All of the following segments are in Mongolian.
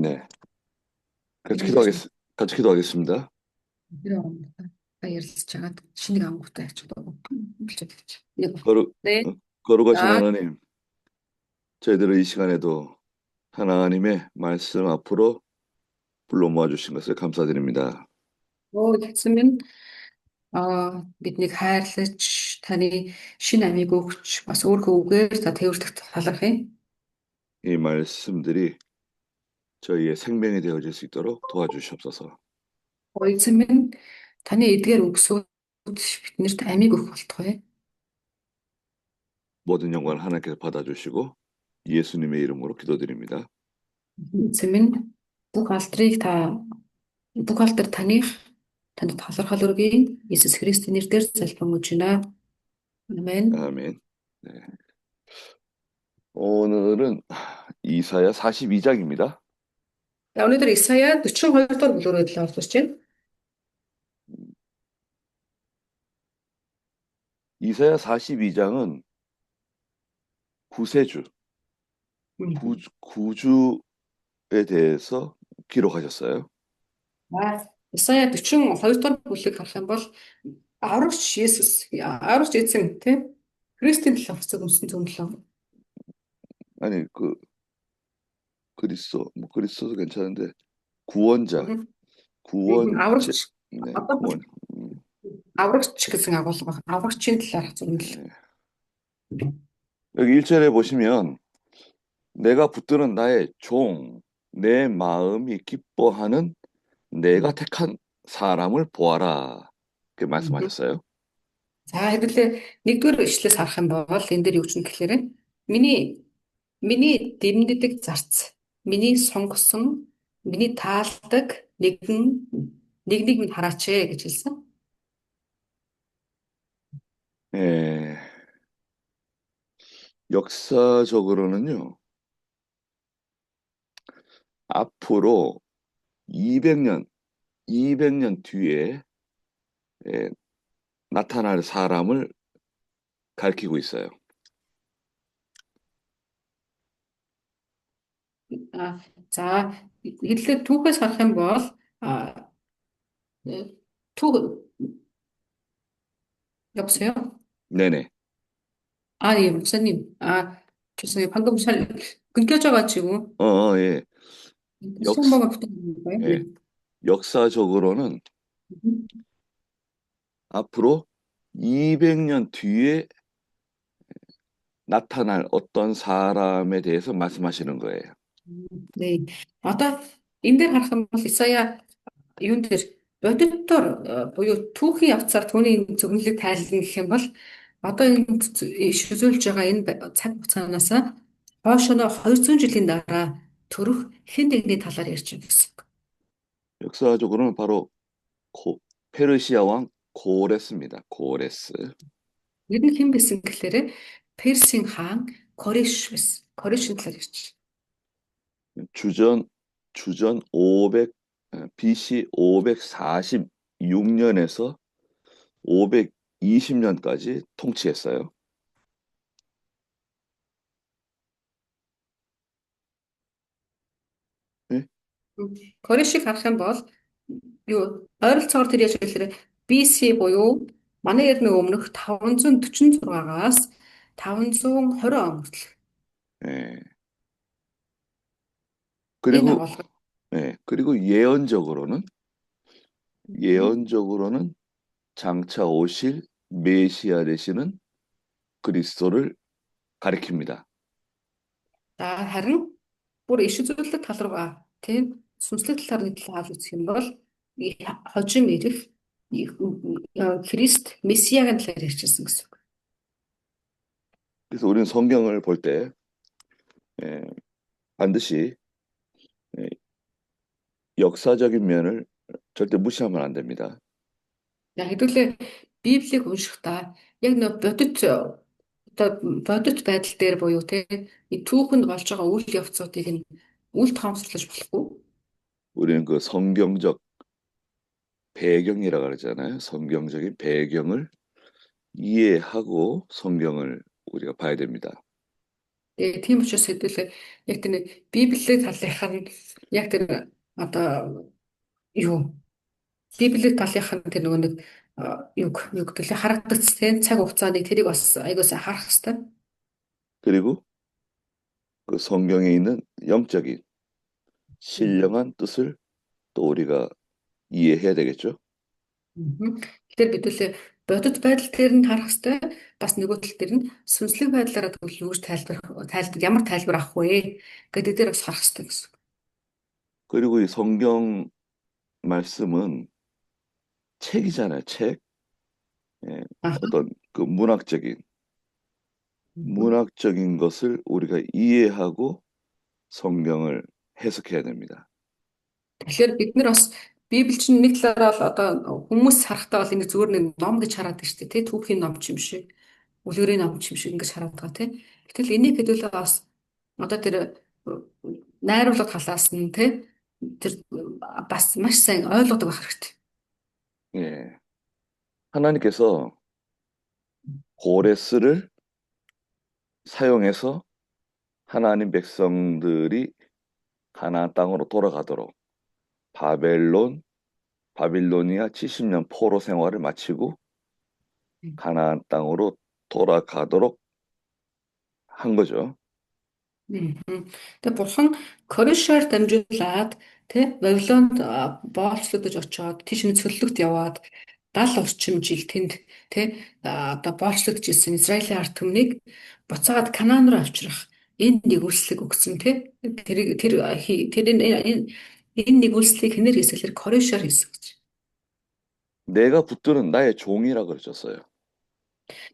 네, Ирээч 같이 기도하겠습니다. тэр та ярилцж хагаад шинийг ангуутай ач холбогдол хэлж. 거룩, 네. 거룩하신 자, 하나님, 저희들을 이 시간에도 하나님의 말씀 앞으로 불러 모아주신 것을 감사드립니다. гэсэн минь биднийг хайрлаж таны шинэ амийг өгч бас өөрийнхөө үгээр та тээвэрлэгт талархъя. 이 말씀들이 저희의 생명이 되어질 수 있도록 도와주시옵소서. Эзэн минь таны эдгээр үгсүүд биднэрт амийг өгөх болтугай. 모든 영광을 하나님께서 받아주시고 예수님의 이름으로 기도드립니다. Эзэн минь бүх алдрыг бүх алдар танд талархал өргөе. Иесус Христосийн нэрээр залбирэн гуйж байна. 아멘. 아멘. 네. 오늘은 이사야 42장입니다. За өнөөдөр Исая 42 дугаар бүлгөрөө төлөө оролцож байна. 이사야 42장은 구세주, 구주에 대해서 기록하셨어요. Исая 42 дугаар бүлгийг харах юм бол аврагч эзэн тийм Христийн төлөө хэсэг өмсөн зөвлөө. 아니 그리스도도 괜찮은데 구원자, 구원체, Аврагч 네, одоо бол 구원. аврагч гэсэн агуулга байна. Аврагчийн төлөө зөвлөл. 네. 여기 1절에 보시면 내가 붙드는 나의 종, 내 마음이 기뻐하는 내가 택한 사람을 보아라. 그렇게 말씀하셨어요. За хэдүүлээ нэгдүгээр ишлээс харах юм бол энэ дээр юу ч юм гэхээр миний дэмнэдэг зарц, миний сонгосон, миний таалдаг нэг минь хараач гэж хэлсэн. 예, 역사적으로는요, 앞으로 200년 뒤에 예, 나타날 사람을 가리키고 있어요. За хэдүүлээ түүхээс харах юм бол түүх 여보세요? 네네. 예, 목사님. 죄송해요. 방금 잘 끊겨져가지고 예. 다시 한 번만 부탁드릴까요? 예. 네. 역사적으로는 앞으로 200년 뒤에 나타날 어떤 사람에 대해서 말씀하시는 거예요. 네. Одоо энэ дээр харах юм бол Исая юун дээр бодитоор буюу түүхийн явцаар түүний зөвнөлийг тайлбарлах гэх юм бол одоо энэ шүзүүлж байгаа энэ цаг хугацаанаас хойшоно 200 жилийн дараа төрөх хэн нэгний талаар ярьж байгаа гэсэн. 역사적으로는 바로 페르시아 왕 고레스입니다. 고레스. Ер нь хэн байсан гэхээр Персийн хаан Кореш байсан. Корешийн талаар ярьж. 주전 500 BC 546년에서 520년까지 통치했어요. 네? Корешийг харах юм бол юу ойролцоогоор тэр яаж гэхээр BC буюу манай эртний өмнөх 546-аас 520 он хүртэл 네. энэ 그리고 агуулга. 그리고 예언적으로는 장차 오실 메시아 되시는 그리스도를 가리킵니다. За харин бүр иш үзүүлэлт тал руугаа тийм сүнслэг талаар нэг талаар үзэх юм бол хожим ирэх Христ Месиагийн талаар ярьчихсан гэсэн үг. 그래서 우리는 성경을 볼 때 반드시 역사적인 면을 절대 무시하면 안 됩니다. Хэдүүлээ Библийг уншихдаа яг нөө бодит байдал дээр буюу тийм түүхэнд болж байгаа үйл явцуудыг нь үл тоомсорлож болохгүй. 우리는 그 성경적 배경이라고 그러잖아요. 성경적인 배경을 이해하고 성경을 우리가 봐야 됩니다. Тэгээ тийм учраас хэдүүлээ яг тэр нэг Библийн талынх нь яг тэр одоо юу Библийн талынх нь тэр нөгөө нэг юу гэдэг лээ харагдацсан цаг хугацааны тэрийг бас айгуусаа харах хэрэгтэй. 그리고 그 성경에 있는 영적인 신령한 뜻을 또 우리가 이해해야 되겠죠. Мгм. Тэгэхээр бид үлээ бодит байдал дээр нь харах хэрэгтэй. Бас нөгөө тал дээр нь сүнслэг байдлаараа тэгвэл юу гэж ямар тайлбар авах вэ гэдэг дээр бас харах хэрэгтэй гэсэн. 그리고 이 성경 말씀은 책이잖아요, 책. 예, Аа. 어떤 그 Мгм. 문학적인 것을 우리가 이해하고 성경을 해석해야 됩니다. Тэгэхээр бид нар бас Библи чинь нэг талаараа л одоо хүмүүс харахтаа бол ингэ зүгээр нэг ном гэж хараад байна шүү дээ, тий? Түүхийн ном ч юм шиг, үлгэрийн ном ч юм шиг ингэж хараад байгаа, тий? Гэтэл энийг хэдүүлээ бас одоо тэр найруулга талаас нь тий? Тэр бас маш сайн ойлгодог байх хэрэгтэй. 예, 하나님께서 고레스를 사용해서 하나님 백성들이 가나안 땅으로 돌아가도록 바빌로니아 70년 포로 생활을 마치고 가나안 땅으로 돌아가도록 한 거죠. Тэгээ бурхан Корешаар дамжуулаад тий Вавилонд боолчлогдож очоод тийш нь цөллөгт яваад 70 орчим жил тэнд тий одоо боолчлогдож ирсэн Израилийн ард түмнийг буцаагаад Канаан руу авчрах энэ нэгүслийг өгсөн тий энэ нэгүслийг хинээр хийсэн гэхээр Корешаар хийсэн гэж. 내가 붙드는 나의 종이라 그러셨어요.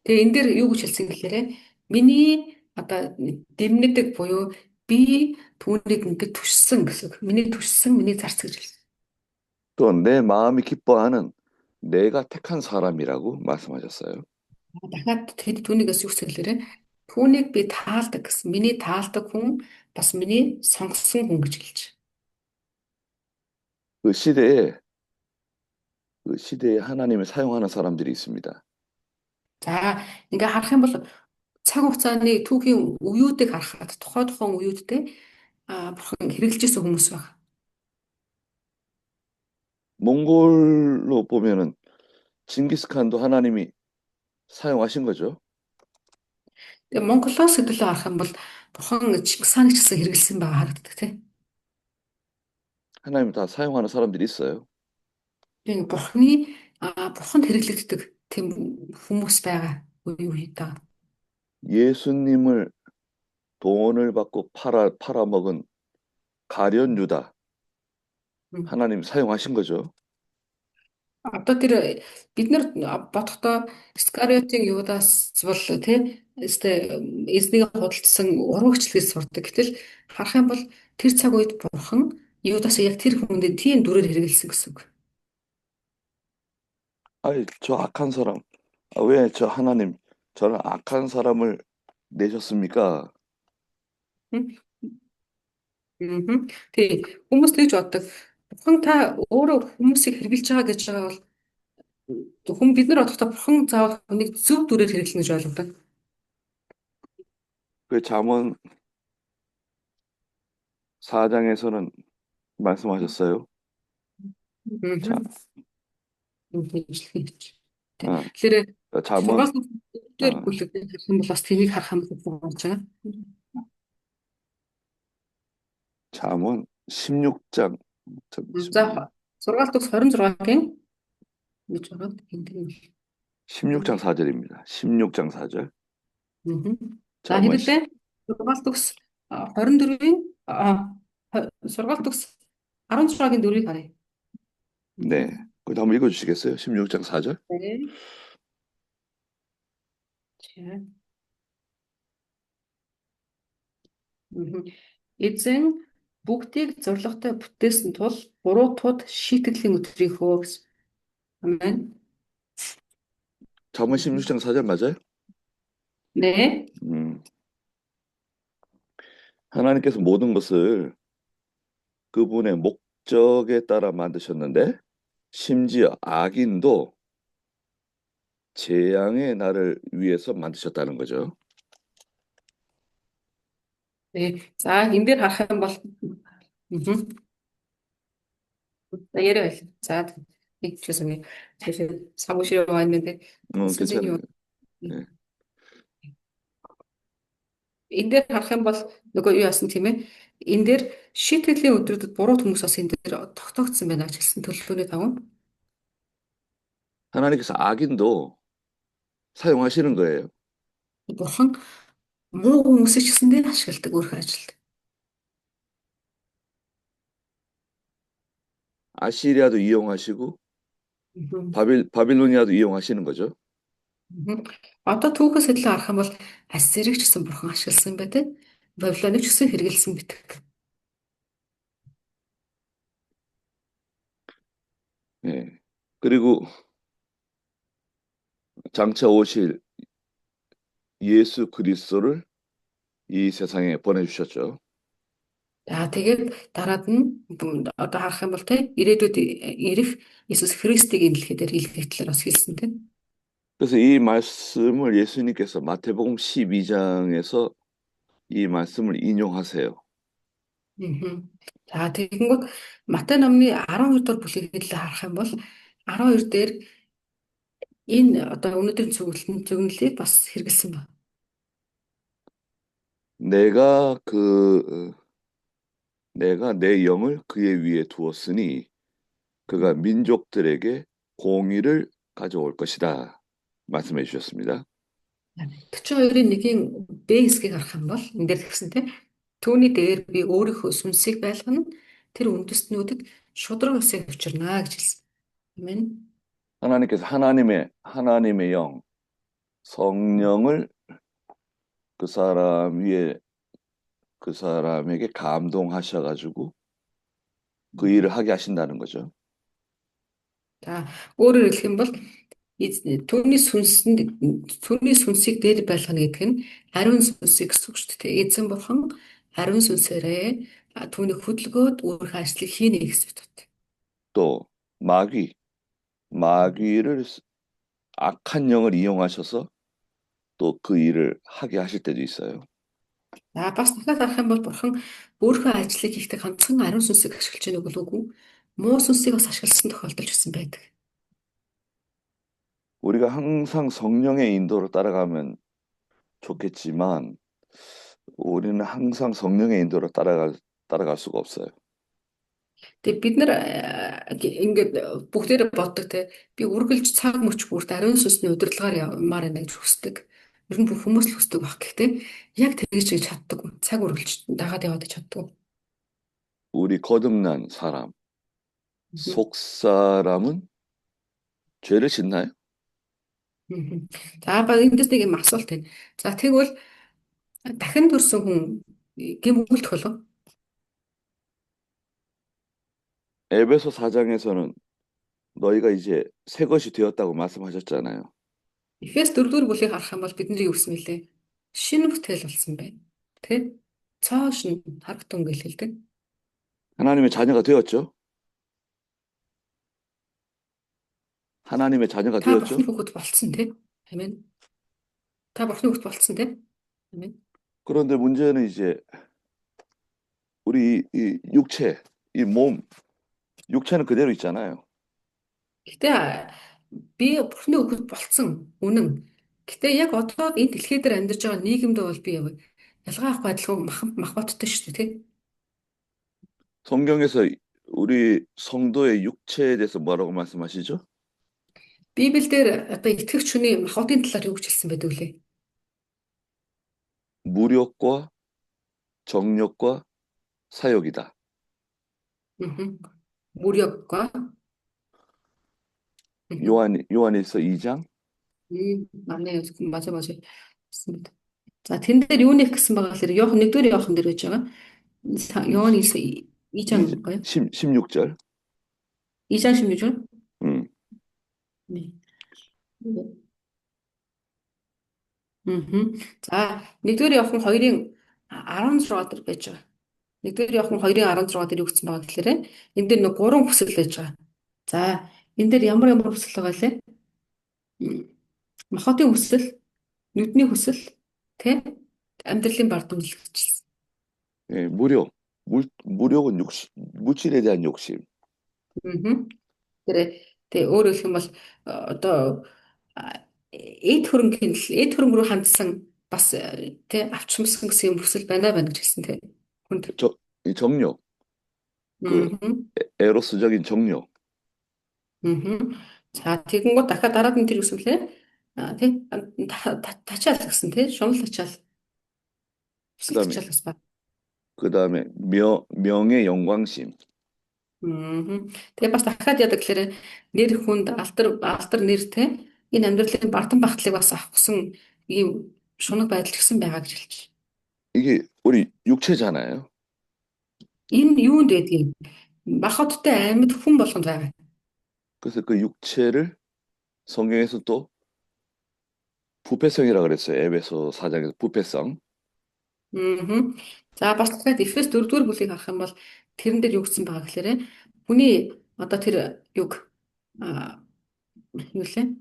Тэгээ энэ дээр юу гэж хэлсэн гэхээр миний одоо дэмнэдэг буюу би түүнийг ингээд түшсэн гэсэн үг. Миний түшсэн, миний зарц гэж хэлсэн. 또 내 마음이 기뻐하는 내가 택한 사람이라고 말씀하셨어요. Дахиад тэд түүнийгээс юу гэсэн хэлээрээ түүнийг би таалдаг гэсэн. Миний таалдаг хүн бас миний сонгосон хүн гэж хэлж. 그 시대에 그 시대에 하나님을 사용하는 사람들이 있습니다. За ингээ харах юм бол цаг хугацааны түүхийн үеүүдийг харахад тухайн үеүүдтэй бурхан хэрэгжилжсэн хүмүүс байна. 몽골로 보면은 징기스칸도 하나님이 사용하신 거죠. Тэгээ Монголоос хэдүүлээ харах юм бол бурхан Чингис хааныг ч гэсэн хэрэгэлсэн байгаа харагддаг тийм. 하나님 다 사용하는 사람들이 있어요. Тэгээ бурханд хэрэглэгддэг тийм хүмүүс байгаа үе та. 예수님을 돈을 받고 팔아먹은 가룟 유다 하나님 사용하신 거죠. Одоо тэр бид нар бодохдоо Скариотын Юдас бол тий эзнийг худалдсан урагчлалыг сурдаг. Гэтэл харах юм бол тэр цаг үед бурхан Юдасыг яг тэр хүнд тийм дүрээр хэрэгэлсэн гэсэн үг. 아이, 저 악한 사람. 왜 저 하나님 저런 악한 사람을 내셨습니까? Тий хүмүүс тэгж боддог. Бурхан та өөрөө хүмүүсийг хэрэгжилж байгаа гэж байгаа бол бид нар бодохдоо бурхан заавал хүнийг зөв дүрээр хэрэглэнэ гэж ойлгодог. 그 잠언 4장에서는 말씀하셨어요. 자, Тэгэхээр 잠언 сургаал дээр бүлэгдэх харах юм бол бас тэрийг харах юм болж байгаа. 잠언 16장 За сургаалт төгс 26-гийн гэж байгаа. Энд 16장 4절입니다. 16장 4절. За хэвлээ сургаалт төгс 24-ийн сургаалт төгс 16-гийн 4-ийг харъя. 네. 그거 한번 읽어주시겠어요? 16장 4절. 네. 자. Эзэн бүгдийг зоригтой бүтээсэн тул буруутууд шийтгэлийн өдрийнхөө гэсэн. Амен. 잠언 16장 4절 맞아요? 네. 하나님께서 모든 것을 그분의 목적에 따라 만드셨는데 심지어 악인도 재앙의 날을 위해서 만드셨다는 거죠. За энэ дээр харах юм бол мгм. За яриа байл. За нэг ч гэсэн самушир байна гэдэг. Сүүлийн юу 괜찮아요. 네. энэ дээр харах юм бол нөгөө юу яасан тийм ээ. Энэ дээр шийтгэлийн өдрүүдэд буруу хүмүүс бас энэ дээр тогтоогдсон байна гэж хэлсэн төлөвлөгөөний дагуу. 하나님께서 악인도 사용하시는 거예요. Бурхан муу хүмүүсийг ч гэсэндээ ашигладаг өөрийнхөө ажилд. 아시리아도 이용하시고 Мгм. 바빌로니아도 이용하시는 거죠. Мгм. Одоо түүхээс хэлэн харах юм бол Ассирыг ч гэсэн бурхан ашигласан байдаг. Вавилоныг ч гэсэн хэрэгэлсэн битэг. 예. 그리고 장차 오실 예수 그리스도를 이 세상에 보내주셨죠. За тэгээд дараад нь одоо харах юм бол те ирээдүйд ирэх Иесус Христийг энэ дэлхий дээр илгээхлээр бас хэлсэн те. 그래서 이 말씀을 예수님께서 마태복음 12장에서 이 말씀을 인용하세요. Мгм. За тэгэнгүүт Матай номны 12 дугаар бүлгийг хэлээ харах юм бол 12 дээр энэ одоо өнөөдрийн зөвнөлийг бас хэрэгэлсэн байна. 내가 내가 내 영을 그의 위에 두었으니 그가 민족들에게 공의를 가져올 것이다. 말씀해 주셨습니다. 42-ын 1-ийн Б хэсгийг харах юм бол энэ дээр тэгсэн те түүний дээр би өөрийнхөө сүнсийг байлгана тэр үндэстнүүдэд шудраг ёсыг авчирнаа гэж хэлсэн. Амен. 하나님께서 하나님의 영, 성령을 그 사람 위에 그 사람에게 감동하셔가지고 그 일을 하게 하신다는 거죠. За өөрөөр хэлэх юм бол түүний сүнсийг дээр байлгана гэдэг нь ариун сүнсийг гэсэн үг шүү дээ. Эзэн бурхан ариун сүнсээрээ түүнийг хөдөлгөөд өөрийнхөө ажлыг хийнэ гэсэн үг. 또 마귀를 악한 영을 이용하셔서 또 그 일을 하게 하실 때도 있어요. За бас дахиад харах юм бол бурхан өөрийнхөө ажлыг хийхдээ ганцхан ариун сүнсийг ашиглаж байгааг бол үгүй. Муу сүнсийг бас ашигласан тохиолдолч гэсэн байдаг. 우리가 항상 성령의 인도를 따라가면 좋겠지만 우리는 항상 성령의 인도를 따라갈 수가 없어요. Тэгээ бид нар ингээд бүгдээрээ боддог те би үргэлж цаг мөч бүрт ариун сүнсний удирдлагаар явмаар байна гэж хүсдэг. Ер нь бүх хүмүүс л хүсдэг баг. Гэхдээ яг тэгж хийж чаддаг. Цаг үргэлж дагаад яваад чаддаг. 우리 거듭난 사람, 속 사람은 죄를 짓나요? Мгм. За ба эндээс нэг юм асуулт байна. За тэгвэл дахин төрсөн хүн гэм үгэлдэх болов? 에베소 4장에서는 너희가 이제 새 것이 되었다고 말씀하셨잖아요. Эфес 4-р бүлгийг харах юм бол бидний юу гэсэн мэлээ? Шинэ бүтээл болсон байна. Тэ? Цоо шин харагтун гэж хэлдэг. 하나님의 자녀가 되었죠. 하나님의 자녀가 Та бурхны 되었죠. хүүхэд болцсон тэ? Амен. Та бурхны хүүхэд болцсон тэ? Амен. 그런데 문제는 이제 우리 이 육체, 이 몸, 육체는 그대로 있잖아요. Гэтэ би бурхны хүүхэд болцсон үнэн. Гэтэ яг одоо энэ дэлхий дээр амьдарч байгаа нийгэмд бол би ялгаа авахгүй адилхан махбодтой шүү дээ, тэ? 성경에서 우리 성도의 육체에 대해서 뭐라고 말씀하시죠? Библиэлд одоо итгэгч хүний махбодын талаар юу гэж хэлсэн байдаг вүлээ? 무력과 정욕과 사욕이다. Мгм. Мөрөөг과 요한일서 2장 манай 맞아. Гэсэн мэт. За тэн дээр юу нэх гэсэн байгаа л Иохан 1-р Иохан дээр байж байгаа. Иохан 2장 гоё. 16절. 2장 16절. 음, 네. Мгм. За 1-р Иохан 2-ын 16 дээр байж байгаа. 1-р Иохан 2-ын 16 дээр юу гэсэн байгаа гэхээр энэ дээр нэг гурван хүсэл байж байгаа. За энэ дээр ямар хүсэл байгаа лээ? Махбодын хүсэл, нүдний хүсэл, тэ амьдралын бардамлал гэжэлсэн. 예, 무력은 물질에 대한 욕심. 음. Тэгээ өөрөөр хэлэх юм бол одоо эд хөрөнгөний эд хөрөнгө рүү хандсан бас тий авчмсан гэсэн юм хүсэл байна гэж хэлсэн тий. Хүнд. 이 정욕, 그 음. 에로스적인 정욕. 음. За тэгэнгүүт дахиад дараад нь тэр үсвэлээ тий тачаал гэсэн тий шунал тачаал хүсэл 그다음에 тачаал бас байна. 그다음에 명예 영광심. Тэгээ бас дахиад яадаг гэхээр нэр хүнд алдар нэр те энэ амьдралын бардам багтлыг бас авах гэсэн ийм шунаг байдал гэсэн байгаа гэж хэлж. 이게 우리 육체잖아요. Энэ юунд байдгийг мах хоттой амьд хүн болгонд байгаа. 그래서 그 육체를 성경에서 또 부패성이라 그랬어요. 에베소 4장에서 부패성. Аа. За бас дахиад Эфес 4-р бүлгийг харах юм бол тэрэн дээр юу гэсэн байгаа гэхээр хүний одоо тэр юг юу лээ?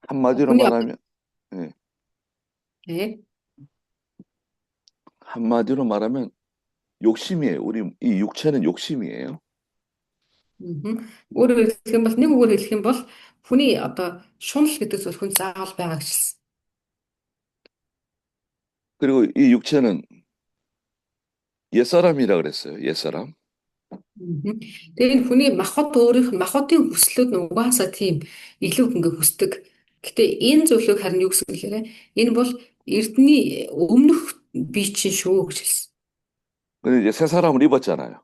한마디로 Хүний 말하면, 예, одоо 한마디로 말하면 욕심이에요. 우리 이 육체는 욕심이에요. мгм. Өөрөөр хэлэх юм бол нэг үгээр хэлэх юм бол хүний одоо шунал гэдэг зүйл хүн заавал байгаа гэж хэлсэн. 그리고 이 육체는 옛사람이라 그랬어요. 옛사람. Мгм. Тэгээ энэ хүний махбодын хүслүүд нь угаасаа тийм илүү ингээ хүсдэг. Гэтэ энэ зүйлийг харин юу гэсэн гэхээр энэ бол эрдний өмнөх бие чинь шүү гэж хэлсэн. 근데 이제 새 사람을 입었잖아요.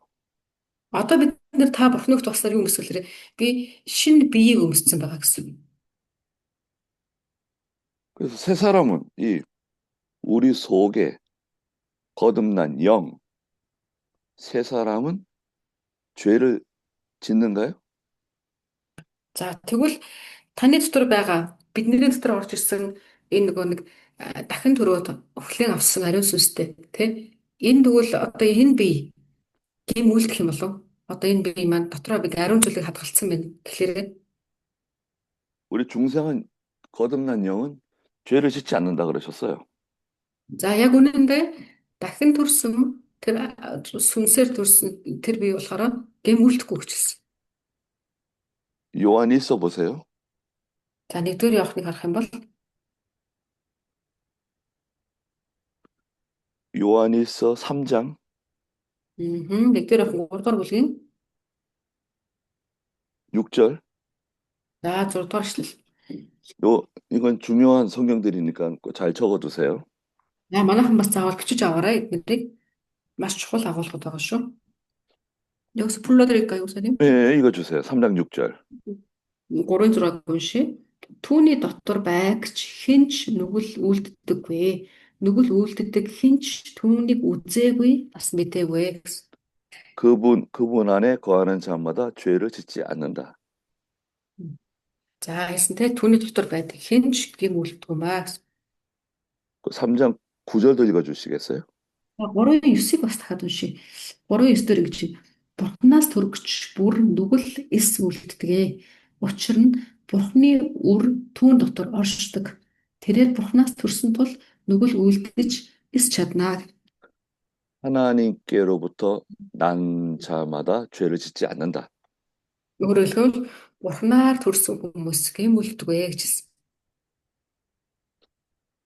Одоо бид нэр та бурхныг туслаар юу гэсэн гэхээр би шинэ биеийг өмссөн байгаа гэсэн. 그래서 새 사람은 이 우리 속에 거듭난 영, 새 사람은 죄를 짓는가요? За тэгвэл таны дотор байгаа бидний дотор орж ирсэн энэ нөгөө нэг дахин төрөөд өхлөн авсан ариун сүнстэй тий энэ тэгвэл одоо энэ бие гим үлдэх юм болов одоо энэ бие маань дотроо бид ариун зүйлийг хадгалсан байна гэхлээрээ 우리 중생은 거듭난 영은 죄를 짓지 않는다 그러셨어요. за яг үнэндээ дахин төрсөн тэр сүнсээр төрсөн тэр бие болохоор гим үлдэхгүй гэж хэлсэн. 요한일서 보세요. За нэгдүгээр явахныг харах юм бол 요한일서 3장 нэгдүгээр явах 3 дугаар бүлгийн 6절. за 6 дугаар эшлэл. 이건 중요한 성경들이니까 잘 적어두세요. За манайхан бас заавал бичиж аваарай эднэрийг маш чухал агуулгууд байгаа шүү. 여기서 불러드릴까요, 목사님? 예, 읽어주세요. 3장 6절. 3-6 уншия. Түүний дотор байгч хинч нүгэл үлддэггүй. Нүгэл үлддэг хинч түүнийг үзээгүй бас мэдээгүй гэсэн. 그분 안에 거하는 자마다 죄를 짓지 않는다. За хэлсэн те түүний дотор байдаг хинч гэм үлддэггүй маа гэсэн. 그 3장 9절도 읽어주시겠어요? 3-9-ыг бас дахиад уншия. 3-9 дээр гэж Бурханаас төрөгч бүр нүгэл эс үлддэг. Учир нь Бурханы үр түүн дотор оршдог. Тэрээр Бурханаас төрсөн тул нүгэл үлдэж эс чаднаа. 하나님께로부터 난 자마다 죄를 짓지 않는다. Өөрөөр хэлбэл Бурханаар төрсөн хүмүүс гэм үлддэг гэж хэлсэн.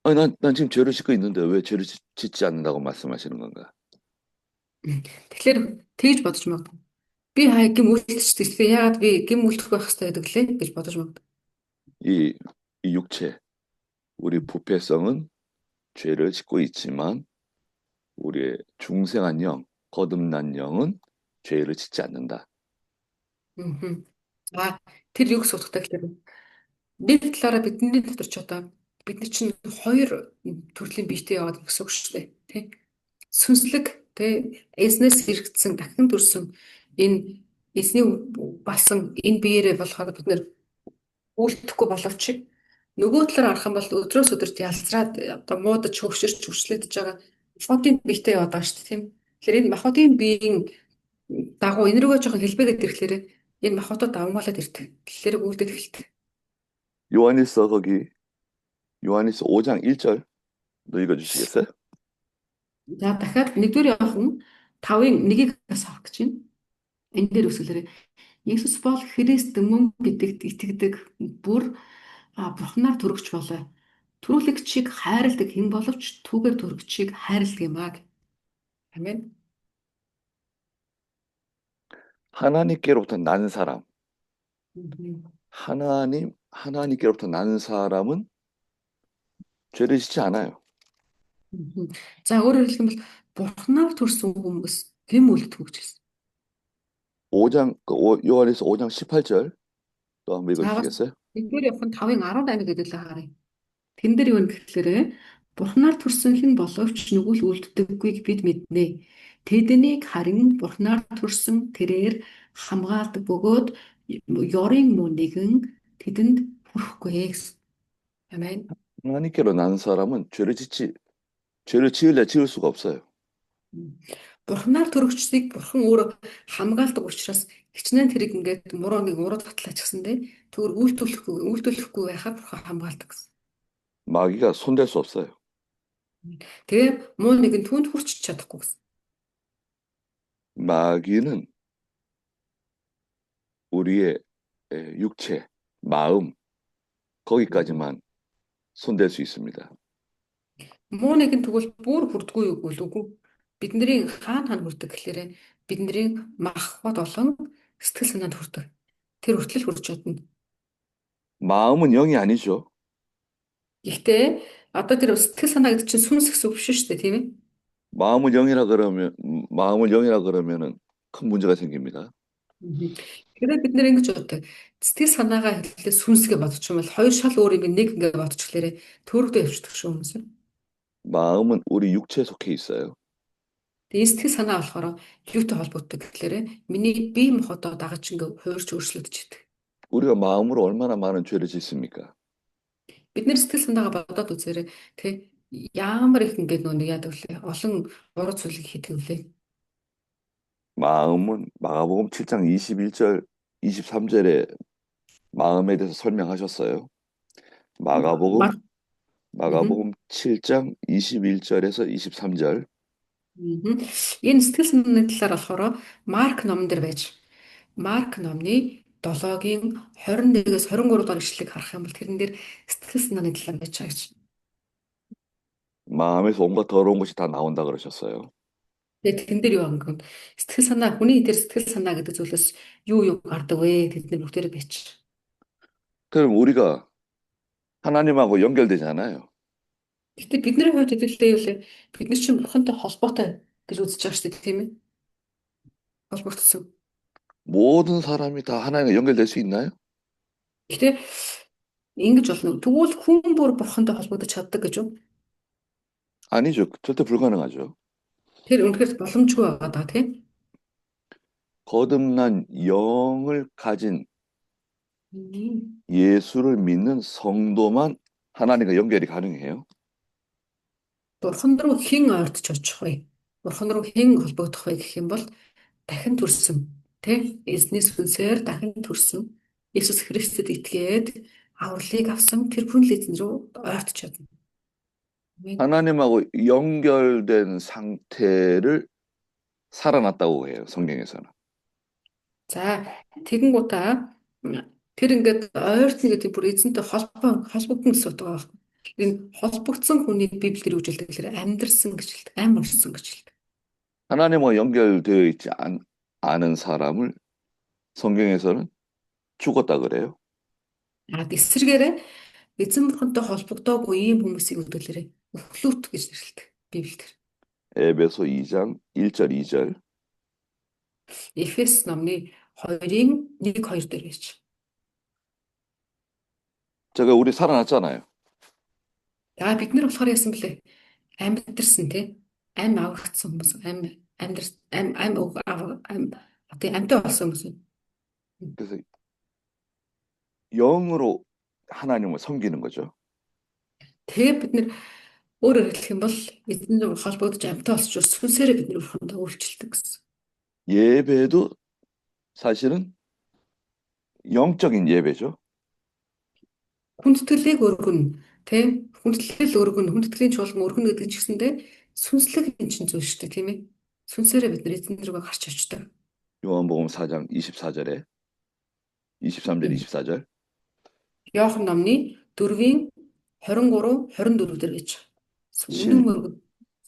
아니, 난 지금 죄를 짓고 있는데 왜 죄를 짓지 않는다고 말씀하시는 건가? Тэгэхээр тэгж бодож магадгүй. Би хаяа гэм үлдчихсэн. Тэгэхээр яагаад би гэм үлдэх байх хэрэгтэй гэдэг лээ гэж бодож магадгүй. 이, 이 육체, 우리 부패성은 죄를 짓고 있지만 우리의 중생한 영, 거듭난 영은 죄를 짓지 않는다. За тэр юу гэсэн утгатай гэхээр нэг талаараа бидний дотор ч одоо бид нар чинь хоёр төрлийн биетэй яваад гэсэн үг шүү дээ. Тэ? Сүнслэг тэ эзнээс иргэдсэн дахин төрсөн энэ эзний болсон энэ биеэрээ болохоор бид нэр үлдэхгүй боловч нөгөө талаар харах юм бол өдрөөс өдөрт ялцраад одоо муудаж хөвшөрч хүчлэгдэж байгаа махбодын биетэй яваад байгаа шүү дээ тийм. Тэгэхээр энэ махбодын биеийн дагуу энэ рүүгээ жоохон хэлбэгээд ирэхлээр энэ махбодод давмгаалаад ирдэг. Тэгэхээр үлдээд эхэлдэг. 요한일서 5장 1절 너 읽어주시겠어요? За дахиад нэгдүгээр явах нь 5-ын 1-ийг авах гэж байна. Энэ дээр үсгэлээрээ Есүс бол Христ мөн гэдэгт итгэдэг бүр Бурханаар түрэгч болоо. Түрүүлэгчийг хайрладаг хэн боловч түүгээр түрэгчийг хайрладаг юм аа. Амен. 하나님께로부터 난 사람, Мгм. 하나님께로부터 난 사람은 죄를 짓지 않아요. Мгм. За өөрөөр хэлэх юм бол Бурханаар төрсэн хүмүүс гэм үлддэг гэж хэлсэн. 5장, 요한에서 5장 18절 또 한번 За бас 읽어주시겠어요? нэгдүгээр явах нь 5-ын 18 гэдэг л харъя. Тэн дээр юу вэ гэхээр Бурханаар төрсөн хэн боловч нүгэл үлддэггүйг бид мэднэ. Тэднийг харин Бурханаар төрсөн тэрээр хамгаалдаг бөгөөд ёрын муу нэгэн тэдэнд хүрэхгүй гэсэн. Амен. 하나님께로 난 사람은 죄를 지을래 지을 수가 없어요. Бурханаар төрөгчдийг Бурхан өөрөө хамгаалдаг учраас хичнээн тэрийг ингээд муруу татлаач гэсэндээ түр үйлдвэрлэхгүй байхад Бурхан хамгаалдаг гэсэн. 마귀가 손댈 수 없어요. Тэгээ муу нэгэн түүнд хүрч чадахгүй гэсэн. 마귀는 우리의 육체, 마음, 거기까지만 손댈 수 있습니다. Муу нэгэн тэгвэл бүр хүрдгүй юу үгүй үгүй. Бидний хаана хүрдэг гэхээр бидний махбод болон сэтгэл санаанд хүрдэг. Тэр хүртэл хүрч чадна. 마음은 영이 아니죠. Гэхдээ одоо тэр сэтгэл санаа гэдэг чинь сүнс гэсэн үг биш шүү дээ, тийм ээ? 마음을 영이라 그러면은 큰 문제가 생깁니다. Мгм. Тэгэхээр бид нэр ингэж боддог. Сэтгэл санаагаа хэлээ сүнсгээ бодчих юм бол хоёр шал өөр юм нэг ингээ бодчихлээрэ төрөлдөө явчихдаг шүү хүмүүс. 마음은 우리 육체에 속해 있어요. Тэгээ энэ сэтгэл санаа болохоор юутай холбоотой гэхээр миний бие махбодоо дагаж ингээ хуурч өөрчлөгдөж идэг. 우리가 마음으로 얼마나 많은 죄를 짓습니까? Бид нэр сэтгэл санаагаа бодоод үзээрэй. Тэг ямар их ингээд нөө яадаг вүлээ. Олон буруу зүйлийг хийдэг вүлээ. 마음은 마가복음 7장 21절, 23절에 마음에 대해서 설명하셨어요. 마가복음 Мар. Мгм. 마가복음 7장 21절에서 23절. Мгм. Энэ сэтгэл санааны талаар болохоор Марк номон дээр байж Марк номны 7-гийн 21-ээс 23 дугаар ишлэгийг харах юм бол тэрэн дээр сэтгэл санааны талаар байж байгаа гэж. 마음에서 온갖 더러운 것이 다 나온다 그러셨어요. Тэгээд тэн дээр юу ангав? Сэтгэл санаа хүний дээр сэтгэл санаа гэдэг зүйлээс юу гардаг вэ? Тэдний бүгдээрээ байж. 그럼 우리가 하나님하고 연결되잖아요. Гэтэ бидний хувьд хэдүүлээ юу лээ? Бид нар чинь бурхантай холбоотой гэж үзэж байгаа шүү дээ, тийм ээ? Холбогдсон. 모든 사람이 다 하나님과 연결될 수 있나요? Гэтэ ингэж болно. Тэгвэл хүн бүр бурхантай холбогдож чаддаг гэж юу? 아니죠. 절대 불가능하죠. Тэр үнэхээр боломжгүй байгаа даа, тийм? 거듭난 영을 가진 Мгм. 예수를 믿는 성도만 하나님과 연결이 가능해요. Бурхан руу хэн ойртож очих вэ? Бурхан руу хэн холбогдох вэ гэх юм бол дахин төрсөн тий эзний сүнсээр дахин төрсөн Иесус Христэд итгээд авралыг авсан тэр хүн л эзэн рүү ойртож чадна. Амен. 하나님하고 연결된 상태를 살아났다고 해요. 성경에서는. За тэгэнгუутаа тэр ингээд ойртно гэдэг бүр эзэнтэй холбогдсон гэсэн утга байна. Энэ холбогдсон хүний Библиэр юу гэж хэлдэг гэхээр амьдрсан гэж хэлдэг. Ам орсон гэж хэлдэг. 하나님과 연결되어 있지 않은 사람을 성경에서는 죽었다 그래요. Эсвэргээрээ эзэн бурхантай холбогдоогүй ийм хүмүүсийг өдөөлөрэй. Өхлүүт гэж нэрлэдэг Библиэр. 에베소 2장 1절 2절. Эфес номны 2-ын 1-2 дээр байж. 제가 우리 살아났잖아요. За бид нар болохоор яасан блэ? Амьдэрсэн тий. Ам аврагдсан хүмүүс. Одоо амьтаа болсон хүмүүс. 그래서 영으로 하나님을 섬기는 거죠. Тэгээ бид нар өөрөөр хэлэх юм бол эзэн холбогдож амьтаа болчих сүнсээрээ бид нар бурхандаа үйлчлдэг гэсэн. 예배도 사실은 영적인 예배죠. Хүндэтгэлийг өргөн тий. Хүндэтгэл өргөн, хүндэтгэлийн чуулган өргөн гэдэг ч гэсэндээ Сүнслэг энэ чинь зүйл шүү дээ, тийм ээ. Сүнсээрээ бид нар эзэн рүүгээ гарч очдог. 요한복음 4장 24절에 23절 Мгм. 24절 Иохан номны 4-ийн 23, 24 дээр гэж. Үнэн 신, мөргөд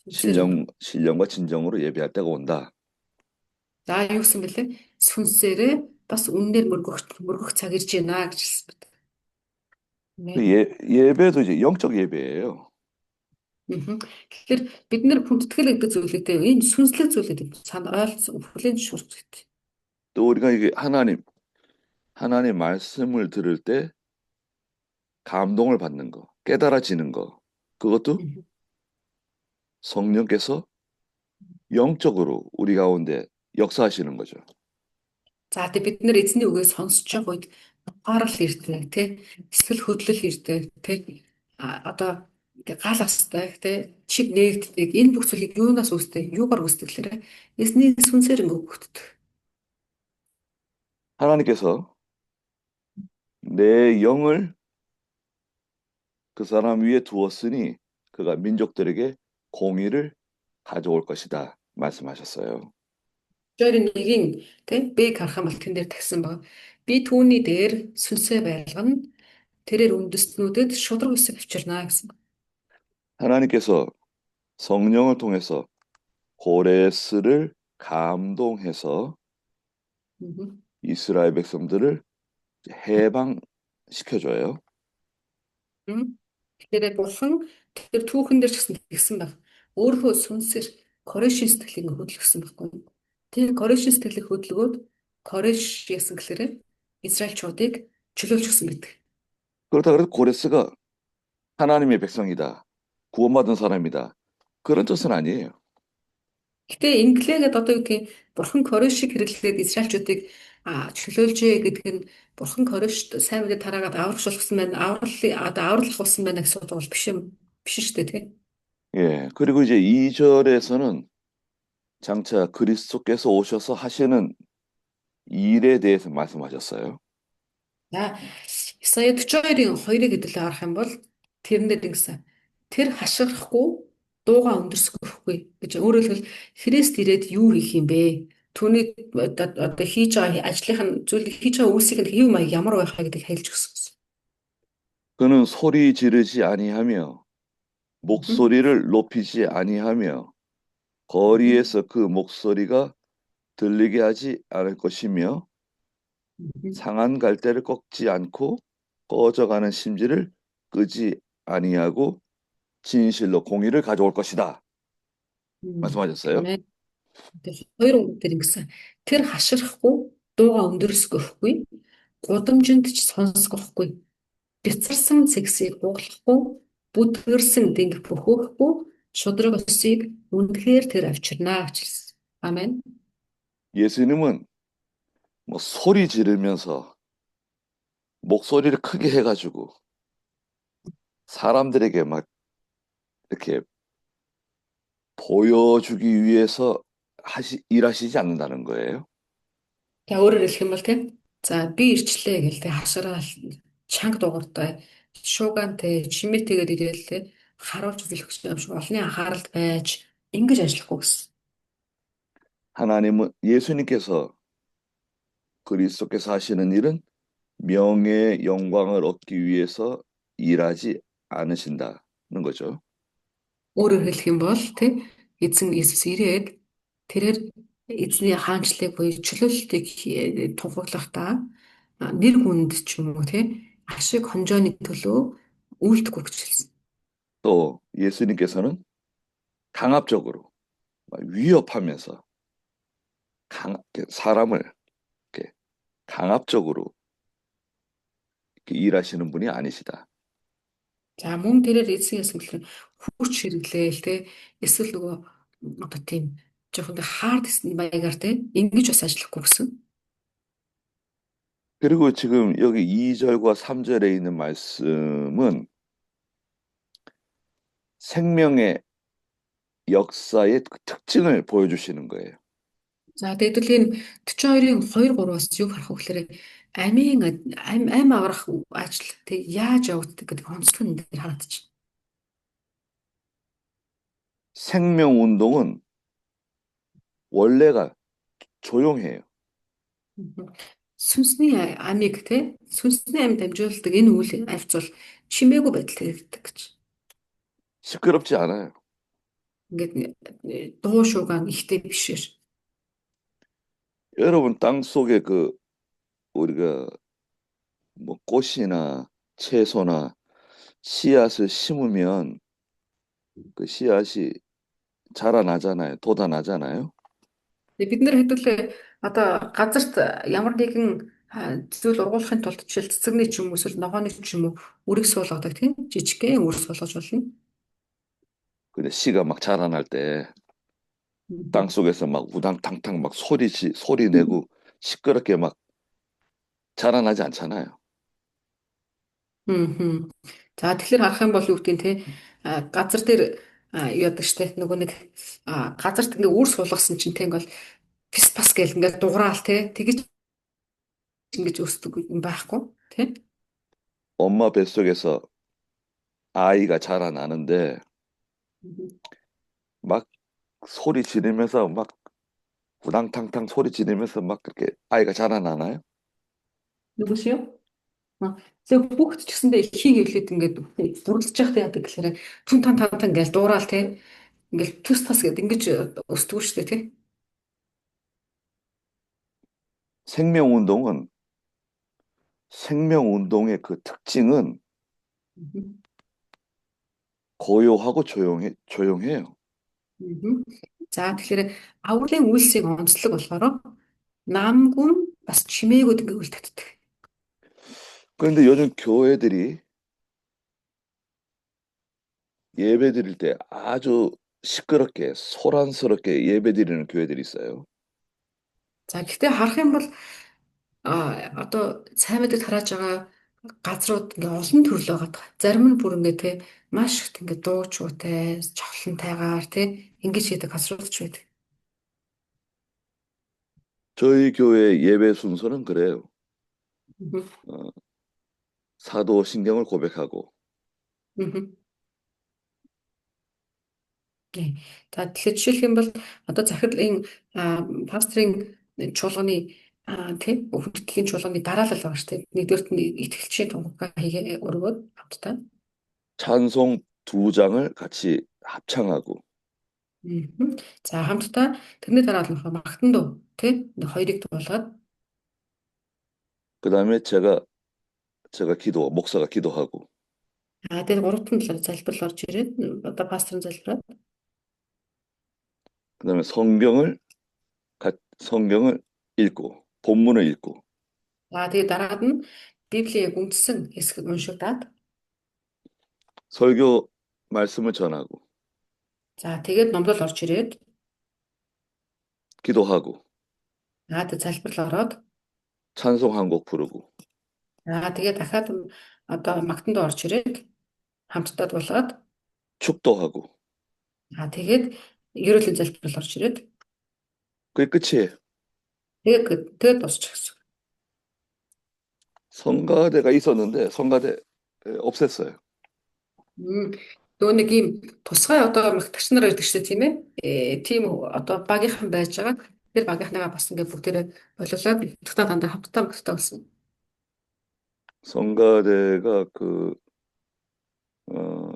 сүнсээр өнгө. 신령과 진정으로 예배할 때가 온다. За юу гэсэн бэлээ? Сүнсээрээ бас үннээр мөргөх цаг ирж байна гэж хэлсэн байна. 그 Амен. 예배도 이제 영적 예배예요. Мгм. Тэгэхээр бид нэр хүндэтгэл гэдэг зүйлүүдээ энэ сүнслэг зүйлүүд санаа ойлгосон хүлээн зөвшөөрөх хэрэгтэй. 또 우리가 이게 하나님 말씀을 들을 때 감동을 받는 거, 깨달아지는 거, 그것도 Мгм. 성령께서 영적으로 우리 가운데 역사하시는 거죠. За тэгээ бид нэр эзний үгийг сонсож байгаа үед ухаарал ирдэг тий эсвэл хөдлөл ирдэг тий одоо гал астай тий чиг нээгддэг энэ бүх зүйлийг юунаас үүсдэг юугаар үүсдэг гэхээр эзний сүнсээр өгөгддөг. 하나님께서 내 영을 그 사람 위에 두었으니 그가 민족들에게 공의를 가져올 것이다 말씀하셨어요. 1-ийн тий бэг харах юм бол тэн дээр тагсан баг. Би түүний дээр сүнсээ байлгана. Тэрээр үндэстнүүдэд шудраг үсэг авчирна гэсэн. 하나님께서 성령을 통해서 고레스를 감동해서 Мгм. 이스라엘 백성들을 해방시켜줘요. Тэгэхээр бурхан тэр түүхэн дээр ч гэсэн тэгсэн баг. Өөрөө сүнсээр Корешийн сэтгэлийг хөдөлгсөн байхгүй. Тэр Корешийн сэтгэлийг хөдөлгөөд Кореш яасан гэхээр Израильчуудыг чөлөөлж өгсөн байдаг. 그렇다 그래서 고레스가 하나님의 백성이다. 구원받은 사람이다. 그런 뜻은 아니에요. Гэтэ инглигээд одоо юу гэдгийг бурхан Корешийг хэрэглээд Израильчуудыг чөлөөлжээ гэдэг нь бурхан Корешт сайн мэдээ тараагаад аврагшуулсан байна. Аврал авсан байна гэсэн үг бол биш шүү дээ тийм. 예. 그리고 이제 2절에서는 장차 그리스도께서 오셔서 하시는 일에 대해서 말씀하셨어요. За Исая 42-ийн 2-ыг хэдүүлээ харах юм бол тэрнээ ингэсэн. Тэр хашгирахгүй дууга өндөрсгөхгүй гэж өөрөөр хэлбэл Христ ирээд юу хийх юм бэ? Түүний одоо хийж байгаа зүйлийг хийж байгаа үйлсийг нь хэв маяг ямар байх вэ гэдгийг хэлж өгсөн. 그는 소리 지르지 아니하며 Мгм. 목소리를 높이지 아니하며 Мгм. 거리에서 그 목소리가 들리게 하지 않을 것이며 Мгм. 상한 갈대를 꺾지 않고 꺼져가는 심지를 끄지 아니하고 진실로 공의를 가져올 것이다. 말씀하셨어요. Амен. Тэгэхээр хоёр үг дээр ингэсэн. Тэр хашгирахгүй дууга өндөрсгөхгүй гудамжинд ч сонсгохгүй бяцарсан цэгсийг буглахгүй бүдгэрсэн дэнг бөхөөхгүй шудраг өсийг үнэхээр тэр авчирнаа гэж хэлсэн. Амен. 예수님은 뭐 소리 지르면서 목소리를 크게 해가지고 사람들에게 막 이렇게 보여주기 위해서 일하시지 않는다는 거예요. Тэгээ өөрөөр хэлэх юм бол тийм. За би ирчлээ гэл тэг хашгараал чанга дууртай шуугантай чимээтэйгээр ирээл тэг харуулж үзүүлэх юм шиг олонний анхааралд байж ингэж ажиллахгүй гэсэн. 하나님은 예수님께서 그리스도께서 하시는 일은 명예의 영광을 얻기 위해서 일하지 않으신다는 거죠. Өөрөөр хэлэх юм бол тий эзэн Иесус ирээд тэрээр эзний хаанчлалыг буюу чөлөөлөлтийг тунхаглахдаа нэр хүнд ч юм уу тий ашиг хонжооны төлөө үйлдэхгүй гэж хэлсэн. 또 예수님께서는 강압적으로 위협하면서 사람을 이렇게 강압적으로 이렇게 일하시는 분이 아니시다. За мөн тэрээр эзэн яасан гэхээр хүч хэрэглээл тий эсвэл нөгөө одоо тийм жоохон хаард маягаар тий ингэж бас ажиллахгүй гэсэн. 그리고 지금 여기 2절과 3절에 있는 말씀은 생명의 역사의 그 특징을 보여주시는 거예요. За тэгвэл энэ 42-ийн 2 3-аас юу харах вэ гэхээр амийн ам аврах ажил тэг яаж явагддаг гэдэг онцлог нь дээр харагдчих. 생명운동은 원래가 조용해요. Мгм. Сүнсний амийг те сүнсний амьд дамжуулдаг энэ үйл явц бол чимээгүй байдалд хэрэгдэг гэж. 시끄럽지 않아요. Ингээд дуу шуугаан ихтэй бишээр. 여러분, 땅 속에 우리가 뭐 꽃이나 채소나 씨앗을 심으면 그 씨앗이 자라나잖아요. 돋아나잖아요. Бид нэр хэдүүлээ одоо газарт ямар нэгэн зүйл ургуулахын тулд жишээл цэцэгний ч юм уу эсвэл ногооны ч юм уу үрийг суулгадаг тийм жижигхэн үрийг суулгаж болно. 근데 씨가 막 자라날 때 땅 Мгм. 속에서 막 우당탕탕 막 소리 내고 시끄럽게 막 자라나지 않잖아요. Мгм. За тэгэхээр харах юм бол юу гэдгийг те газар дээр юу яадаг штэ нөгөө нэг газарт ингээ үүр суулгасан чинь те ингээл пис пас гэл ингээл дуграал те тэгэж ингэж өсдөг юм байхгүй те. 엄마 뱃속에서 아이가 자라나는데 Мгм. 막 소리 지르면서 막 우당탕탕 소리 지르면서 막 그렇게 아이가 자라나나요? Нөгөө шиг. Тэг хүүхэд ч гэсэндээ ихийг эвлээд ингээд бүрлдэж явах яадаг гэхээр түн тан тан тан гэж дуурал те ингээл төс тас гэд ингэж өсдөг шүү дээ те. 생명운동은 생명운동의 그 특징은 Мгм. 고요하고 조용해요. Мгм. За тэгэхээр авралын үйлсийг онцлог болохоор намгүй бас чимээгүүд ингээ үйл татдаг. 그런데 요즘 교회들이 예배 드릴 때 아주 시끄럽게 소란스럽게 예배 드리는 교회들이 있어요. За гэхдээ харах юм бол одоо сайн мэдээ тарааж байгаа газрууд ингээ олон төрөл байгаа. Зарим нь бүр ингээ те маш их ингээ дуучуутай, чухлантайгаар те ингэж хийдэг газрууд ч байдаг. 저희 교회 예배 순서는 그래요. Мгм. 어, 사도신경을 고백하고 Мгм. Тий. За тэгэхээр жишээлх юм бол одоо захирлын пастрын чуулганы тий хүндэтгэлийн чуулганы дараалал байгаа шүү дээ. Нэгдүгээрт нь итгэгчийн тунхаглаа хийгээ өргөөд хамтдаа. 찬송 두 장을 같이 합창하고 Мгм. За хамтдаа тэрний дараалал нь магтан дуу тий хоёрыг дуулгаад 그다음에 제가 목사가 기도하고 тэгээд гуравт нь залбирал орж ирээд одоо пастрын залбираад 그다음에 성경을 읽고 본문을 읽고 за тэгээд дараад нь Библийн яг үндсэн хэсэг уншигдаад 설교 말씀을 전하고 за тэгээд номлол орж ирээд 기도하고 тэгээд залбирал ороод 찬송 한 곡 부르고 тэгээ дахиад одоо магтанд орж ирээд хамтдаа дуулаад 축도하고 тэгээд ерөөлийн залбирал орж ирээд 그게 끝이에요. тэгээд дуусчих гэсэн. 성가대가 있었는데 성가대 없앴어요. Мм. Нөгөө нэг юм тусгай одоо магтагч нар ирдэг шүү дээ тийм ээ. Тийм одоо багийнхан байж байгаа. Тэр багийнхнаагаа бас ингээд бүгдээрээ болуулаад бүгдээ дандаа хамтдаа магтдаг гэсэн. 성가대가 어,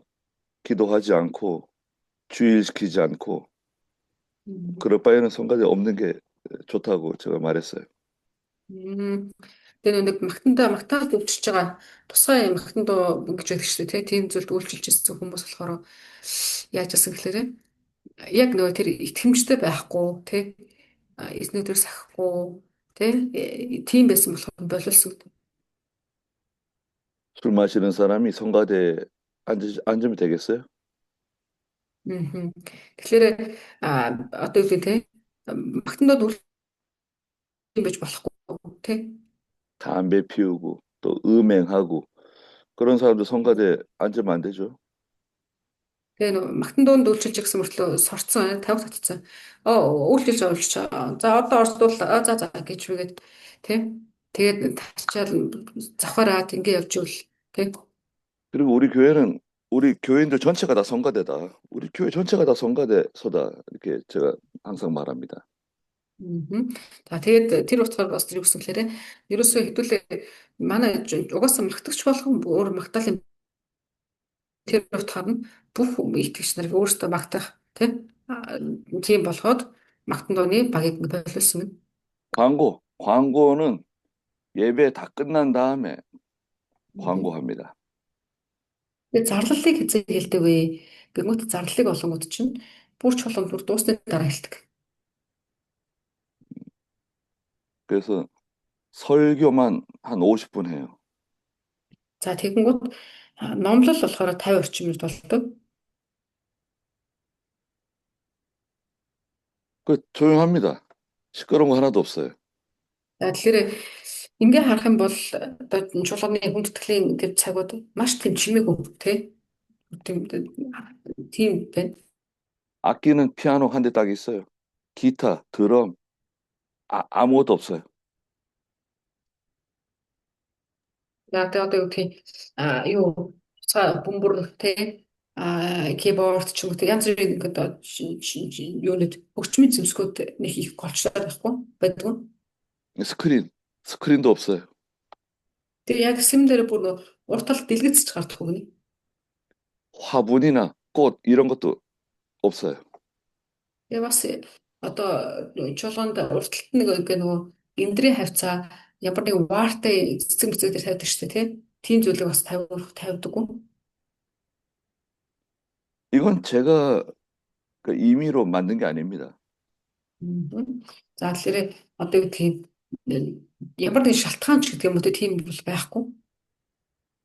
기도하지 않고 주일시키지 않고 그럴 바에는 성가대 없는 게 좋다고 제가 말했어요. Мм. Тэгээ нэг магтандаа магтаад өвчөж байгаа тусгай магтандаа ингэж байдаг шүү дээ тийм зүйлд үйлчилж ирсэн хүмүүс болохоор яаж асан гэхээр яг нөгөө тэр итгэмжтэй байхгүй тий эзнүүдээр сахихгүй тий тийм байсан болохоор боловсон. 술 마시는 사람이 성가대에 앉으면 되겠어요? Мгм. Тэгэхээр одоо юу гэдэг те магтандад үл юм байж болохгүй тий. 담배 피우고 또 음행하고 그런 사람들 성가대에 앉으면 안 되죠. Тэгээ нөгөө магтандуунд үйлчилж гэсэн мөртлөө сурцсан тавих татцсан. Үйлчилж олж за одоо ордуул за гэж үгээд тий. Тэгээд тачаал завхаараад ингэ явж ивэл тий. 그리고 우리 교회는 우리 교인들 전체가 다 성가대다. 우리 교회 전체가 다 성가대소다. 이렇게 제가 항상 말합니다. Мгм. За тэгээд тэр утгаар бас тэр үгсэн гэхээр ерөөсөө хэдүүлээ манай угаасаа магтагч болгон өөр магтаал юм тэр утгаар нь бүх итгэгч нарыг өөрсдөө магтах тийм болгоод магтан дууны багийг боловсон юм. 광고는 예배 다 끝난 다음에 광고합니다. Тэгээд зарлалыг хэзээ хэлдэг вэ? Гэмөт зарлалыг олонгод чинь бүр чулуун бүр дуусны дараа хэлдэг. 그래서 설교만 한 50분 해요. За тэгэнгүүт номлол болохоор 50 орчим минут болдог. 그 조용합니다. 시끄러운 거 하나도 없어요. За тэгэхээр ингээ харах юм бол одоо чуулганы хүндэтгэлийн тэр цагууд маш тийм чимээгүй тий. Тийм байна. 악기는 피아노 한 대 딱 있어요. 기타, 드럼, 아무것도 없어요. За тэгээ одоо юу гэх юу бөмбөр тий keyboard ч юм уу тий, янз бүрийн одоо юунууд хөгжмийн зэмсгүүд нэг их голчлоод байхгүй байдгүй. 스크린도 없어요. Тэгээ яг сэм дээр бүр урт тал дэлгэцэж гардаг үгний. 화분이나 꽃 이런 것도 없어요. Тэгээ бас одоо чуулганд урт талд нэг нөгөө гиндрийн хавцаа ямар нэг вартай цэцэг мэцэг дээр тавьдаг шүү дээ тий. Тийм зүйлийг бас тавьдаггүй. 이건 제가 그 임의로 만든 게 아닙니다. За тэгэхээр одоо юу гэх юм ямар нэг шалтгаан ч гэдэг юм уу тийм бол байхгүй.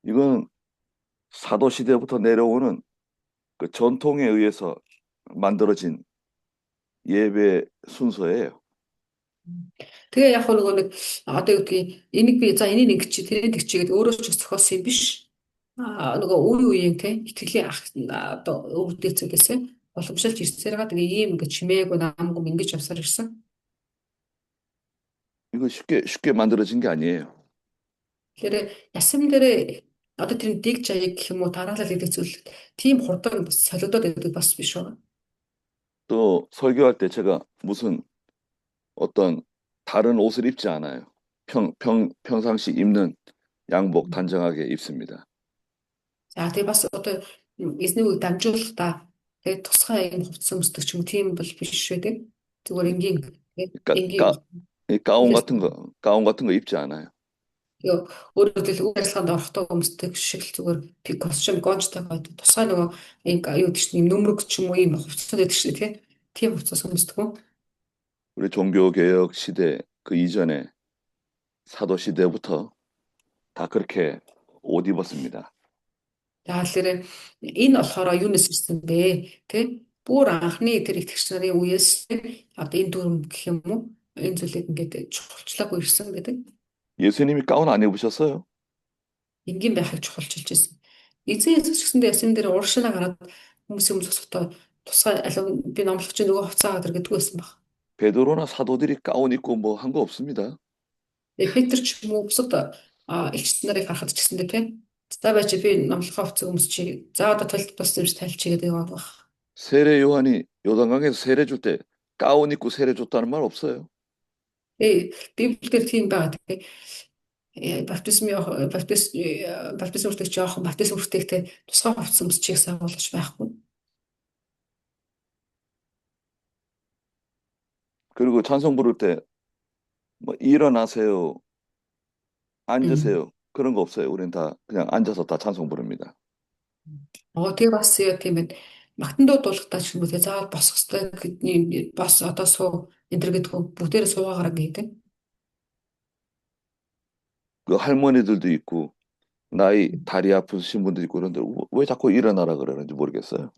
이건 사도 시대부터 내려오는 그 전통에 의해서 만들어진 예배 순서예요. Тэгээ яг нөгөө нэг одоо юу гэдгийг энийг би за энийг ингэч тэрийг тэгч гэдэг өөрөө ч зохиосон юм биш. Нөгөө үе үеийн те итгэлийн одоо өвдөөцөөс боломжлж ирсээр тэгээ ийм ингэ чимээгүй намгүй ингэж явсаар ирсэн. 이거 쉽게 만들어진 게 아니에요. Тэгэхээр ясам дээр одоо тэр дэг жаяг гэх юм уу тараалал гэдэг зүйл тийм хурдан солиодоод байдаг бас биш байна. 또 설교할 때 제가 무슨 어떤 다른 옷을 입지 않아요. 평상시 입는 양복 단정하게 입습니다. За тэгээ бас одоо эзний үг дамжуулахдаа тэгээ тусгай юм хувцас өмсдөг ч юм уу тийм бол биш байдаг. Зүгээр энгийн 그러니까 이 가운 같은 거 입지 않아요. тэгээ өөрөөр хэлбэл үг ажиллагаанд орохдоо өмсдөг шиг л зүгээр пик костюм гончтойгоо тусгай нөгөө юу гэдэг чинь нөмрөг ч юм уу ийм хувцас байдаг шүү дээ тийм хувцас өмсдөг. 우리 종교개혁 시대 그 이전에 사도 시대부터 다 그렇게 옷 입었습니다. За тэгэхээр энэ болохоор юунаас ирсэн бэ? Тэ? Бүр анхны тэр итгэгч нарын үеэс одоо энэ дүрм гэх юм уу? Энэ зүйлийг ингээд чухалчлаагүй ирсэн гэдэг. 예수님이 가운 안 입으셨어요? Энгийн байхыг чухалчилж ирсэн. Эзэн Есүс гэсэндээ ясн дээр ууршина гараад хүмүүсийн өмсөхдөө тусгай алив би номлогч нөгөө хувцаагаад гэдэг байсан баг. 베드로나 사도들이 가운 입고 뭐 한 거 없습니다. Петр ч юм уу бусад элчт нарыг харахад ч гэсэндээ тийм. За байж би номлохоо хувцас өмсчий. За одоо талд бас зэмж тайлчий гэдэг юм баг. 세례 요한이 요단강에서 세례 줄 때 가운 입고 세례 줬다는 말 없어요. Библиэр тийм байгаа тийм. Баптизм үртэгч Иохан баптизм үртэгтэй тусгай хувцас өмсчихийг сагуулж байхгүй. 그리고 찬송 부를 때 뭐 일어나세요, 앉으세요 그런 거 없어요. 우리는 다 그냥 앉아서 다 찬송 부릅니다. Тэгээ бас яа тийм ээ. Магтан дуудуулахдаа ч юм уу тэгээ заавал босох хэрэгтэй гэдний бас одоо суу энэ төр гэдэг бүгдээрээ суугаараа гэдэг. 그 할머니들도 있고 다리 아프신 분도 있고 그런데 왜 자꾸 일어나라 그러는지 모르겠어요.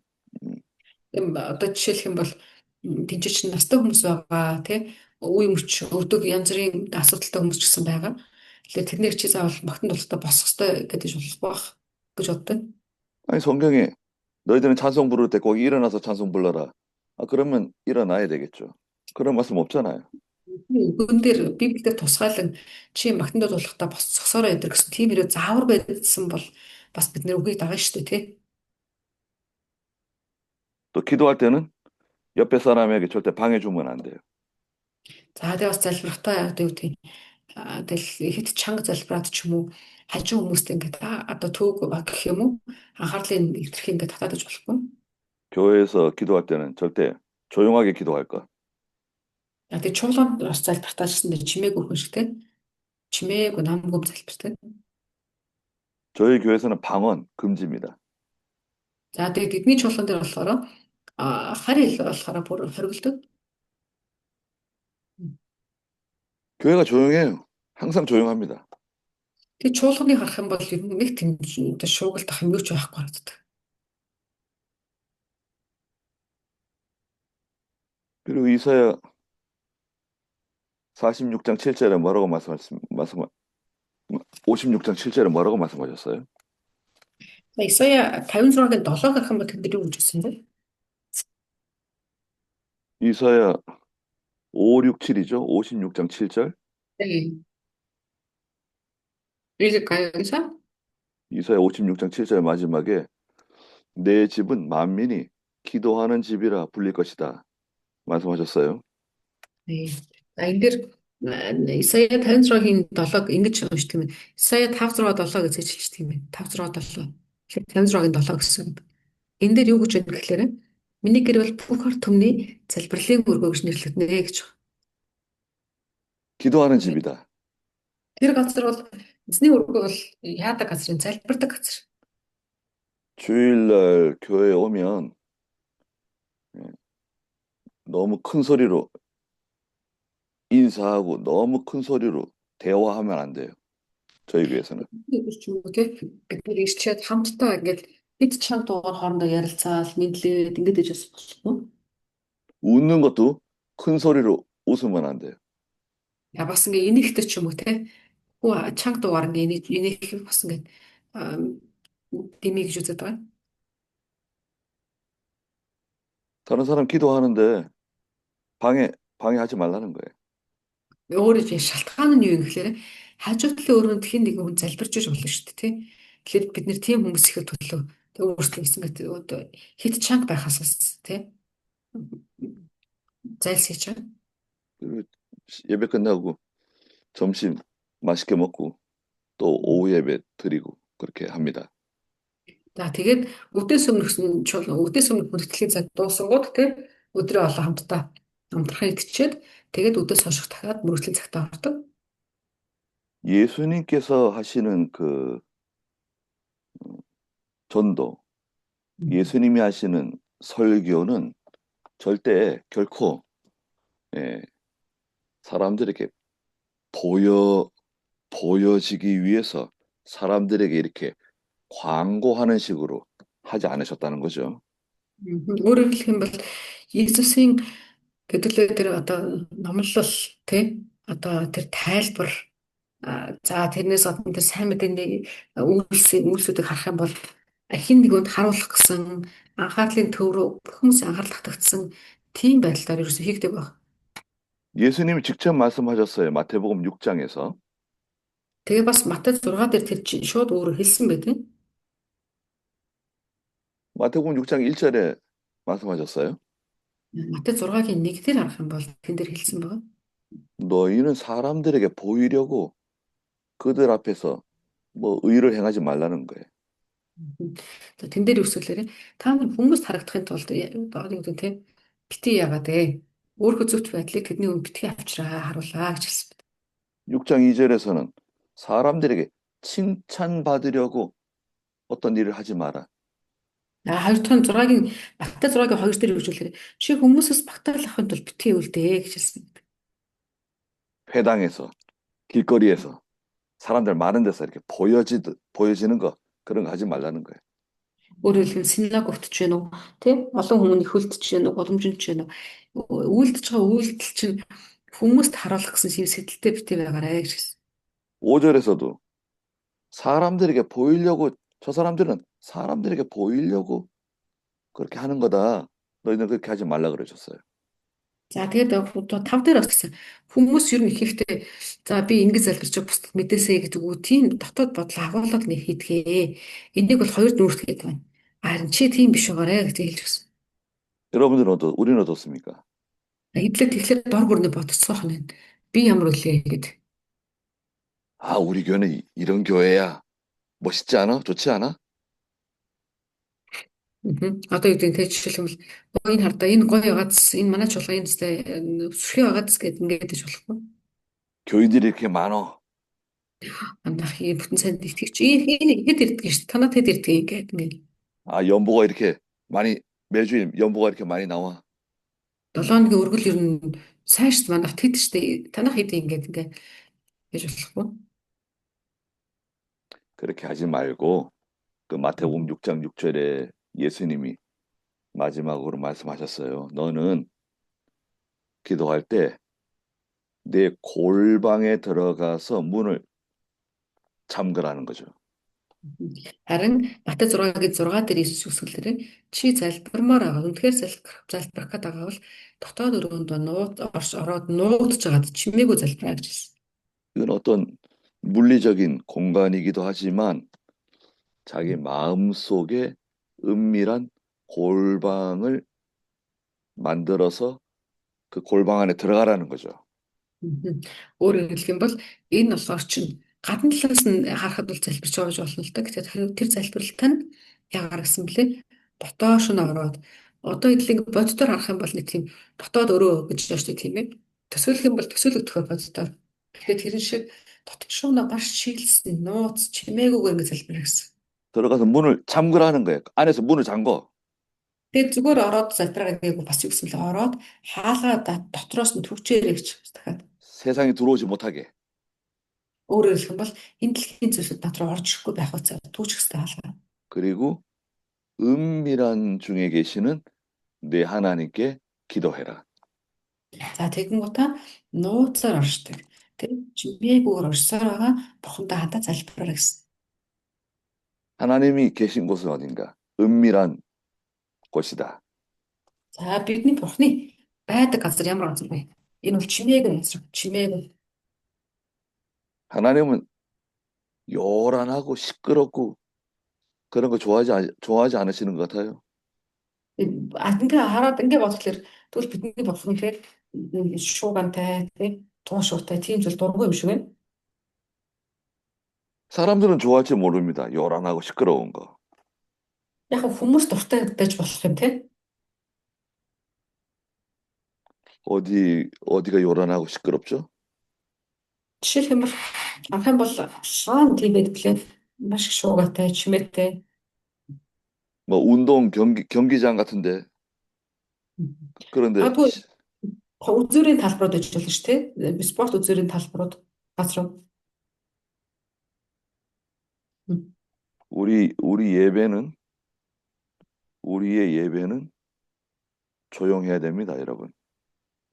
Тийм одоо жишээлх юм бол тэнцээ чинь настай хүмүүс байгаа тий үе мөч өрдөг янз бүрийн асуудалтай хүмүүс ч гэсэн байгаа. Тэгэхээр тэднэр чи заавал магтан дуулахдаа босох хэрэгтэй гэдэг болохгүй байх гэж боддог. 아니 성경에 너희들은 찬송 부를 때 꼭 일어나서 찬송 불러라. 그러면 일어나야 되겠죠. 그런 말씀 없잖아요. Үгэн дээр Библиэр тусгаалan чи магтан дуулахдаа босцохсороо өдр гэсэн тийм хэрэг заавар байсан бол бас бид нэр үгийг дагна шүү дээ тий. 또 기도할 때는 옆에 사람에게 절대 방해주면 안 돼요. За тэгээ бас залбирахтаа одоо юу гэдэг тэгэл хэд чанга залбираад ч юм уу хажуу хүмүүст ингээд одоо төөг гэх юм уу анхаарлын нэвтрэх ингээд татаадаж болохгүй. 교회에서 기도할 때는 절대 조용하게 기도할 것. Тэгээ чуулганд бас залбиртаа гэсэн дээр чимээг өрхөн шиг те. Чимээг намгүйм залбиртай. 저희 교회에서는 방언 금지입니다. За тэгээд эдний чуулган дээр болохоор харь хэл болохоор бүр хоригддог. 교회가 조용해요. 항상 조용합니다. Тэгээд чуулганыг харах юм бол ер нь нэг тийм шуугилдах юм юу ч байхгүй харагддаг. 그리고 이사야 46장 7절에 뭐라고 말씀 56장 7절에 뭐라고 말씀하셨어요? За Исая 56-гийн 7 гарах юм бол тэд нар юу гэж хэлсэн бэ? 이사야 5, 6, 7이죠. 56장 7절. 네. 읽을까요, 여기서? 이사야 56장 7절 마지막에 내 집은 만민이 기도하는 집이라 불릴 것이다. 말씀하셨어요. 네. Энэ дэр Исая 56-гийн 7-г ингэж уншдаг юм. Исая 5-6-7 гэж хэлчихдэг юм байна. 5-6-7. Тэгэхээр 56-гийн 7 гэсэн үг. Энэ дээр юу гэж байна гэхээр миний гэр бол бүх орд түмний залбирлын өргөө гэж нэрлэгдэнэ гэж байна. 기도하는 집이다. Тэр газар бол эзний өргөө бол яадаг газрын залбирдаг газар. 주일날 교회에 오면 너무 큰 소리로 인사하고 너무 큰 소리로 대화하면 안 돼요. 저희 교회에서는. Бид нэр ирчээд хамтдаа ингээд хэд чанга дуугаар хоорондоо ярилцаал мэдлээд ингээд ижээс болохгүй. 웃는 것도 큰 소리로 웃으면 안 돼요. Я бас ингээд энийхтэй ч юм уу те. Хөө чанга дуугаар ингээд энийг бас ингээд дэмий гэж үздэг байгаа. 다른 사람 기도하는데 방해하지 말라는 거예요. Өөрөө шалтгаан нь юу юм гэхээр хажуу талын өрөөнд хэн нэгэн хүн залбирч иж болно шүү дээ тий. Тэгэхээр бид нэр тийм хүмүүс ихэд төлөө тэг өөрсдөө ингээд хэд чанга байхаас тий. Зайлсхийж байгаа. 그리고 예배 끝나고 점심 맛있게 먹고 또 오후 예배 드리고 그렇게 합니다. За тэгээд өдөөс өмнөх хүндэтгэлийн цаг дуусангууд тий өдрөө олон хамтдаа амтрахыг идчихэд тэгээд өдөөс хойш дахиад мөрөгдлийн цагтаа ордог. 예수님께서 하시는 그 전도, 예수님이 하시는 설교는 절대 결코 사람들에게 보여지기 위해서 사람들에게 이렇게 광고하는 식으로 하지 않으셨다는 거죠. Өөрөөр хэлэх юм бол Иесусийн гэрлээ тэр одоо номлол тий одоо тэр тайлбар за тэрнээс гадна тэр сайн мэдээний үйлсүүдийг харах юм бол хин нэгэнд харуулах гэсэн анхаарлын төв рүү хүмүүс анхаарал татагдсан тийм байдлаар ерөөсө хийгдэг баг. 예수님이 직접 말씀하셨어요. 마태복음 6장에서. Тэгээ бас Матай 6 дээр тэр шууд өөрөөр хэлсэн байдаг. 마태복음 6장 1절에 말씀하셨어요. Матай 6-гийн 1 дээр харах юм бол тэн дээр хэлсэн байгаа. 너희는 사람들에게 보이려고 그들 앞에서 뭐 의를 행하지 말라는 거예요. За тэн дээр үсгэлээрээ та нар хүмүүст харагдахын тулд одоо юу гэдэг те бити яагаад өөрөө зөвхт байдлыг тэдний өмнө битгий авчраа харуулаа гэж хэлсэн. 6장 2절에서는 사람들에게 칭찬받으려고 어떤 일을 하지 마라. Хоёр дахь нь 6-гийн Матай 6-гийн 2 дээр хөгжүүлэхээр чи хүмүүсээс багтаал авахын тулд битгий үлдээ гэж хэлсэн. 회당에서, 길거리에서, 사람들 많은 데서 이렇게 보여지는 거 그런 거 하지 말라는 거예요. Өөрөөр хэлбэл синагогт ч вэ нү тий олон хүмүүний хөлтөж вэ нү боломжинд ч вэ нү үйлдэж байгаа үйлдэл чинь хүмүүст харуулах гэсэн шиг сэтэлтэй битгий байгаарэ гэж хэлсэн. 5절에서도 사람들에게 보이려고 저 사람들은 사람들에게 보이려고 그렇게 하는 거다. 너희는 그렇게 하지 말라 그러셨어요. За тэгээд 5 дээр бас гэсэн хүмүүс ер нь ихэвчлэн за би ингэж залбирч бусдад мэдээсэй гэдэг үү тийм дотоод бодол агуулгад нэг хийдгээ. Энийг бол хоёр нүүрт гэдэг байна. Харин чи тийм биш байгаарэ гэж хэлж өгсөн. 여러분들은 우리는 어떻습니까? Эдлээ тэгэхээр дор бүрнээ ботцоох нь. Би ямар үлээ гэд. 아, 우리 교회는 이런 교회야. 멋있지 않아? 좋지 않아? Одоо юу гэдэг нь жишээлбэл энэ хардаа энэ гоё байгааз энэ манай чуулга энэ зүтэй өсвөрхий байгааз гэд ингээд гэж болохгүй. 교인들이 이렇게 많어. Амнах ийм бүтэн санд итгэж энэ хэд ирдэг шүү дээ. Танад хэд ирдэг ингээд ингээд. 아, 연보가 이렇게 많이, 매주일 연보가 이렇게 많이 나와. 7 хоногийн өргөл ер нь сайшд манайх хэд шүү дээ. Танах хэд ингээд гэж болохгүй. 그렇게 하지 말고, 그 마태복음 6장 6절에 예수님이 마지막으로 말씀하셨어요. 너는 기도할 때 내 골방에 들어가서 문을 잠그라는 거죠. Харин Матай 6-гийн 6 дээр Иесус үсгэлээр чи залбирмаар байгаа. Үнэхээр залбирах гээд байгаа бол дотоод өрөөнд ороод нуугдж байгаад чимээгүй залбираа гэж хэлсэн. 이건 어떤 물리적인 공간이기도 하지만 자기 마음 속에 은밀한 골방을 만들어서 그 골방 안에 들어가라는 거죠. Мгм. Өөрөөр хэлэх юм бол энэ болохоор чинь гадна талаас нь харахад бол залбирч байгаа гэж болно л да. Гэтэл харин тэр залбиралт нь яагаар гэсэн блэ? Дотоош нь ороод одоо эдлийг боддоор харах юм бол нэг тийм дотоод өрөө гэж байна шүү дээ тийм ээ. Төсөөлөх юм бол төсөөлөгдөхөөр боддоор. Тэгэхээр тэрэн шиг дотгошооноо гарч шийлсэн нууц чимээгүйгээр ингэ залбираа гэсэн. 들어가서 문을 잠그라는 거예요. 안에서 문을 잠궈. Тэгээд зүгээр ороод залбираа гэegu бас юу гэсэн л ороод хаалгаа дотроос нь төгчээрэй гэж дахиад. 세상에 들어오지 못하게. Өөрөөр хэлэх юм бол энэ дэлхийн зүйлсүүд над руу орж ирэхгүй байх үсэ түүчих хэрэгтэй хаалгаа. 그리고 은밀한 중에 계시는 내 하나님께 기도해라. За тэгэн гутаа нууцаар оршдог. Тэр чимээгүүр орсоор байгаа бурхандаа хандаа залбираа гэсэн. 하나님이 계신 곳은 어딘가? 은밀한 곳이다. За бидний бурхны байдаг газар ямар газар вэ? Энэ бол чимээгүй газар. Чимээгүй. 하나님은 요란하고 시끄럽고 그런 거 좋아하지 않으시는 것 같아요. Ингээ хараад ингээ бодглохлоор тэгвэл бидний бурхан ихэр шуугантай тий туун шуутай тийм зүйл дургүй юм шиг байна. 사람들은 좋아할지 모릅니다. 요란하고 시끄러운 거. Яг нь хүмүүс дуртай байж болох юм тий. 어디가 요란하고 시끄럽죠? Жишээлх юм бол анх юм бол шаан тийм байдаг маш их шуугатай чимээтэй. 뭐 운동 경기장 같은데. 그런데 Магадгүй үзүүрийн талбарууд гэж болно шүү дээ. Спорт үзүүрийн талбарууд газар. 우리 우리의 예배는 조용해야 됩니다, 여러분.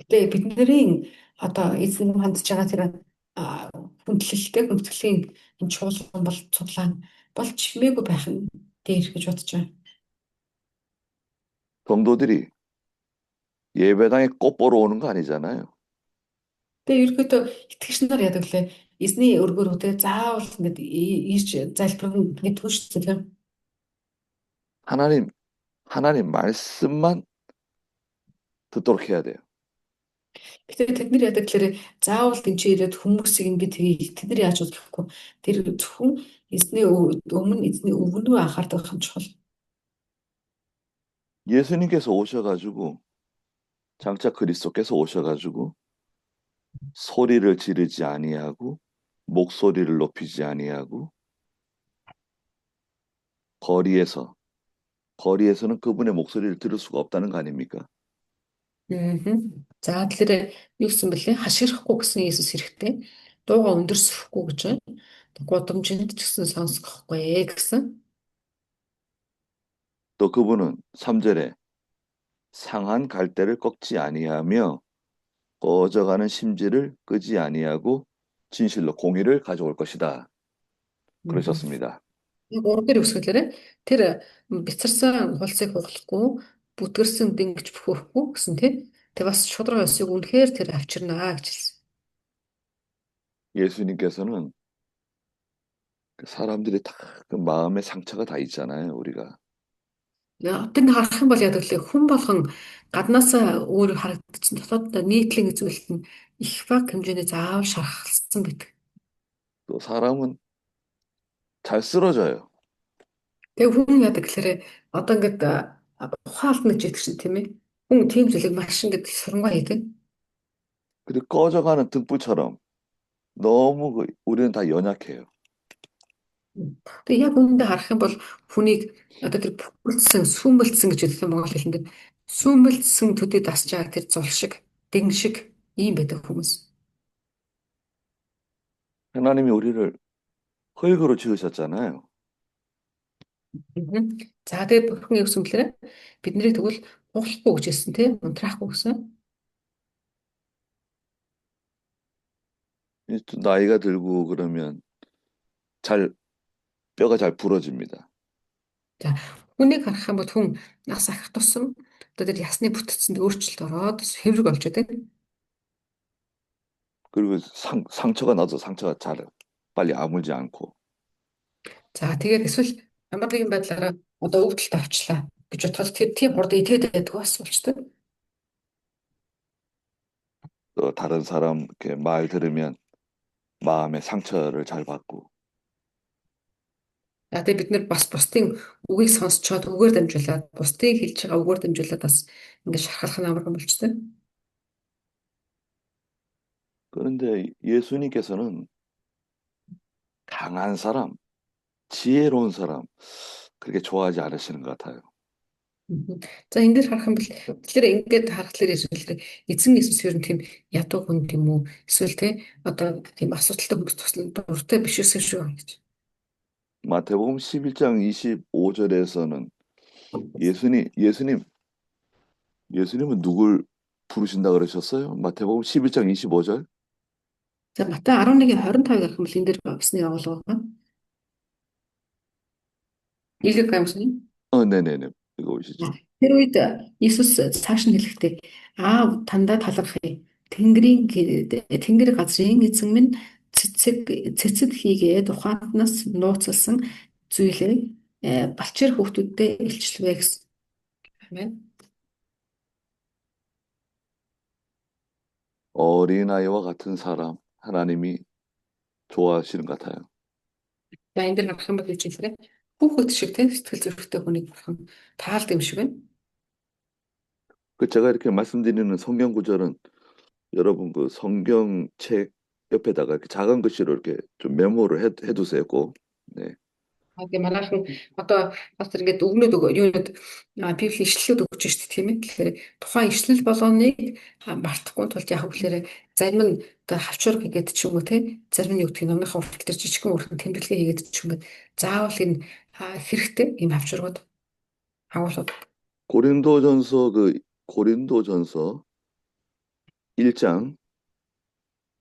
Гэтэ бидний одоо эзэн хандж байгаа тэр хүндлэлийн энэ чуулган бол цуглаан бол чимээгүй байх нь дээр гэж бодож байна. 성도들이 예배당에 꽃 보러 오는 거 아니잖아요. Тэгээ ерөөдөө итгэгч нар яадаг лээ эзний өргөөрөө заавал ингэж ийж залбирна гэж түшсэн тийм. 하나님 말씀만 듣도록 해야 돼요. Гэтэ тэд нар яадаг гэхээр заавал тэнцээ ирээд хүмүүсийг ингэ тгий тэд нар яаж удахгүй тэр зөвхөн эзний өмнө эзний өвгөнөө анхаардаг юм чухал. 예수님께서 오셔가지고 장차 그리스도께서 오셔가지고 소리를 지르지 아니하고 목소리를 높이지 아니하고 거리에서는 그분의 목소리를 들을 수가 없다는 거 아닙니까? За тэгэхээр юу гэсэн бэлээ хашгирахгүй гэсэн Иесус хэрэгтэй. Дууга өндөрсөхгүй гэж байна. Гудамжинд ч гэсэн сонсохгүй гэсэн. 또 그분은 3절에 상한 갈대를 꺾지 아니하며 꺼져가는 심지를 끄지 아니하고 진실로 공의를 가져올 것이다. 그러셨습니다. Яг урд дээр үсгэлээрээ тэр бяцарсан хулсыг хугалахгүй бүтгэрсэн дингэж бөхөхгүй гэсэн тийм. Тэг бас шудраг өсөйг үнэхээр тэр авчирнаа гэж хэлсэн. 예수님께서는 그 사람들이 다 그 마음의 상처가 다 있잖아요, 우리가. Одоо ингэ харах юм бол яг л хүн болгон гаднаасаа өөр харагдчихсан дотооддоо нийтлэг зүйлт нь их баг хэмжээний заавал шархалсан байдаг. 또 사람은 잘 쓰러져요. Тэгээ хүн яадаг гэхээр одоо ингээд ухаалт гэж яддаг чинь тийм ээ. Хүн тийм зүйлийг маш ингээд сурамгаа хийдэг. 그리고 꺼져가는 등불처럼 너무 우리는 다 연약해요. Тэгээ яг үүндээ харах юм бол хүнийг одоо тэр бүхэлдсэн, сүмэлдсэн гэж яддаг Монгол хэлэнд сүмэлдсэн төдий дасж байгаа тэр зул шиг, дэн шиг ийм байдаг хүмүүс. 하나님이 우리를 흙으로 지으셨잖아요. Мгм. За тэгээ бурхан юу гэсэн бэлээ биднийг тэгвэл уулахгүй гэж хэлсэн тийм унтраахгүй гэсэн. 이제 또 나이가 들고 그러면 잘 뼈가 잘 부러집니다. За хүнийг харах юм бол хүн нас ахих тусам одоо тэр ясны бүтцэнд өөрчлөлт ороод хэврэг болж байдаг. 그리고 상처가 나도 상처가 잘 빨리 아물지 않고. За тэгээд эсвэл ямар нэгэн байдлаараа одоо өвдөлт авчлаа гэж бодоход тэр тийм хурд идэхэд байдаг бас болчтой. 또 다른 사람 이렇게 말 들으면 마음의 상처를 잘 받고. За тэгээд бид нэр бас бусдын үгийг сонсчоод үгээр дамжуулаад бусдын хэлж байгаа үгээр дамжуулаад бас ингээд шархалах нь амархан болчтой. 그런데 예수님께서는 강한 사람, 지혜로운 사람 그렇게 좋아하지 않으시는 것 같아요. Мгм. За энэ дээр харах юм бол тэгэхээр ингээд харахад эсвэл эзэн Иесус ер нь тийм ядуу хүн тийм үү эсвэл те одоо тийм асуудалтай хүмүүс туслах дуртай биш үсэн шүү гэж. 마태복음 11장 25절에서는 예수님 예수님은 누굴 부르신다 그러셨어요? 마태복음 11장 25절? За Матай 11-ийн 25-ыг харах юм бол энэ дээр багсны явуулга байна. Илэг гамсны. 네네네. 이거 오시죠. Тэр үед Иесус цааш нь хэлэхдээ аав тандаа талархъя. Тэнгэр газрын эзэн минь цэцэд хийгээд ухаантнаас нууцлсан зүйлээ балчир хүүхдүүдэд илчлэвэ гэсэн. Амен. 어린아이와 같은 사람 하나님이 좋아하시는 것 같아요. За энэ дэр харах юм бол хэлчихлээ. Хүүхэд шиг тийм сэтгэл зүрэхтэй хүнийг бурхан таалд юм шиг байна. 그 제가 이렇게 말씀드리는 성경 구절은 여러분 그 성경책 옆에다가 이렇게 작은 글씨로 이렇게 좀 메모를 해두세요, 꼭. 네. Тэгээ манайхан одоо бас тэр ингээд өгнөд юунууд библийн ишлэлүүд өгч шүү дээ тийм ээ. Тэгэхээр тухайн ишлэл болгоныг мартахгүй тулд яг үгээр зарим нь одоо хавчуурга хийгээд ч юм уу тийм зарим нь юу гэдгийг номынхаа урт дээр жижигхэн урт тэмдэглэгээ хийгээд ч юм уу заавал энэ хэрэгтэй ийм хавчуургууд агуулдаг. 고린도전서 1장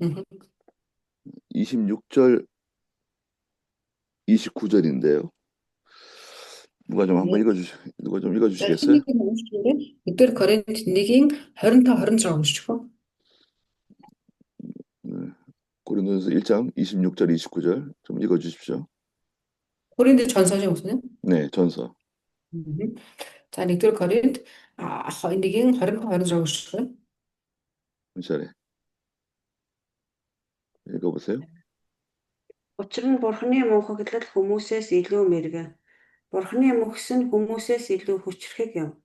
Мгм. 26절 29절인데요. 누가 좀 За 읽어주시겠어요? чиний уншиж байна. Эдгээр Коринт 1-ийн 25 26 уншчих уу? 네. 고린도전서 1장 26절 29절 좀 읽어주십시오. Коринт 전서신 무슨? 네, 전서. За 1-р Коринт 1-ийн 25 26 уншчих уу? 한 차례 읽어보세요. Учир нь Бурханы мөнхөглөл хүмүүсээс илүү мэргэн. Бурханы мөхс нь хүмүүсээс илүү хүчрхэг юм.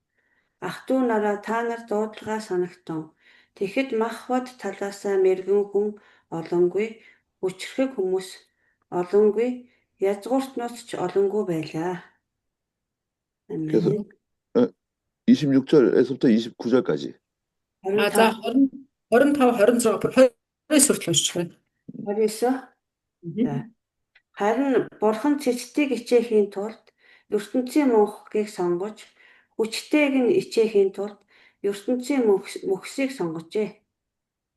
Ах トゥ нараа та нар дуудлагаа санагтун. Тэгэхэд махбод талаасаа мэргэн хүн олонгүй, хүчрхэг хүмүүс олонгүй, язгууртнууд ч олонгүй байлаа. 그래서 Амен. 26절에서부터 29절까지. За 25 26 20 хүртэл уншчих байна. 29. За. Харин Бурхан цэцтийг ичээхийн тулд ертөнцийн мөнхгийг сонгож, хүчтэйг нь ичээхийн тулд ертөнцийн мөхсийг сонгожээ.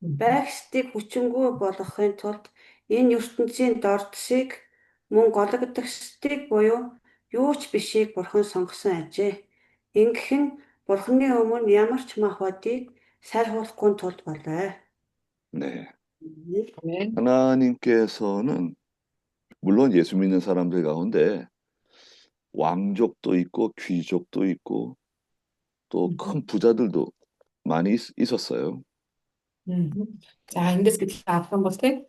Байгсдыг хүчингүй болгохын тулд энэ ертөнцийн дордсыг мөн гологдохсдыг буюу юу ч бишийг Бурхан сонгосон ажээ. Ингэх нь Бурханы өмнө ямар ч махбодыг сайрхуулахгүй тулд болоо. 네. Амен. 하나님께서는 물론 예수 믿는 사람들 가운데 왕족도 있고 귀족도 있고 또 큰 부자들도 많이 있었어요. За эндээс гэтэл авах юм бол те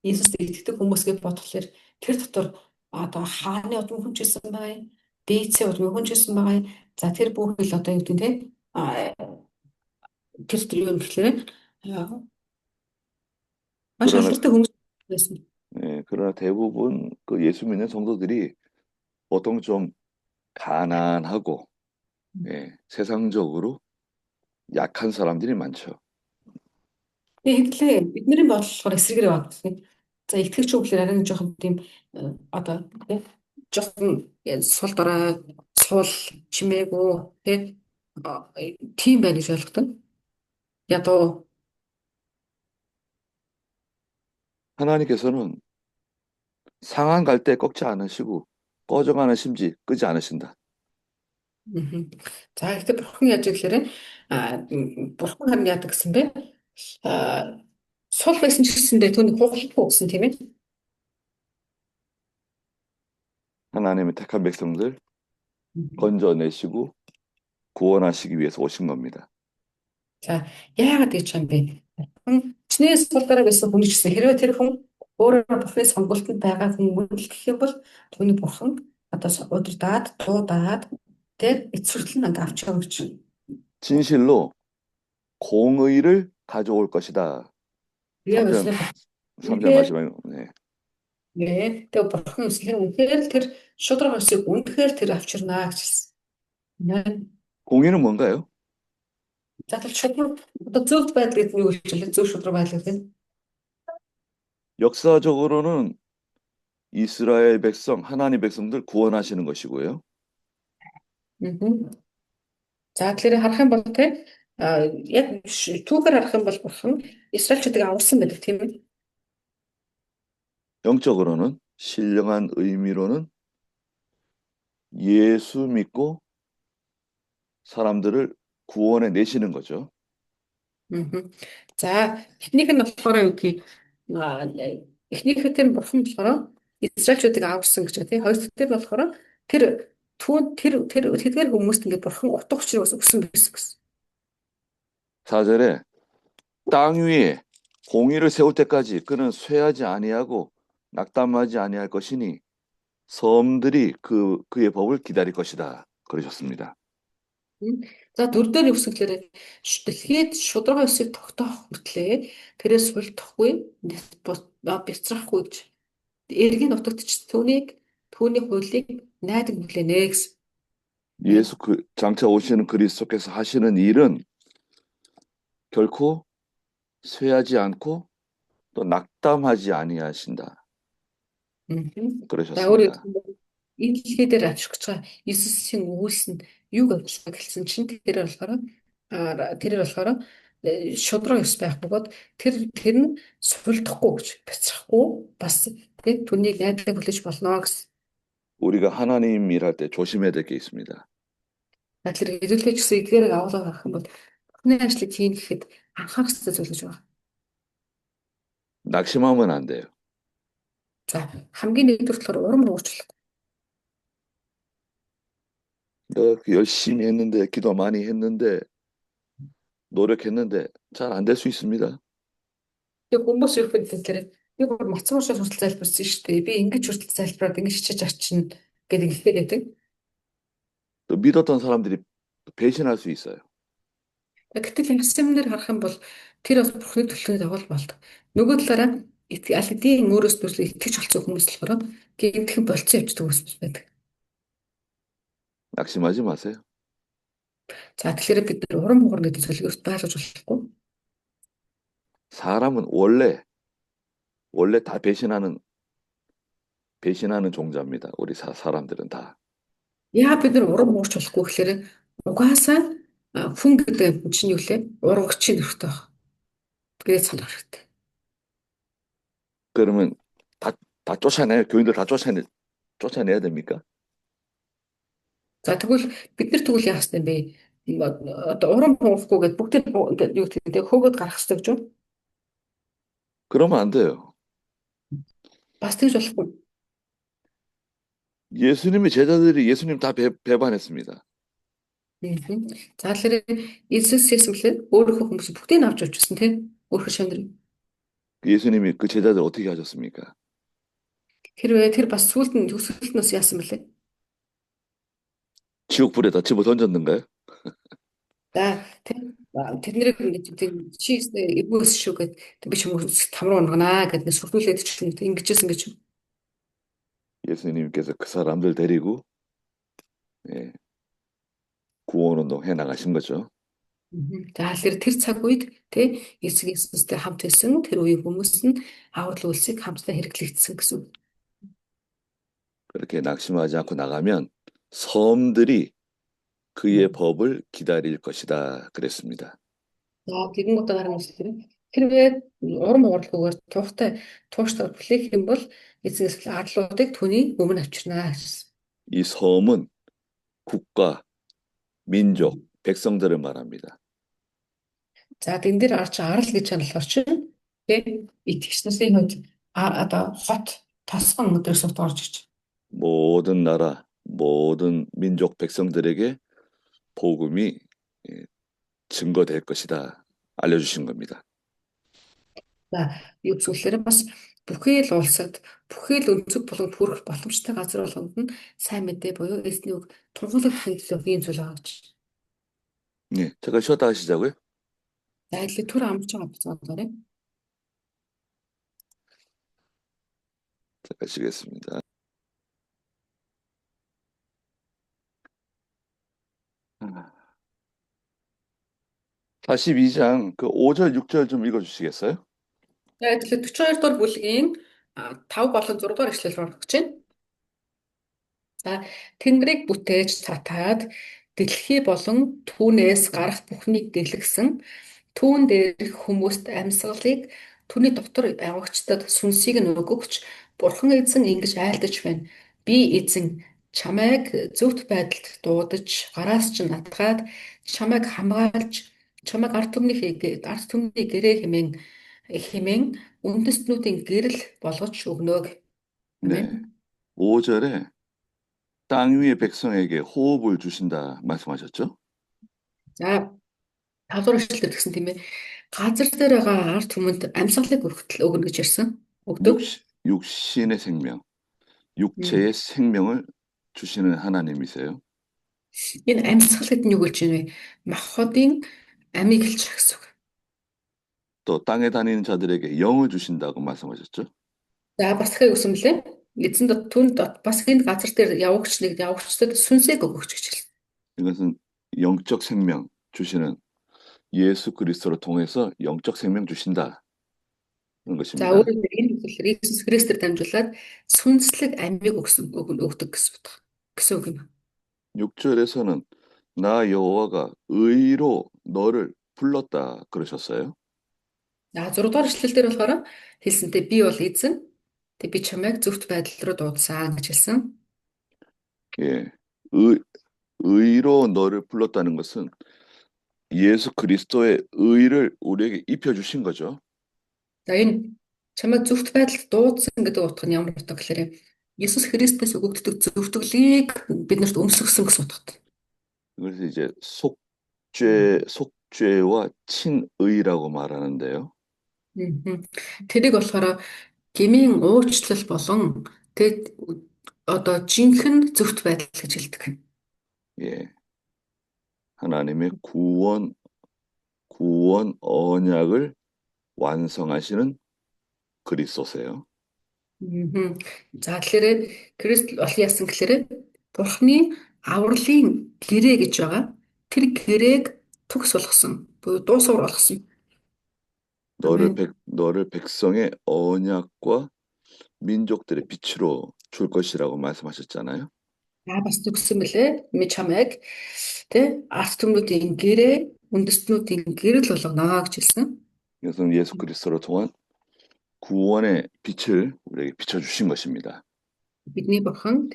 Иесус итгэдэг хүмүүсгээ бодглохлоор тэр дотор одоо хааны удмын хүн ч гэсэн байгаа юм. Дээдсийн удмын хүн ч гэсэн байгаа юм. За тэр бүхэл одоо юу гэдэг нь те тэр дотор юу юм гэхээр маш 그러나 алдартай хүмүүс байсан. 그러나 대부분 그 예수 믿는 성도들이 보통 좀 가난하고 세상적으로 약한 사람들이 많죠. Тэгэхээр бидний бодол болохоор эсрэгээр бодсон. За итгэгч хүмүүс арай жоохон тийм одоо жоохон сул дорой сул чимээгүй тийм байна гэж ойлгодог. Ядуу 하나님께서는 상한 갈 때 꺾지 않으시고 꺼져가는 심지 끄지 않으신다. За ихтэй бурхан яаж ирэхээр бурхан харин яадаг гэсэн бэ? Сул байсан ч гэсэндээ түүний хугалахгүй гэсэн тийм ээ. 하나님의 택한 백성들 건져내시고 구원하시기 위해서 오신 겁니다. За яагаад гэж юм бэ? Чинээс сул дараа байсан хүн ч гэсэн хэрвээ тэр хүн өөрөө бурханы сонголтод байгаа хүн мөн л гэх юм бол түүний бурхан одоо удирдаад, дуудаад тэр эцэрлэн ингээ авч явах гэж. 진실로 공의를 가져올 것이다. Тэгээ 3절 마지막에 тэгээ бурхан үсгээр үнэхээр л тэр шудраг өсөйг үнэхээр тэр авчирнаа гэж хэлсэн. 공의는 뭔가요? За тэр шудраг одоо зөвхт байдал гэдэг нь юу гэж хэлээ? Зөв шудраг байдал гэдэг нь. 역사적으로는 이스라엘 백성, 하나님 백성들 구원하시는 것이고요. За тэгэхээр харах юм бол те яг түүхээр харах юм бол бурхан Израильчүүдийг аварсан байдаг тийм ээ. 영적으로는 신령한 의미로는 예수 믿고 사람들을 구원해 내시는 거죠. За эхнийх нь болохоор юу гэх эхнийх нь бурхан болохоор Израильчүүдийг аварсан гэж тийм. Хоёр дахь нь болохоор тэр тэдгээр хүмүүст ингээд бурхан утга учирыг өгсөн байсан гэсэн. 4절에 땅 위에 공의를 세울 때까지 그는 쇠하지 아니하고 낙담하지 아니할 것이니 섬들이 그의 법을 기다릴 것이다. 그러셨습니다. За дөрөвдөр үсгэлээр дэлхийд шударга өсөйг тогтоох хүртлээр тэрээс сулдахгүй бяцрахгүй гэж эргийн нутагт ч түүний хуулийг найдаг хүлээнэ гэсэн. 예수 장차 오시는 그리스도께서 하시는 일은 결코 쇠하지 않고 또 낙담하지 아니하신다. 그러셨습니다. Энэ дэлхий дээр авчрах гэж байгаа Иесусийн үйлс нь юг ажиллах гэсэн чинь тэр болохоор шудраг ёс байх бөгөөд тэр нь сулдахгүй гэж бяцрахгүй бас түүнийг найдах хүлээж болно гэсэн. 우리가 하나님 일할 때 조심해야 될 게 있습니다. Тэгэхээр хэдүүлээ ч гэсэн эдгээрийг аваад гарах юм бол хүний ажлыг хийн гэхэд анхаарах хэрэгтэй зүйл гэж байна. 낙심하면 안 돼요. За хамгийн нэгдүгээр болохоор урам хуурчлах. 내가 열심히 했는데 기도 많이 했는데 노력했는데 잘 안 될 수 있습니다. Тэг хүмүүс юу гэхээр би бүр мацсан уушаа хүртэл залбирсан шүү дээ. Би ингэж хүртэл залбираад ингэж хичээж арчна гэдэг хэлээд байдаг. 또 믿었던 사람들이 배신할 수 있어요. Гэтэл ясэмнэр харах юм бол тэр бас бурхны төлөвлөгөөний дагуу болдог. Нөгөө талаараа аль хэдийн өөрөөс төрлөө итгэж болсон хүмүүс болохоор гинтхэн болцсон явждаг хүмүүс байдаг. 낙심하지 마세요. За тэгэхээр бид нар урам хугар гэдэг зүйлийг ойлгож болохгүй. 사람은 원래 다 배신하는 종자입니다. 우리 사람들은 다. Яа бид нар урам хуурч болохгүй гэхээр угаасаа хүн гэдэг чинь юу лээ? Урагчийн нэрхтэй баг. Тэгээд санах хэрэгтэй. 그러면 다 쫓아내요. 교인들 다 쫓아내야 됩니까? За тэгвэл бид нар тэгвэл яах ёстой юм бэ? Одоо урам хуурахгүйгээд бүгд ингээд юу гэдэг хөөгд гарах ёстой гэж үү? 그러면 안 돼요. Бас тэгж болохгүй. 예수님의 제자들이 예수님 다 배반했습니다. За тэгэхээр Иесус хэлсэн өөрөө хүмүүс бүгдийг авч явчихсан тийм өөрөө шандрын. 예수님이 그 제자들 어떻게 하셨습니까? Хэрвээ тэр бас сүулт нь төгсгөлтнөөс яасан бэлээ? 지옥불에다 집어 던졌는가요? За тэднийг ингэж чи эвгөөс шүү гэд би ч хүмүүс тамруу унгана гэд сүрдүүлээд ч юм ингэжсэн гэж. 예수님께서 그 사람들 데리고 예, 구원운동 해 나가신 거죠. За тэгэхээр тэр цаг үед тий эцэг Иесустэй хамт байсан тэр үеийн хүмүүс нь аврал үлсийг хамтдаа хэрэглэгдсэн гэсэн үг. 그렇게 낙심하지 않고 나가면 섬들이 그의 법을 기다릴 것이다. 그랬습니다. За тэгэн гутаа гарна үстэй. Хэрвээ урам уурлаггүйгээр тууштай хүлээх юм бол эцэгээс арлуудыг түүний өмнө авчирнаа гэсэн. 이 섬은 국가, 민족, 백성들을 말합니다. За тэн дээр арч арал гэж байна болохоор чинь тий итгэгч нарын хувьд одоо хот тосгон өдрөөс орж иж. 모든 나라, 모든 민족 백성들에게 복음이 증거될 것이다. 알려주신 겁니다. За юу зүйлээрээ бас бүхий л улсад бүхий л өнцөг болон төрөх боломжтой газар болгонд нь сайн мэдээ буюу эзний үг тунхаглах хэллэг ийм зүйл байгаа гэж. 네, 잠깐 쉬었다 하시자고요. За илүү түр амж байгаа байна. 잠깐 쉬겠습니다. 아. 42장 그 5절 6절 좀 읽어주시겠어요? За тэгэхээр 42 дугаар бүлгийн 5 болон 6 дугаар ишлэл рүү орох гэж байна. За Тэнгэрийг бүтээж татаад дэлхий болон түүнээс гарах бүхнийг дэлгэсэн түүн дээрх хүмүүст амьсгалыг түүний дотор явагчдад сүнсийг нь өгөгч Бурхан эзэн ингэж айлдаж байна. Би эзэн чамайг зөвхт байдалд дуудаж гараас ч натгаад чамайг хамгаалж чамайг ард түмний гэрээ хэмээн үндэстнүүдийн гэрэл болгож өгнө. 네. 5절에 땅 위의 백성에게 호흡을 주신다 말씀하셨죠? За 5 дугаар ишлэлээр тэгсэн тийм ээ. Газар дээр байгаа ард түмэнд амьсгалыг өгнө гэж ярьсан. Өгдөг. 육신의 생명, 육체의 생명을 주시는 하나님이세요. Энэ амьсгал гэдэг нь юу гэж байна вэ? Махбодын амийг хэлж байгаа гэсэн үг. 또 땅에 다니는 자들에게 영을 주신다고 말씀하셨죠? За бас дахиад өгсөн мөлий. Эзэн түнд бас энэ газар дээр явагчдад сүнсийг өгөөч гэж хэлсэн. 이것은 영적 생명 주시는 예수 그리스도를 통해서 영적 생명 주신다. 그런 За 것입니다. өөрөөр энэ хэлээр Иесус Христээр дамжуулаад сүнслэг амийг өгдөг гэсэн үг юм. 6절에서는 나 여호와가 의로 너를 불렀다 그러셨어요. За 6 дугаар ишлэл дээр болохоор хэлсэнтэй би бол эзэн би чамайг зөвхт байдал руу дуудсан гэж хэлсэн. 예, 의로 너를 불렀다는 것은 예수 그리스도의 의를 우리에게 입혀주신 거죠. За энэ чамайг зөвхт байдалд дуудсан гэдэг утга нь ямар утга гэхээр Иесус Христос өгөгддөг зөвхтгэлийг биднэрт өмсгсөн гэсэн утгатай. 그래서 이제 속죄와 친의라고 말하는데요. тэрийг болохоор гмийн уучлал болон тэгээд одоо жинхэнэ зөвхт байдал гэж хэлдэг. 예, 하나님의 구원 언약을 완성하시는 그리스도세요. За тэгэхээр Крист бол яасан гэхээр Бурхны авралын гэрээ гэж байгаа. Тэр гэрээг төгс болгосон. буюу дуусуур болгосон. 너를 백성의 언약과 민족들의 빛으로 줄 것이라고 말씀하셨잖아요. Бас төгсөн мөлий. Ми чамайг арт түмнүүдийн гэрээ, үндэстнүүдийн гэрэл болгоно гэж хэлсэн. 이것은 예수 그리스도를 통한 구원의 빛을 우리에게 비춰주신 것입니다. Бидний Бурхан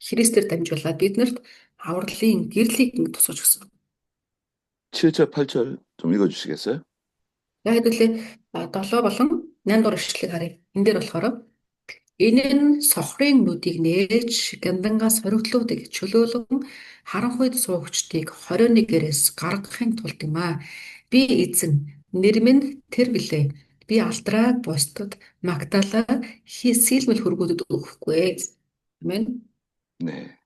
Христээр дамжуулаад биднэрт авралын гэрлийг тусгаж өгсөн. 7절, 8절 좀 읽어주시겠어요? За хэдүүлээ 7 болон 8 дугаар ишлэлийг харъя. Энэ дээр болохоор Энэ нь сохрын нүдийг нээж гяндангаас хоригдлуудыг чөлөөлөн харанхуйд суугчдыг 21-ээс гаргахын тулд юм аа. Би эзэн нэр минь тэр билээ. Би алдраг бусдад Магдала сийлмэл хөргүүдэд өгөхгүй. Амен. 네.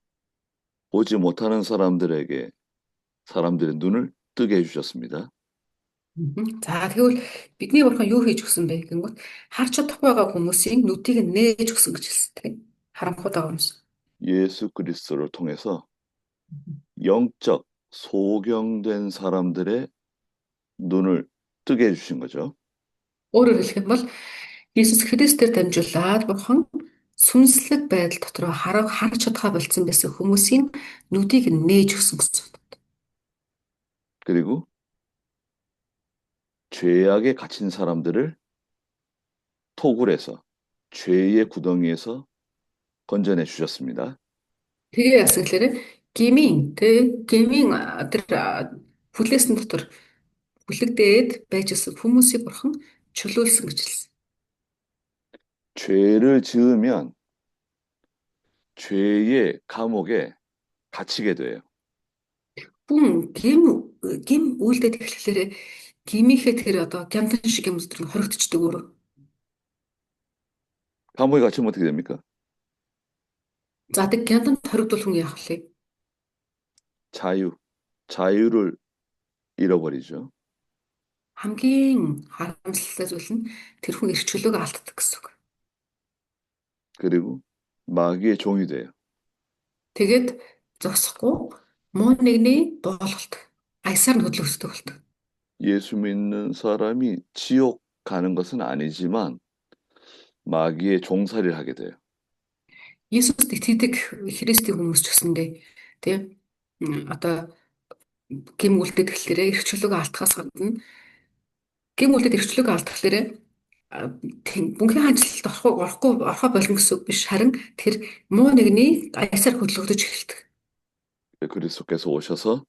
보지 못하는 사람들의 눈을 뜨게 해주셨습니다. За тэгвэл бидний бурхан юу хийж өгсөн бэ гэнгүүт харж чадахгүй байгаа хүмүүсийн нүдийг нээж өгсөн гэж хэлсэн тийм. Харанхуй байгаа хүмүүс. 예수 그리스도를 통해서 영적 소경된 사람들의 눈을 뜨게 해주신 거죠. Өөрөөр хэлэх юм бол Иесус Христээр дамжуулаад бурхан сүнслэг байдал дотроо харж чадхаа болцсон байсан хүмүүсийн нүдийг нээж өгсөн гэсэн. 그리고 죄악에 갇힌 사람들을 토굴에서 죄의 구덩이에서 건져내 주셨습니다. Тэгээ яасан гэхээр гмийн тэр хүлээсэн дотор хүлэгдээд байжсэн хүмүүсийг бурхан чөлөөлсөн гэж хэлсэн. 죄를 지으면 죄의 감옥에 갇히게 돼요. Хүн гим үйлдэл эхлэхээр гмийнхээ тэр одоо гямдан шиг юм зүрх хоригдчихдаг өөрөө. 감옥에 갇히면 어떻게 됩니까? За тэг гямдан хоригдвол хүн яах вэ? 자유를 잃어버리죠. Хамгийн харамсалтай зүйл нь тэр хүн эрх чөлөөгөө алддаг гэсэн үг. 그리고 마귀의 종이 돼요. Тэгээд зогсохгүй муу нэгний дуулалт аясаар нь хөдлөгддөг болдог. 예수 믿는 사람이 지옥 가는 것은 아니지만 마귀의 종살이를 하게 돼요. Иесуст итгэдэг Христийн хүмүүс ч гэсэндээ тийм одоо гим үлдээд тэгэхээр эрх чөлөөгөө алдахаас гадна гим үлдээд эрх чөлөөгөө алдахлаарэ бүнгийн хандлалд орохоо болно гэсэн үг биш харин тэр муу нэгний аясаар хөдлөгдөж эхэлдэг. 그리스도께서 오셔서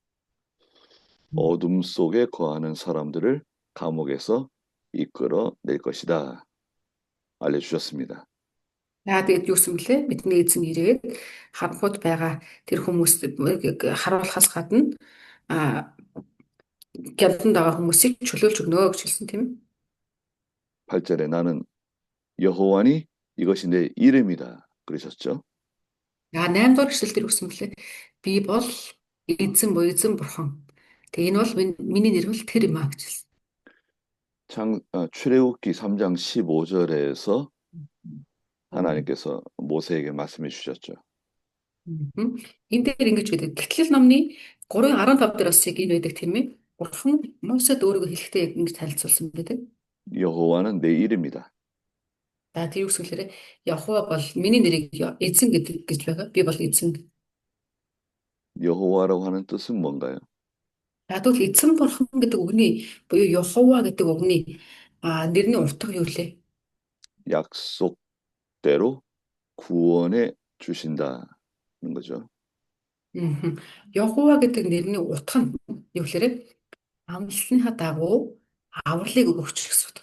어둠 속에 거하는 사람들을 감옥에서 이끌어낼 것이다. 알려주셨습니다. Яа тэгээд юу гэсэн бэлээ? Бидний эзэн ирээд харанхуйд байгаа тэр хүмүүст харуулахаас гадна гямданд байгаа хүмүүсийг чөлөөлж өгнө гэж хэлсэн тийм ээ. 8절에 나는 여호와니 이것이 내 이름이다. 그러셨죠. 8 дугаар эшлэл дээр үгсэн бэлээ. Би бол эзэн бурхан. Тэгээ энэ бол миний нэр бол тэр юм аа гэж хэлсэн. 출애굽기 3장 15절에서 하나님께서 모세에게 말씀해 주셨죠. Энэ дээр ингэж байдаг. Гэтэл номны 3:15 дээр бас яг энэ байдаг тийм ээ. Бурхан Мосед өөрийгөө хэлэхдээ яг ингэж танилцуулсан байдаг. 여호와는 내 이름이다. За тэр үгсгэлээрээ Яхова бол миний нэрийг эзэн гэдэг гэж байгаа. Би бол эзэн. 여호와라고 하는 뜻은 뭔가요? Ядвал эзэн бурхан гэдэг үгний буюу Яхова гэдэг үгний нэрний утга юу лээ? 약속대로 구원해 주신다는 거죠. Яхова гэдэг нэрний утга нь юу гэхээр амлсныхаа дагуу авралыг өгч гэсэн үг.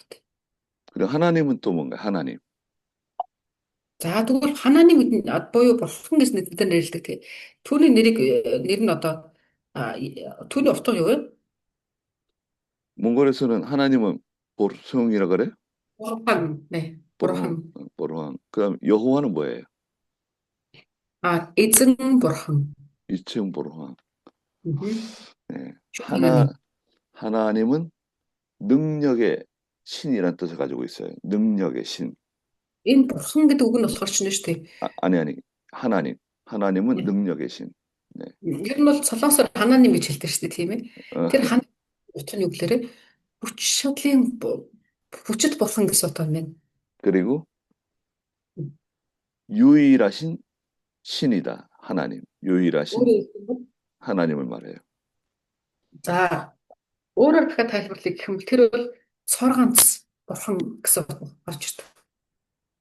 그리고 하나님은 또 뭔가 하나님. За тэгвэл ханааны буюу бурхан гэж нэрлэдэг нэрлэдэг. Тэгээ түүний нэр нь одоо түүний утга юу вэ? 몽골에서는 하나님은 보르송이라고 그래? Бурхан. 네. бурхан. 보르왕. 그다음 여호와는 뭐예요? 에zen бурхан. 이층 보르왕. 네. 하나님. 하나님은 능력의 신이라는 뜻을 가지고 있어요. 능력의 신. Энэ бурхан гэдэг үг нь болохоор ч нэ шүү дээ. 아니. 하나님은 네. 능력의 신. 네. Ер нь бол солонгосоор ханааним гэж хэлдэг шүү дээ, тийм ээ. Тэр ханааны утга нь юу гэхээр хүч чадлын хүчит бурхан гэсэн утга байна. 그리고 유일하신 신이다. 하나님. 유일하신 하나님을 말해요. За өөрөөр дахиад тайлбарлах гэх юм тэр бол сор ганц бурхан гэсэн утга гарч ирдэг.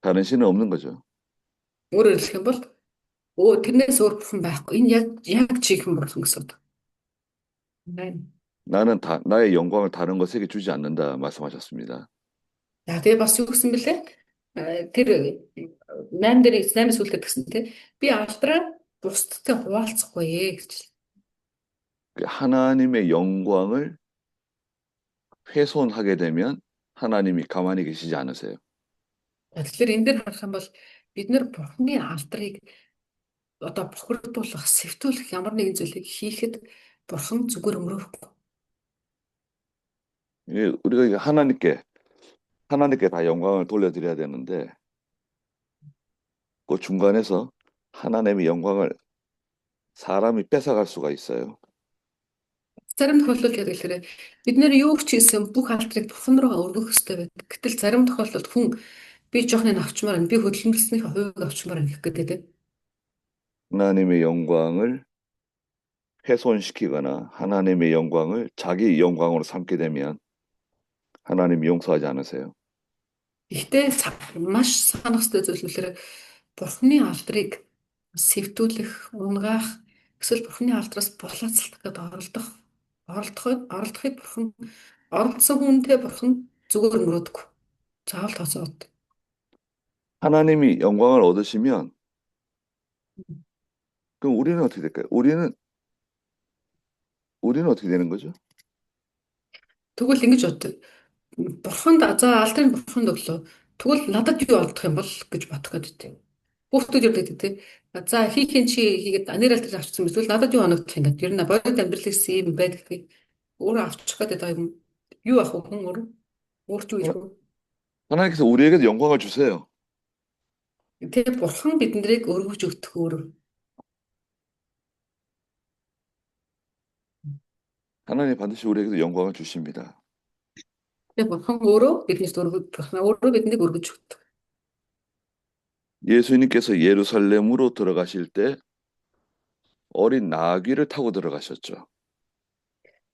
다른 신은 없는 거죠. Өөрөөр хэлэх юм бол тэрнээс өөр бурхан байхгүй. Энэ яг жинхэнэ бурхан гэсэн үг. 나는 나의 영광을 다른 것에게 주지 않는다 말씀하셨습니다. За тэгээ бас юу гэсэн бэлээ? тэр 8 дээр 8 сүлдээ гэсэн те би алдраа бусдтай хуваалцахгүй гэж. 하나님의 영광을 훼손하게 되면 하나님이 가만히 계시지 않으세요. Тэгэхээр энэ дээр харах юм бол бид нэр Бурхны алдрыг одоо бохирдуулах, сэвтүүлэх ямар нэгэн зүйлийг хийхэд Бурхан зүгээр өнгөрөөхгүй. 우리가 이게 하나님께 다 영광을 돌려드려야 되는데 그 중간에서 하나님의 영광을 사람이 뺏어갈 수가 있어요. Зарим тохиолдолд яг хэлэхээр бид нэр юу ч хийсэн бүх алдрыг Бурхан руугаа өргөх хэрэгтэй байдаг. Гэтэл зарим тохиолдолд хүн би жоохныг авчмаар байна, би хөдөлмөрлсөний хувийг авчмаар байна гэх гэдэг тийм. 하나님의 영광을 훼손시키거나 하나님의 영광을 자기 영광으로 삼게 되면 하나님이 용서하지 않으세요. Гэхдээ маш санах хэрэгтэй зүйл нь болохоор Бурхны алдрыг сэвтүүлэх, унгаах, эсвэл Бурхны алдраас булаацалдах гэдэг оролдохыг Бурхан оролдсон хүнтэй Бурхан зүгээр өнгөрөөдөг. Заавал тооцоод. 하나님이 영광을 얻으시면 그럼 우리는 어떻게 될까요? 우리는 어떻게 되는 거죠? Тэгвэл ингэж боддог. Бурханд за алдрын Бурханд өглөө. Тэгвэл надад юу олдох юм бол гэж бодох гэдэг. Хүүхдүүд ярьдаг тийм. За хийхин чи хийгээд нэр алдрыг авчихсан эсвэл надад юу оногдох юм гэдэг. Ер нь бодит амьдрал гэсэн юм байдгийг өөрөө авчих гэдэг юм. Юу ах вэ хүн өөрөө юу ирэх вэ? 하나님께서 우리에게도 영광을 주세요. Тэгээ Бурхан биднийг өргөж өгдөг өөрөө. 하나님 반드시 우리에게도 영광을 주십니다. Тэгээ Бурхан өөрөө биднээс Бурхан өөрөө биднийг өргөж өгдөг. 예수님께서 예루살렘으로 들어가실 때 어린 나귀를 타고 들어가셨죠.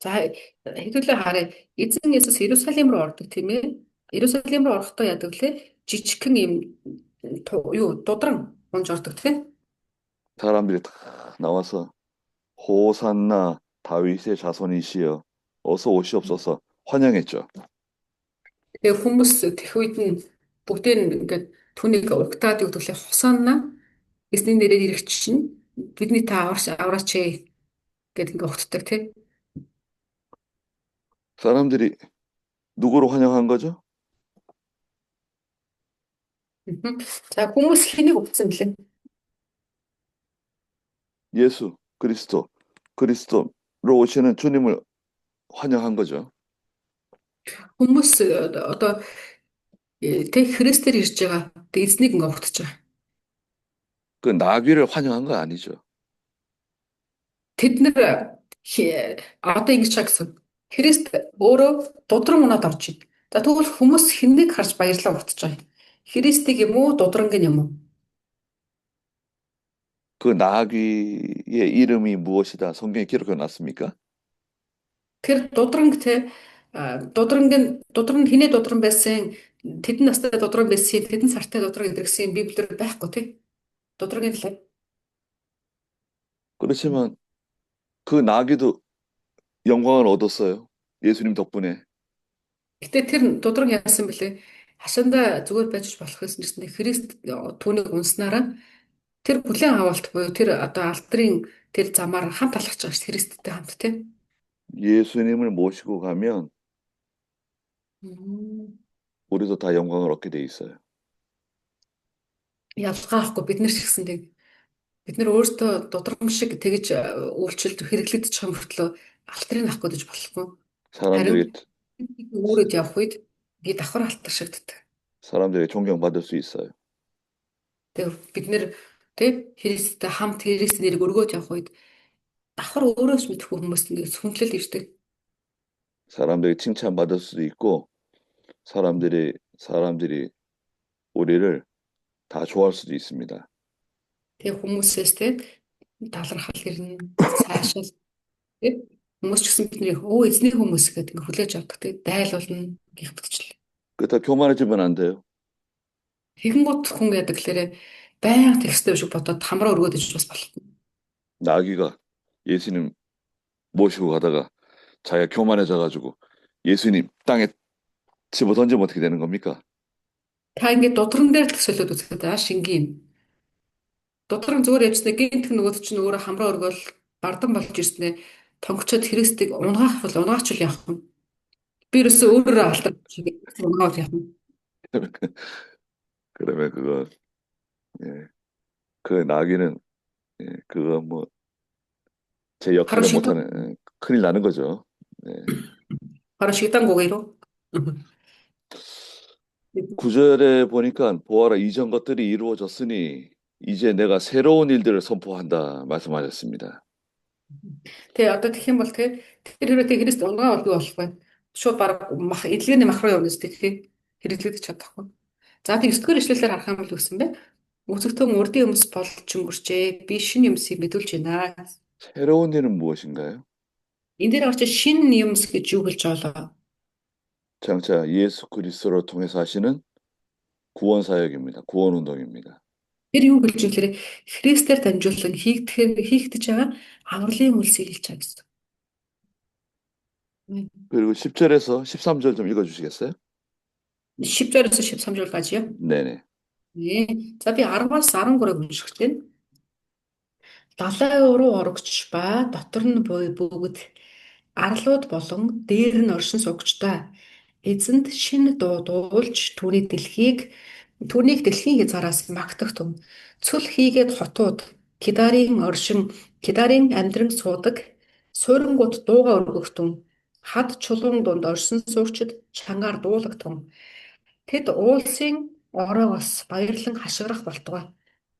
За хэдүүлээ харъя. Эзэн Есүс Иерусалим руу ордог тийм ээ. Иерусалим руу орохдоо яадаг лээ? Жижигхэн юм дудран унж ордог тийм. 사람들이 다 나와서 호산나 다윗의 자손이시여 어서 오시옵소서 환영했죠. Тэгээ хүмүүс тэр үед нь бүгдээ ингээд түүнийг урагтаад өгдөглээ хусаана эзний нэрээр ирэх чинь бидний та авраач гэдэг ингээд өгддөг тийм. 사람들이 누구로 환영한 거죠? За хүмүүс хэнийг өгсөн бэлээ? 예수 그리스도로 오시는 주님을 환영한 거죠. Хүмүүс одоо тэг Христээр ирж байгаа эзнийг ингээд өгдөж байгаа. 그 나귀를 환영한 거 아니죠. Тэд нэр одоо ингэж гэсэн Христ өөрөө дудран унаад орж ийн. За тэгвэл хүмүүс хэнийг харж баярлаа утж байгаа юм. Христийг юм уу дудранг юм уу? 그 나귀의 이름이 무엇이다 성경에 기록해 놨습니까? Тэр дудран хинээ дудран байсан тэдэн настай дудран байсан тэдэн сартай дудран гэдгсэн Библиэр байхгүй тий. Дудрангийн талаар. 그렇지만 그 나귀도 영광을 얻었어요. 예수님 덕분에. Гэтэ тэр дудран яасан бэлээ? Хашаанда зүгээр байж болох гэсэн чинь Христ түүнийг унснараа тэр бүлээн авалт буюу тэр одоо алдрын тэр замаар хамт алхаж байгаа ш Христтэй хамт тий. 예수님을 모시고 가면 우리도 다 영광을 얻게 돼 있어요. Ялгаахгүй бид нар ч гэсэн бид нар өөртөө дудрам шиг тэгж үйлчлэлд хэрэглэгдэж байгаа мөртлөө алтрыг авах гэж болохгүй. 사람들에게 Өөрөд явах үед би давхар алтар шигддэг. 사람들에게 존경받을 수 있어요. Тэгээ бид нэр тэг Христтэй хамт Христийн нэрийг өргөөд явах үед давхар өөрөөс мэдхгүй хүмүүс ингэ сүнслэл ирдэг. 사람들에게 칭찬받을 수도 있고 사람들이 우리를 다 좋아할 수도 있습니다. Тэгээ хүмүүсээс тэг талархал ирнэ, цаашаа тэг хүмүүс ч гэсэн бидний эзний хүмүүс гэдэг ингэ хүлээж авдаг тэг дайлуулна гэх мэтчлээ. 그렇다 교만해지면 안 돼요. Тэгэн гут хүн яадаг гэхээр баян тексттэй шиг бодоод хамраа өргөөд иж бас болохгүй. 나귀가 예수님 모시고 가다가 자기가 교만해져가지고 예수님 땅에 집어 던지면 어떻게 되는 겁니까? Та ингээд дудран дээр төсөөлөд үзэхэд шингийн дудран зүгээр явжснаа гинт нөгөөд чинь өөрөө хамраа өргөөл бардан болж ирснээ тонгочоод Христийг унгаах бол унгаач л явах юм. Би ерөөсөө өөрөө алдар шиг унгаал явах юм. 그러면 그거 예, 그 나귀는 예, 그거 뭐 제 바로 역할을 식당 못하는 큰일 나는 거죠. 예. 바로 식당 고기로. 9절에 보니까 보아라 이전 것들이 이루어졌으니 이제 내가 새로운 일들을 선포한다 말씀하셨습니다. Тэгээ одоо тэгэх юм бол тэр хэрэг Христ унгаа бол юу болох вэ? Шууд баг эдлэгээний мах руу явна зү хэрэглэгдэж чадахгүй. За тэг 9-р ишлэлээр харах юм бол үгсэн бэ? Өцөгтөн урдын өмс болж өнгөрчээ. Би шинэ юмсыг мэдүүлж байна. 새로운 일은 무엇인가요? Энэ дээр орчиж шинэ юмс гэж юу хэлж байгаа? 장차 예수 그리스도를 통해서 하시는 구원 사역입니다. 구원 운동입니다. Тэр юу хэлж байгаа гэхээр Христээр дамжуулан хийгдэж байгаа авралын үлсийг хэлж байгаа гэсэн. 그리고 10절에서 13절 좀 읽어주시겠어요? 10절에서 13절까지요? 네네. 네. За би 10-аас 13-ыг унших тийм. Далай руу орогч ба дотор нь бүгд арлууд болон дээр нь оршин суугчдаа эзэнд шинэ дуу дуулж түүнийг дэлхийн хязгаараас магтах тун цөл хийгээд хотууд кидарын амьдран суудаг суйрангууд дууга өргөх тун хад чулуун дунд оршин суугчид чангаар дуулагдтун тэд уулсын ороогоос баярлан хашгирах болтугай.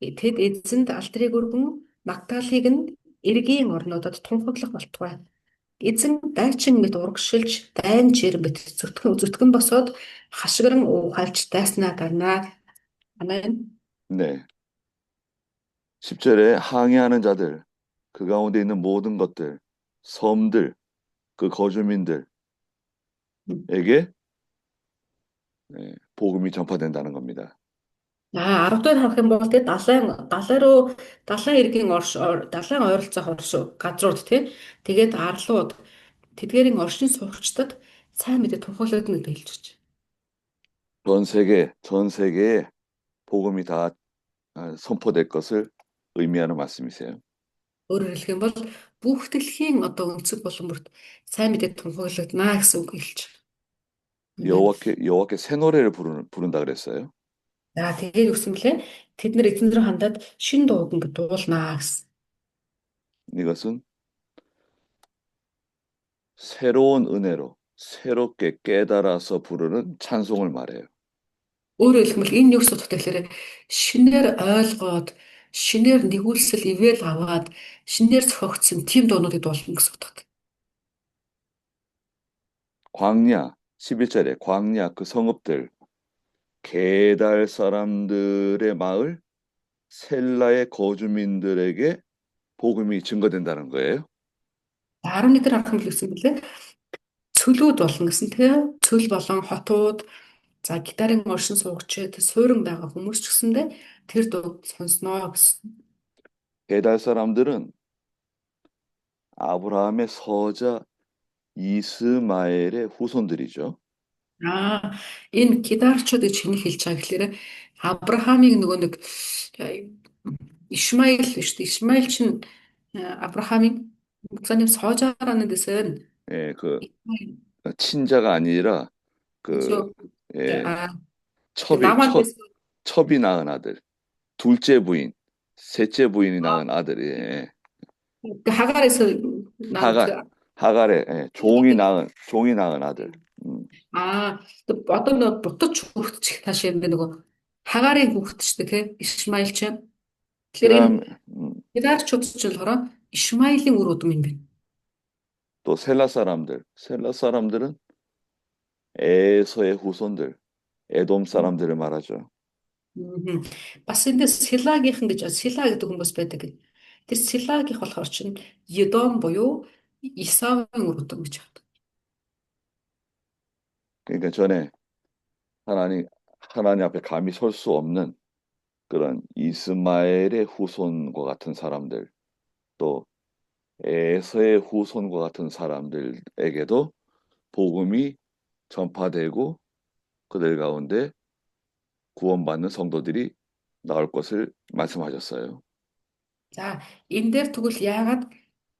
Тэд эзэнд алдрыг өргөн Магдалийг нь эргийн орнуудад тунхаглах болтугай. Эзэн дайчин мэт урагшилж дайн чир мэт зүтгэн босоод хашгиран уухайлж дайснаа гарнаа. Амен. 네. 10절에 항해하는 자들, 그 가운데 있는 모든 것들, 섬들, 그 거주민들에게 복음이 전파된다는 겁니다. 10 дахь харах юм бол далайн эргийн далайн ойролцоох газрууд тэгээд арлууд тэдгээрийн оршин суугчдад сайн мэдээ тунхаглагдана гэж хэлж байна. 전 세계에 복음이 다 선포될 것을 의미하는 말씀이세요. Өөрөөр хэлэх юм бол бүх дэлхийн одоо өнцөг болон бүрт сайн мэдээ тунхаглагдана гэсэн үг хэлж байна. 여호와께 새 노래를 부른다 그랬어요. За тэгээд үгсэн блэ тэд нар эзэн рүү хандаад шин дууг ингэ дуулнаа гэсэн. 이것은 새로운 은혜로 새롭게 깨달아서 부르는 찬송을 말해요. Өөрөөр хэлэх юм бол энэ юу гэсэн утгатай гэхээр шинээр ойлгоод шинээр нэгүүлсэл ивэл аваад шинээр зохиогдсон тийм дуунуудыг дуулна гэсэн утгатай. 광야 11절에 광야 그 성읍들 게달 사람들의 마을 셀라의 거주민들에게 복음이 증거된다는 거예요. 11 дээр харах юм л гэсэн бэлээ. Цөлүүд болно гэсэн тийм. Цөл болон хотууд за гитарын оршин суугчид суурин байгаа хүмүүс ч гэсэндээ тэр дуу сонсноо гэсэн. 게달 사람들은 아브라함의 서자 이스마엘의 후손들이죠. Энэ кидарчууд гэж хэний хэлж байгаа гэхээр Авраамыг нөгөө нэг Ишмаил биш үү? Ишмаил чинь Авраамын 목사님 서자라는 뜻은 예, 그 친자가 아니라 그렇죠. 예, 그 남한테서 첩이 낳은 아들, 둘째 부인, 셋째 부인이 낳은 아들, 예. 그 하갈에서 낳은 하갈의 종이 낳은 아들. 또 어떤 너 부터 죽듯이 다시 했는데 누구 하갈의 죽듯이 그 이스마일 чинь 그다음 기다르초도 줄어라 이스마일의 우르 удмын 또 셀라 사람들은 에서의 후손들, 에돔 사람들을 말하죠. бас эндээс Силагийнхан гэж Сила гэдэг хүмүүс байдаг. Тэр Силагийнх болохоор чинь Едом буюу Исавын үр удам гэж байна. 그러니까 전에 하나님 앞에 감히 설 수 없는 그런 이스마엘의 후손과 같은 사람들, 또 에서의 후손과 같은 사람들에게도 복음이 전파되고 그들 가운데 구원받는 성도들이 나올 것을 말씀하셨어요. За энэ дээр тэгвэл яагаад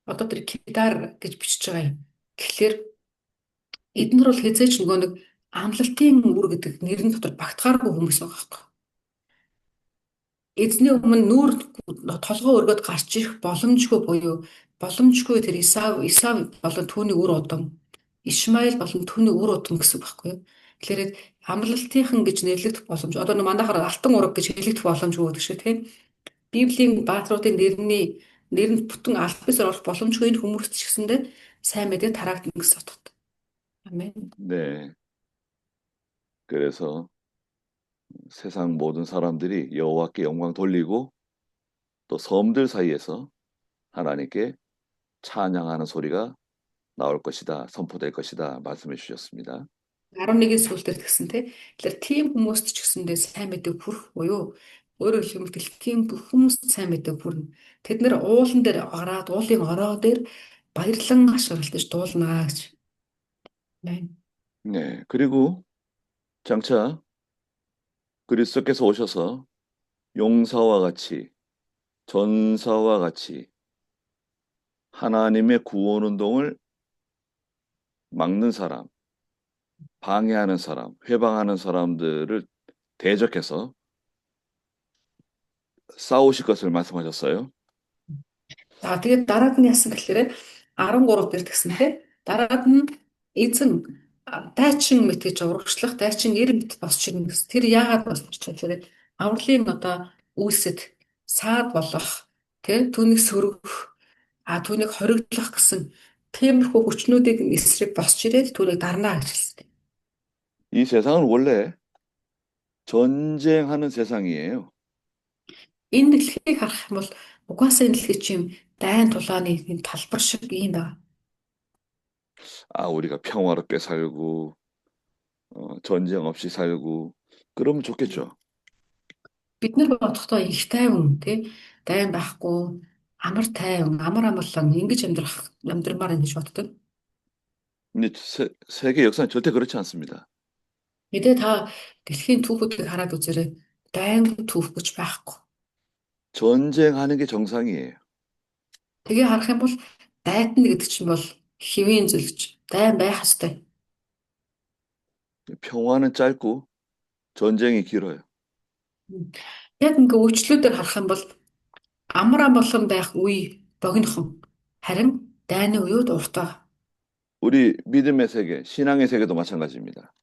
одоо тэр Кидар гэж бичиж байгаа юм? Тэгэхээр эднэр бол хязгаарч нөгөө нэг амлалтын үр гэдэг нэрийн дотор багтахааргүй хүмүүс байгаа байхгүй. Эзний өмнө нүүр толгоо өргөд гарч ирэх боломжгүй тэр Исав болон түүний үр удам, Ишмаил болон түүний үр удам гэсэн үг байхгүй юу? Тэгэхээр амлалтынхан гэж нэрлэгдэх боломж одоо манайхаар алтан ураг гэж хэлэгдэх боломжгүй гэдэг шиг тийм. Библийн баатруудын нэрэнд бүтэн албасаар орох боломжгүй энэ хүмүүст ч гэсэндээ сайн мэдээ тараагдана гэсэн утгатай. 아멘. 네. 그래서 세상 모든 사람들이 여호와께 영광 돌리고 또 섬들 사이에서 하나님께 찬양하는 소리가 나올 것이다, 선포될 것이다 말씀해 주셨습니다. 11-ийн сүүлд дээр тэгсэн тий. Тэгэхээр тийм хүмүүст ч гэсэндээ сайн мэдээ хүрэх буюу өөрөөр хэлбэл дэлхийн бүх хүмүүст сайн мэдээ хүрнэ. Тэд нэр уулан дээр ороод уулын ороо дээр баярлан ашиглаж дуулнаа гэж. Амен. 네. 그리고 장차 그리스도께서 오셔서 용사와 같이 전사와 같이 하나님의 구원 운동을 막는 사람, 방해하는 사람, 회방하는 사람들을 대적해서 싸우실 것을 말씀하셨어요. За тэгээд дараад нь яасан гэхээр 13 дээр тэгсэнтэй дараад нь эзэн дайчин мэт гэж урагшлах дайчин 90 мэт босч ирнэ гэсэн. Тэр яагаад босч ирэх вэ? Авралын одоо үйлсэд саад болох түүнийг сөргөх түүнийг хориглох гэсэн тиймэрхүү хүчнүүдийг эсрэг босч ирээд түүнийг дарнаа гэж хэлсэн. 이 세상은 원래 전쟁하는 세상이에요. Энэ дэлхийг харах юм бол угаасаа энэ дэлхий чим дайн тулааны энэ талбар шиг юм байна. 우리가 평화롭게 살고 전쟁 없이 살고 그러면 좋겠죠. Бид нар бодохдоо их тайван дайн байхгүй амар тайван амар амгалан ингэж амьдрмаар гэж боддог. 근데 세계 역사는 절대 그렇지 않습니다. Мэдээ та дэлхийн түүхүүдийг хараад үзээрэй. Дайн түүх гэж байхгүй. 전쟁하는 게 정상이에요. Тэгээ харах юм бол дайдна гэдэг чинь бол хэвийн зүйлж дайн байх ёстой. 평화는 짧고 전쟁이 길어요. Яг ингээ өөрчлөлтөөр харах юм бол амар амгалан байх үе богинохон харин дайны үеуд уртаа. 우리 믿음의 세계, 신앙의 세계도 마찬가지입니다.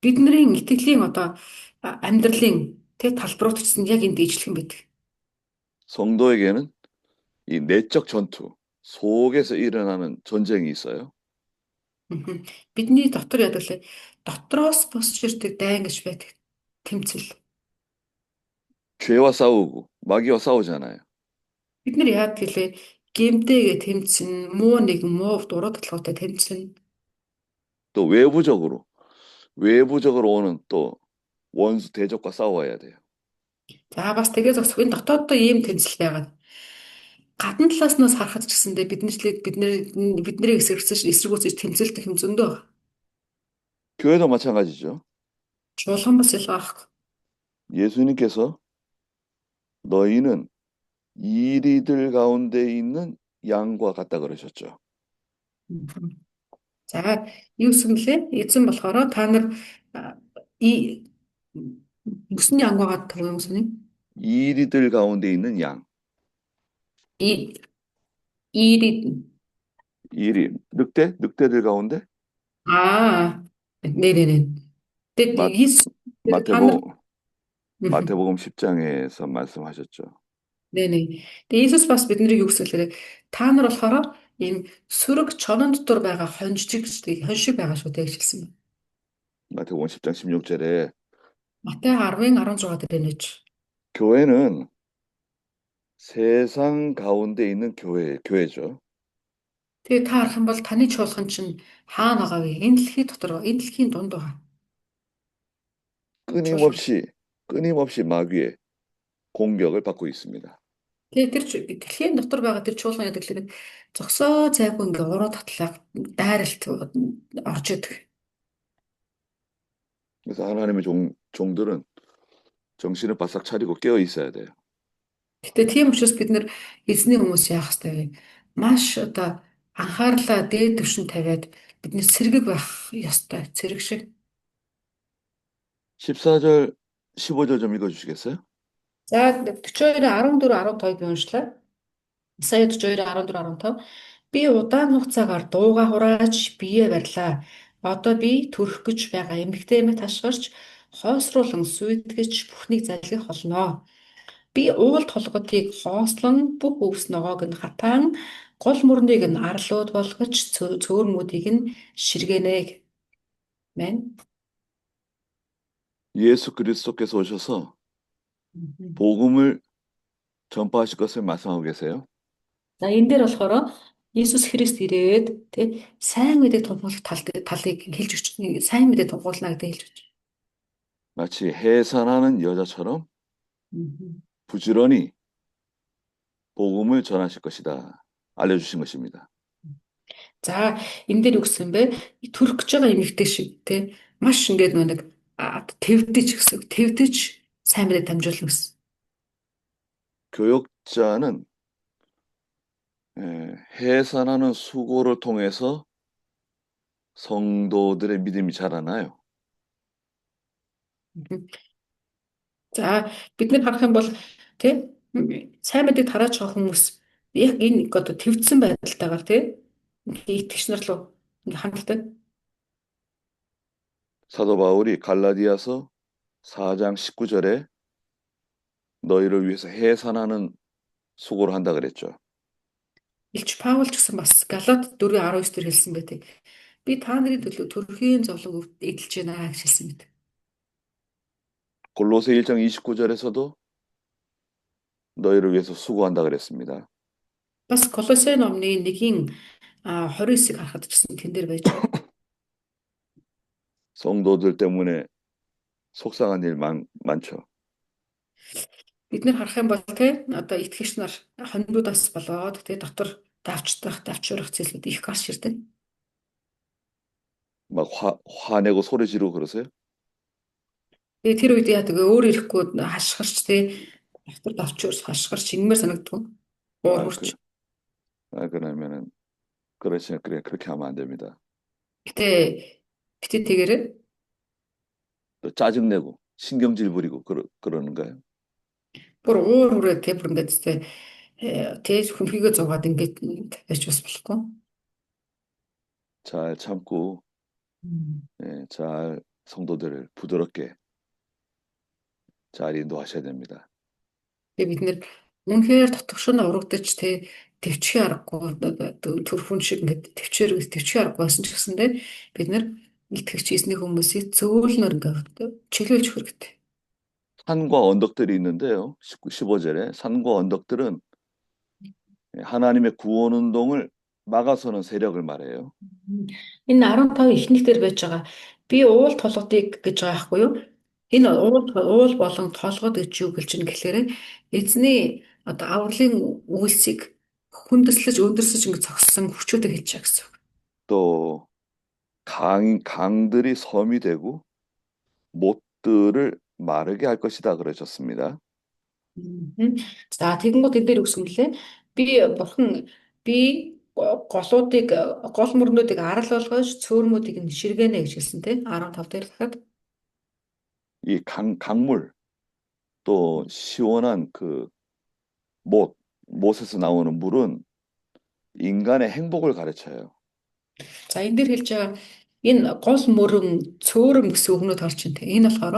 Бидний итгэлийн одоо амьдралын талбарууд ч гэсэн яг энэ дэвшлэх юм байдаг. 성도에게는 이 내적 전투 속에서 일어나는 전쟁이 있어요. Бидний дотор яадаг лээ. Дотроос босч ирдэг дайн гэж байдаг. Тэмцэл. 죄와 싸우고 마귀와 싸우잖아요. Бид нар яадаг гэлээ гэмтэйгээ тэмцэн, муу нэгэн муу дуруу талхуутай тэмцэн. 또 외부적으로 오는 또 원수 대적과 싸워야 돼요. За бас тэгээ зогсох энэ дотооддоо ийм тэмцэл байгаад гадна талааснаас харахад ч гэсэндээ бидний эсэргүүцэж тэмцэлдэх юм зөндөө байна. 교회도 마찬가지죠. Чуулган бас ялгаах. 예수님께서 너희는 이리들 가운데 있는 양과 같다 그러셨죠. За юу гэсэн лээ? Эзэн болохоор та нар 무슨 양과 같다고요, 목사님? 이리들 가운데 있는 양. 이리 늑대들 가운데? 네네네. 마태복음 10장에서 말씀하셨죠. 네네. Иесус бас биднийг юу гэсэлээ та нар болохоор ийм сүрэг чонон дотор байгаа хоншиг байгаа шүү дээ гэж хэлсэн байна. 마태복음 10장 16절에 Матай 10:16 дээр нэж. 교회는 세상 가운데 있는 교회죠. Тэгээ та харах юм бол таны чуулган чинь хаана байгаа вэ? Энэ дэлхийн дотор, энэ дэлхийн дунд байгаа. 끊임없이 마귀의 공격을 받고 있습니다. Тэгээ тэр дэлхийн дотор байгаа тэр чуулган яадаг л зогсоо зайгүй ингээ уруу татлаа дайралт орж идэг. 그래서 하나님의 종들은 정신을 바싹 차리고 깨어 있어야 돼요. Гэтэ тийм учраас бид нэр эзний хүмүүс яах ёстой вэ? Маш одоо анхаарлаа дээд түвшин тавиад бидний сэргэг байх ёстой. Цэрэг шиг. 14절, 15절 좀 읽어주시겠어요? За 42, 14, 15-ыг уншлаа. Сая 42, 14, 15. Би удаан хугацаагаар дууга хурааж биеэ барьлаа. Одоо би төрөх гэж байгаа эмэгтэймээ ташгирч хоосруулан сүйтгэж бүхнийг залгих болно. Би уул толгодыг хоослон бүх өвс ногоог нь хатаан гол мөрнийг нь арлууд болгож цөөрмүүдийг нь ширгэнэ. Мэн. 예수 그리스도께서 오셔서 Мгм. 복음을 전파하실 것을 말씀하고 계세요. За энэ дээр болохоор Иесус Христ ирээд тий сайн мэдээ тунхаглах талыг хэлж өгч сайн мэдээ тунхаглана гэдэг хэлж өгч. 마치 해산하는 여자처럼 Мгм. 부지런히 복음을 전하실 것이다. 알려주신 것입니다. За энэ дээр юу гэсэн бэ? Төрөх гэж байгаа эмэгтэй шиг тий маш ингээд нэг твдэж гэсэн. Твдэж сайн мэдээ дамжуулна гэсэн. 교역자는 해산하는 수고를 통해서 성도들의 믿음이 자라나요. Мгм. За бид нар харах юм бол тий сайн мэдээ тарааж байгаа хүмүүс яг энэ одоо твдсэн байдалтайгаар тий итгэгч нар руу ингээ ханддаг. 사도 바울이 갈라디아서 4장 19절에 너희를 위해서 해산하는 수고를 한다 그랬죠. Илч Паул ч гэсэн бас Галат 4:19 дээр хэлсэн байдаг. Би та нарын төлөө төрхийн зовлон эдэлж байна гэж хэлсэн мэт. 골로새 1장 29절에서도 너희를 위해서 수고한다 그랬습니다. Бас Колосе номны 1-29-ыг харахад ч гэсэн тэн дээр байж байгаа. 성도들 때문에 속상한 일 많죠. Бид нэр харах юм бол те одоо итгэгч нар хондуудаас болоод те дотор давчурах зүйлүүд их гарч ирдэг. 막 화내고 소리 지르고 그러세요? Тэгээ тэр үед яадаг өөр ирэхгүй хашгирч те дотор давчурс хашгирч ингэмээр санагддаг. Уур 아, хурч. 그러면은 그래 그렇게 하면 안 됩니다. Гэтэ тэгээрээ 또 짜증내고 신경질 부리고 그러는 거예요. бүр уур хүрээ те бүр ингээд те тэгж хүнхийгөө зугаад ингээд байж бас болохгүй. 잘 참고 잘 성도들을 부드럽게 잘 인도하셔야 됩니다. Тэгээ бид нэр үнэхээр тотгошно урагдаж те төвчхий аргагүй төрхүн шиг ингээд төвчхий аргагүй байсан ч гэсэндээ бид нэр итгэгч эзний хүмүүсийг зөөлнөр ингээд чиглүүлж өгөх хэрэгтэй. 산과 언덕들이 있는데요. 15절에 산과 언덕들은 하나님의 구원 운동을 막아서는 세력을 말해요. Энэ 15 ихнийх дээр байж байгаа би уул толгодыг гэж байгаа байхгүй юу? Энэ уул болон толгод гэж юу гэлж ин гэхээр эзний одоо авралын үйлсийг хүндэслэж өндөрсөж ингэ зогссон хүчүүдийг хэлж байгаа гэсэн үг. 또 강들이 섬이 되고 못들을 마르게 할 것이다 그러셨습니다. За тэгэнгүүт энэ дээр үгс юм лээ. Бурхан гол мөрнүүдийг арал болгож цөөрмүүдийг нь ширгэнэ гэж хэлсэн тийм 15 дээр дахиад. 이 강물 또 시원한 그 못에서 나오는 물은 인간의 행복을 가르쳐요. За энэ дээр хэлж байгаа энэ гол мөрөн цөөрөм гэсэн үгнүүд орж ин тийм. Энэ болохоор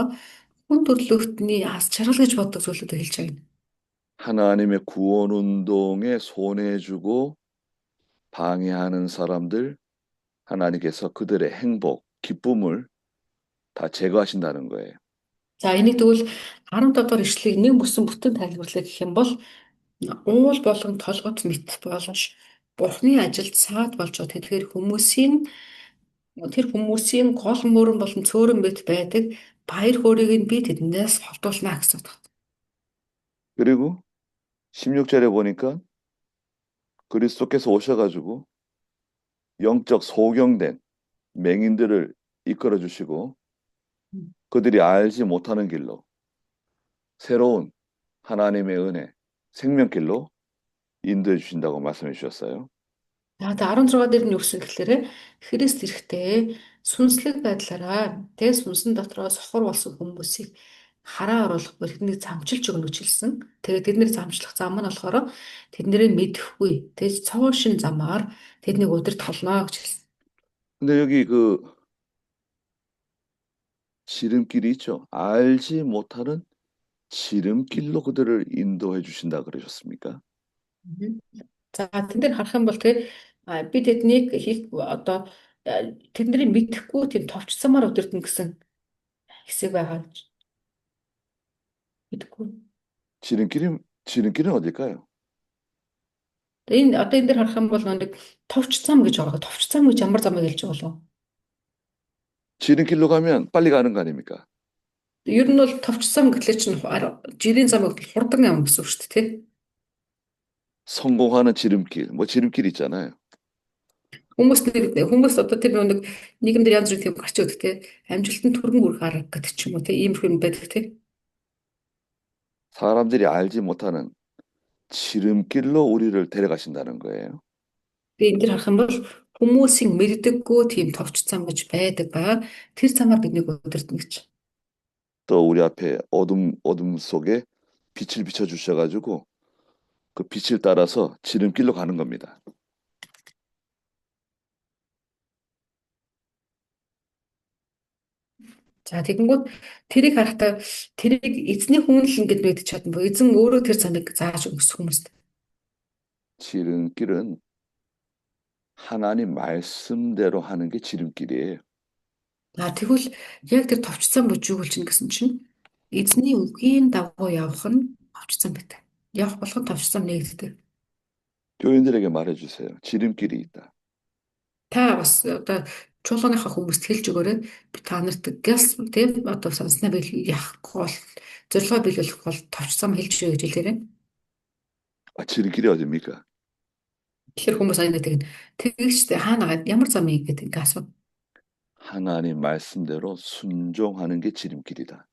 хүн төрлөختний аз жаргал гэж боддог зүйлүүдийг хэлж байгаа юм. 하나님의 구원 운동에 손해주고 방해하는 사람들 하나님께서 그들의 행복, 기쁨을 다 제거하신다는 거예요. За энийг тэгвэл 15 дахь ишлэгийг нэг бүсэн бүтэн тайлбарлах гэх юм бол уул болон толгот мэт болж Бурхны ажилд саад болж байгаа тэгэхээр тэр хүмүүсийн гол мөрөн болон цөөрөн мэт байдаг баяр хөөргийг нь би тэднээс ховдуулна гэсэн үг. 그리고 16절에 보니까 그리스도께서 오셔가지고 영적 소경된 맹인들을 이끌어 주시고 그들이 알지 못하는 길로 새로운 하나님의 은혜, 생명길로 인도해 주신다고 말씀해 주셨어요. За тэгээ 16 дээр нь юу гэсэн гэхээр Христ ирэхдээ сүнслэг байдлаараа тэ сүнсэн дотроо сохор болсон хүмүүсийг хараа оруулах бүр тэднийг замчилж өгнө гэж хэлсэн. Тэгээд тэднийг замчлах зам нь болохоор тэднийг мэдэхгүй тэ цоо шин замаар тэднийг удирд холноо гэж хэлсэн. 근데 여기 그 지름길이 있죠. 알지 못하는 지름길로 그들을 인도해 주신다 그러셨습니까? Мгм. За тэн дээр харах юм бол тэгээ би тэднийг хийх одоо тэдний мэдэхгүй тийм товчсомоор удирдна гэсэн хэсэг байгаа гэж мэдэхгүй. 지름길은 어딜까요? Тэгээ энэ одоо энэ дээр харах юм бол нэг товч зам гэж байгаа. товч зам гэж ямар замыг хэлж байгаа болов? 지름길로 가면 빨리 가는 거 아닙니까? Ер нь бол товч зам гэхлээр чинь жирийн зам гэхэл хурдан ам гэсэн үг шүү дээ, тий? 성공하는 지름길, 뭐 지름길 있잖아요. Хүмүүс одоо тэр нэг нийгэмдэр янз бүрийн тийм гарч өгдөг, тий? Амжилтанд хүргэн хүрэх арга гэдэг ч юм уу, тий? Ийм хүн байдаг, тий? 사람들이 알지 못하는 지름길로 우리를 데려가신다는 거예요. Тэгээ энэ дэр харах юм бол хүмүүсийн мэддэггүй тийм товч зам гэж байдаг ба тэр замаар биднийг удирдна гэж. 또 우리 앞에 어둠 속에 빛을 비춰 주셔가지고 그 빛을 따라서 지름길로 가는 겁니다. За тэгэнгүүт тэрийг харахтаа тэрийг эзний хүн л ингэж мэдчих чадна бо. Эзэн өөрөө тэр замыг зааж өгсөн хүмүүст. 지름길은 하나님 말씀대로 하는 게 지름길이에요. За тэгвэл яг тэр товч зам гэж юу болж ин гэсэн чинь эзний үгийн дагуу явах нь товч зам байдаг. Явах болгон товч зам нэгддэг. 교인들에게 말해주세요. 지름길이 있다. Та бас одоо чуулганыхаа хүмүүст хэлж өгөөрэй. Би та нарт гялс тийм одоо санснаа бил яахгүй бол зорилгоо биелүүлэх бол товч зам хэлж өгье гэж хэлээрэй. 아, 지름길이 어딥니까? Тэгэхээр хүмүүс аяна тэгж хаана ямар замыг гэдэг ингээ асуу. 하나님 말씀대로 순종하는 게 지름길이다.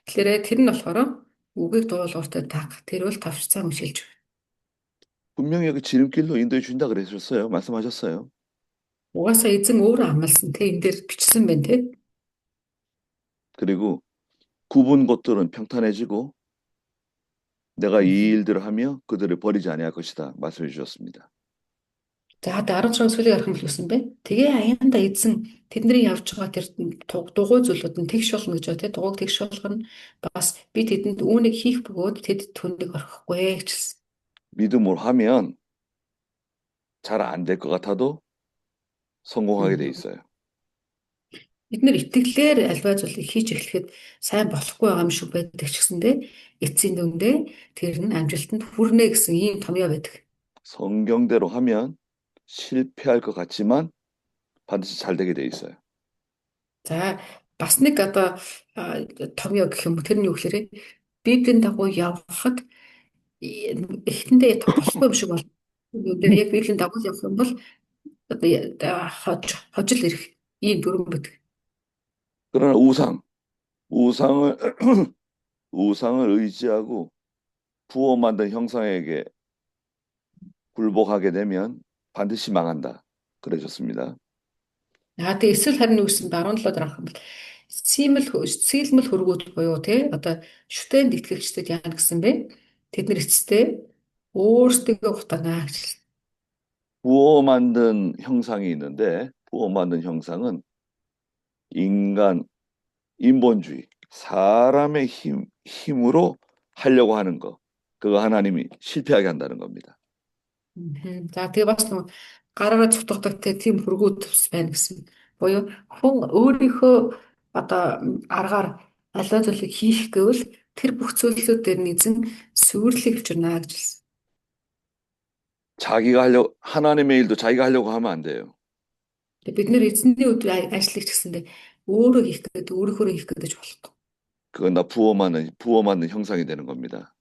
Тэгэхээр тэр нь болохоор үгийг дуулууртай таах. Тэр бол товч зам гэж хэлж өгье. 분명히 여기 지름길로 인도해 주신다 그러셨어요. 말씀하셨어요. Угаасаа эзэн өөрөө амласан те энэ дээр бичсэн байна те. 그리고 굽은 곳들은 평탄해지고 내가 이 일들을 하며 그들을 버리지 아니할 것이다. 말씀해 주셨습니다. За 16 сүлийг харах юм бол юусэн бэ? Тэгээ аяанда эзэн тэдний явж байгаа тэр дугуй зүйлүүд нь тэгш болно гэж байна те. Дугуйг тэгш болгоно. Бас би тэдэнд үүнийг хийх бөгөөд тэд түүнийг орхихгүй гэжсэн. 믿음으로 하면 잘 안 될 것 같아도 성공하게 돼 있어요. Бид нэр итгэлээр альва зүйлийг хийж эхлэхэд сайн болохгүй байгаа юм шиг байдаг ч гэсэндээ эцсийн дүндээ тэр нь амжилтанд хүрнэ гэсэн ийм томьёо байдаг. 성경대로 하면 실패할 것 같지만 반드시 잘 되게 돼 있어요. За бас нэг одоо томьёо гэх юм уу тэр нь юу гэхээр Библийн дагуу явхад эхэндээ болохгүй юм шиг бол яг Библийн дагуу явах юм бол хожил ирэх ийм дүрэн байдаг. 그러나 우상을 우상을 의지하고 부어 만든 형상에게 굴복하게 되면 반드시 망한다. 그러셨습니다. Тэгээ эсвэл харин үгсэн 17 дараа хам бол сийлмэл хөргүүд буюу те одоо шүтэнд итгэгчдэд яана гэсэн бэ? Тэд нар эцэстээ өөрсдөө хутанаа гэж. 부어 만든 형상이 있는데 부어 만든 형상은 인본주의, 사람의 힘으로 하려고 하는 거. 그거 하나님이 실패하게 한다는 겁니다. За тэгээ бас гараараа цутгадаг тийм хөргүүд төс байна гэсэн. Буюу хүн өөрийнхөө одоо аргаар аливаа зүйлийг хийх гэвэл тэр бүх зүйлсүүд дээр нь эзэн сүрлийг авчирна гэж хэлсэн. 하나님의 일도 자기가 하려고 하면 안 돼요. Бид нэр эзний ажлыг ч гэсэндээ өөрөө хийх гэдэг, өөрийнхөө хийх гэдэг болохгүй. 그건 나 부어 만든 형상이 되는 겁니다.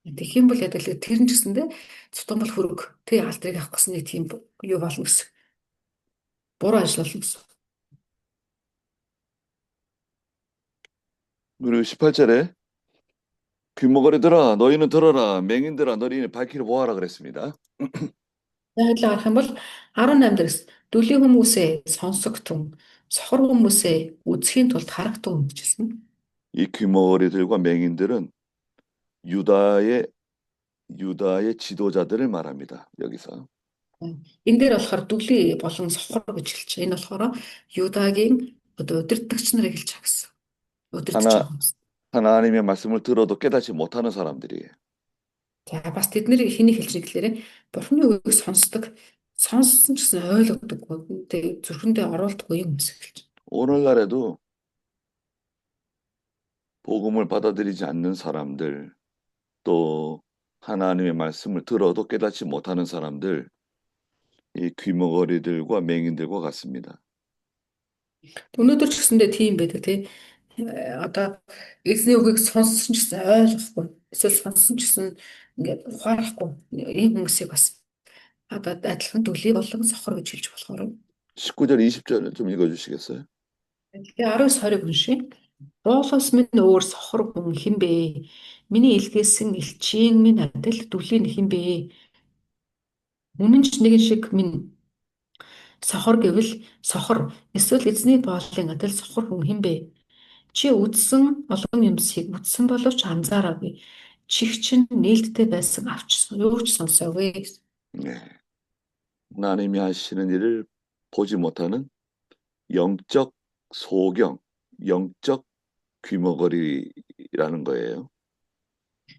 Тэгэх юм бол яг л тэр нь ч гэсэндээ цутгамбал хөрөг тий алдрыг авах гэсэн нэг тийм юу болно гэсэн. Буруу ажил болно гэсэн. 그리고 18절에 귀머거리들아, 너희는 들어라. 맹인들아, 너희는 밝히려 보아라 그랬습니다. Яг л харах юм бол 18 дээрс дүлийн хүмүүсээ сонсогтун, сохор хүмүүсээ үзэхийн тулд харагтун гэжсэн. 이 귀머거리들과 맹인들은 유다의 유다의 지도자들을 말합니다. 여기서. Энэ дээр болохоор дүлий болон сохор гэж хэлж байгаа. Энэ болохоор Юдагийн одоо удирдагч нарыг хэлж байгаа гэсэн. Удирдах 하나 хүмүүс. 하나님의 말씀을 들어도 깨닫지 못하는 사람들이에요. За бас тэд нэр хэнийг хэлж байгаа гэхээр Бурхны үгийг сонсдог, сонссон ч гэсэн ойлгодоггүй. Тэгээ зүрхэндээ оруулдаггүй юм гэсэн хэлж. 오늘날에도 복음을 받아들이지 않는 사람들, 또 하나님의 말씀을 들어도 깨닫지 못하는 사람들, 이 귀머거리들과 맹인들과 같습니다. Өнөөдөр ч гэсэндээ тийм байдаг тий. Одоо эзний үгийг сонссон ч гэсэн ойлгохгүй. Эсвэл сонссон ч гэсэн ингээд ухаарахгүй. Ийм хүмүүсийг бас одоо адилхан дүлий болон сохор гэж хэлж болохоор. 19절, 20절을 좀 읽어주시겠어요? Тэгээ 19-20-ыг уншия. Буулгас минь өөр сохор хүн хэн бэ? Миний илгээсэн элчийн минь адил дүлийн хэн бэ? Үнэн ч нэгэн шиг минь сохор гэвэл сохор эсвэл эзний боолын адил сохор хүн хэн бэ? Чи үдсэн олон юмсыг үдсэн боловч анзаараагүй. Чих чинь нээлттэй байсан авч юу ч сонсоогүй. 네. 하나님이 하시는 일을 보지 못하는 영적 소경, 영적 귀머거리라는 거예요.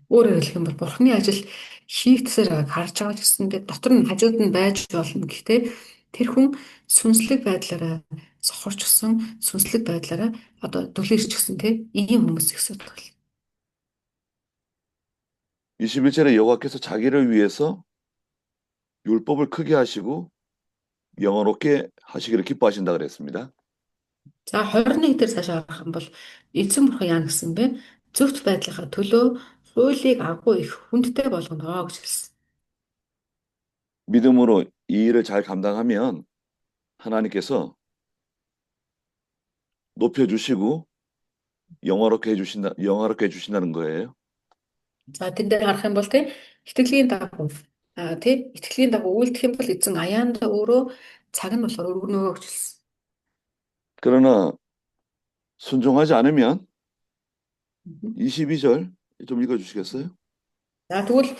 Өөрөөр хэлэх юм бол Бурхны ажил хийгдсээр байгааг харж байгаа ч гэсэндээ дотор нь хажууд нь байж болно. Гэхдээ тэр хүн сүнслэг байдлаараа сохорчсон, сүнслэг байдлаараа одоо дүлэрч гсэн тийм ийм хүмүүс гэсэн үг. 21절에 여호와께서 자기를 위해서 율법을 크게 하시고 영어롭게 하시기를 기뻐하신다 그랬습니다. За 21 дээр цааш харах юм бол эзэн бурхан яа гэсэн бэ? Зөвхт байдлынхаа төлөө хуулийг агуу их хүндтэй болгоно гэж хэлсэн. 믿음으로 이 일을 잘 감당하면 하나님께서 높여주시고 영화롭게 해주신다는 거예요. За тэн дээр харах юм бол тий итгэлийн дагуу тий итгэлийн дагуу үйлдэх юм бол эзэн аяанд өөрөө цаг нь болохоор өргөнөө гэж хэлсэн. 그러나 순종하지 않으면 22절 좀 읽어주시겠어요? За тэгвэл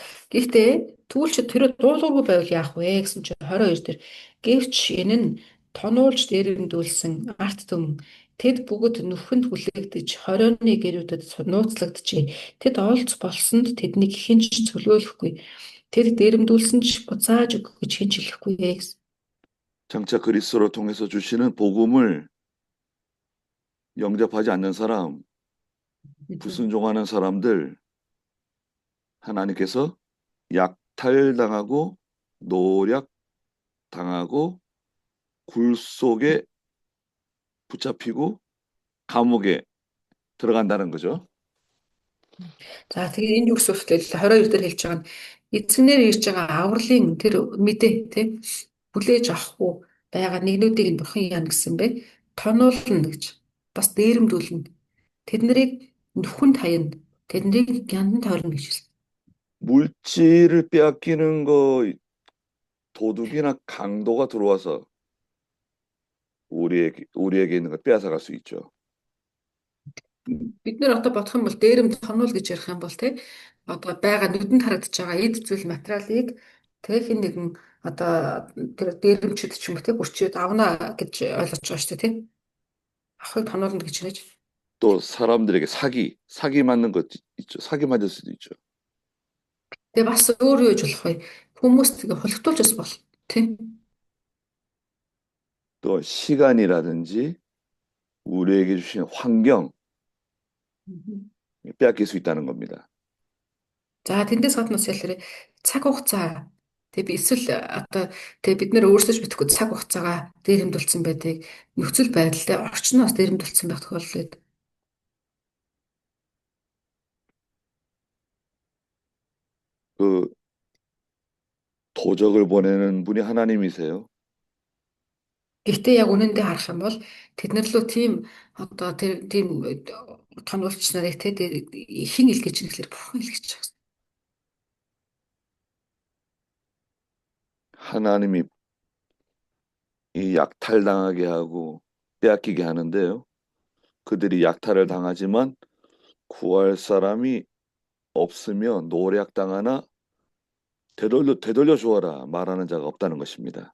чи тэр дуулуургүй байвал яах вэ гэсэн чи 22 дээр гэвч энэ нь тонуулж дээрэмдүүлсэн арт түмэн тэд бүгд нүхэнд хүлээгдэж хорионы гэрүүдэд нууцлагджээ. Тэд олц болсонд тэднийг хинч цөлөөлөхгүй. Тэд дээрэмдүүлсэн ч буцааж өгөх гэж хинч хэлэхгүй гэсэн. 장차 그리스도를 통해서 주시는 복음을 영접하지 않는 사람, 불순종하는 사람들 하나님께서 약탈당하고 노략당하고 굴 속에 붙잡히고 감옥에 들어간다는 거죠. За тэгээ энэ юу гэсэн үг вэ? 22 дээр хэлж байгаа нь эзэнээр ирж байгаа авралын тэр мэдээ тийм хүлээж авахгүй байгаа нэгнүүдийг нь бурхан яана гэсэн бэ? Тонуулна гэж. Бас дээрэмдүүлнэ. Тэднийг нүхэнд хаяна. Тэднийг гяндан тойрно гэж хэлсэн. 물질을 빼앗기는 거 도둑이나 강도가 들어와서 우리에게 있는 걸 빼앗아갈 수 있죠. Бид нэр одоо бодох юм бол дээрэмд тонуул гэж ярих юм бол тий одоо байгаа нүдэнд харагдаж байгаа эд зүйл материалыг тэг хин нэгэн одоо тэр дээрэмчүүд ч юм уу тий хүрчээд авна гэж ойлгож байгаа шүү дээ тий авахыг тонуулна гэж нэж. 또 사람들에게 사기 맞는 것 있죠. 사기 맞을 수도 있죠. Тэгээ бас өөр юу гэж болох вэ? Хүмүүс тэгээ холигдуулж бас бол тий. 또 시간이라든지 우리에게 주신 환경 빼앗길 수 있다는 겁니다. За тэндээс гадна бас ялаарэ цаг хугацаа тэг би эсвэл одоо тэг бид нэр өөрсдөө битгэхгүй цаг хугацаагаа дээрэмдүүлсэн байдаг нөхцөл байдалтай орчноос дээрэмдүүлсэн байх тохиолдол. 그 도적을 보내는 분이 하나님이세요. Гэхдээ яг үнэндээ харах юм бол тэднэр лөө тийм одоо тийм тонолч нарыг хэн илгээж байгаа гэхээр бурхан илгээж байгаа. 하나님이 이 약탈당하게 하고 빼앗기게 하는데요. 그들이 약탈을 당하지만 구할 사람이 없으며 노략당하나 되돌려 주어라 말하는 자가 없다는 것입니다.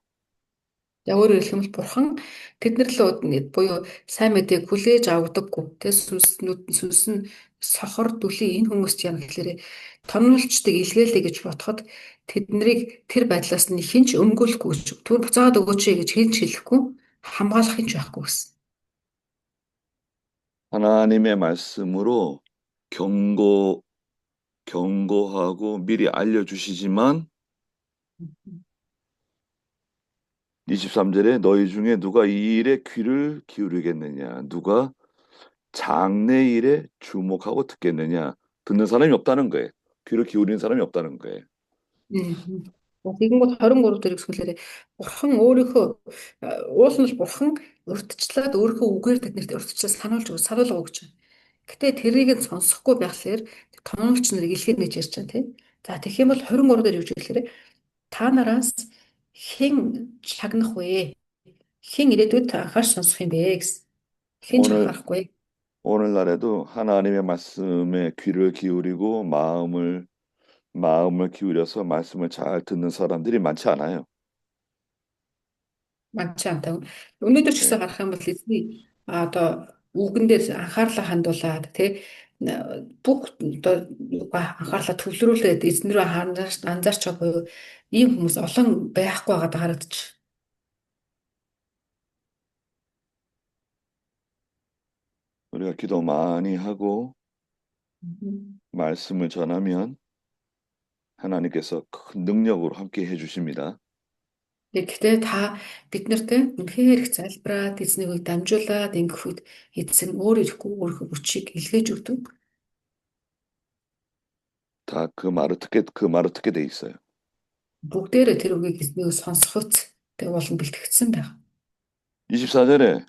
За өөрөөр хэлбэл бурхан тэднэр л буюу сайн мэдээг хүлээж авдаггүй. Сүнс нь сохор дүлийн энэ хүмүүст яа гэхээр томруулчдыг илгээлээ гэж бодоход тэднийг тэр байдлаас нь хинч өмгөөлөхгүй гэж түр буцаагаад өгөөч гэж хинч хэлэхгүй хамгаалах хинч байхгүй гэсэн. 하나님의 말씀으로 경고하고 미리 알려주시지만 23절에 너희 중에 누가 이 일에 귀를 기울이겠느냐, 누가 장래 일에 주목하고 듣겠느냐, 듣는 사람이 없다는 거예요. 귀를 기울이는 사람이 없다는 거예요. Тэгэнгүүт 23 дээр гэсгэлээрээ бурхан өөрийнхөө уул нь бурхан урьдчилаад өөрийнхөө үгээр тэднэрт урьдчилаад сануулга өгч байна. Гэтэ тэрийг нь сонсохгүй байхлаар тонолч нарыг илгээнэ гэж ярьж байна тийм. За тэгэх юм бол 23 дээр юу гэж хэлэхээр та нараас хэн шагнах вэ? Хэн ирээдүйд анхаарч сонсох юм бэ гэсэн. Хэн ч 오늘 анхаарахгүй. 오늘날에도 하나님의 말씀에 귀를 기울이고 마음을 기울여서 말씀을 잘 듣는 사람들이 많지 않아요. Манчаа амтаа. Өнөөдөр ч 네. гэсэн гарах юм бол эзний одоо үгэн дээр анхаарлаа хандуулад тий бүх одоо анхаарлаа төвлөрүүлээд эзнэрөө анзаарч байгаа буюу ийм хүмүүс олон байхгүй байгаад харагдаж. 우리가 기도 많이 하고 말씀을 전하면 하나님께서 큰 능력으로 함께 해주십니다. Гэхдээ та бид нартай үнэхээр их залбираад эзнийг үе дамжуулаад ингэхэд эзэн өөр ирэхгүй өөрийнхөө хүчийг илгээж өгдөг. 다 그 말을 듣게 돼 있어요. Бүгдээрээ тэр үгийг эзнийг сонсохоц тэг болон бэлтгэгдсэн байна. 24절에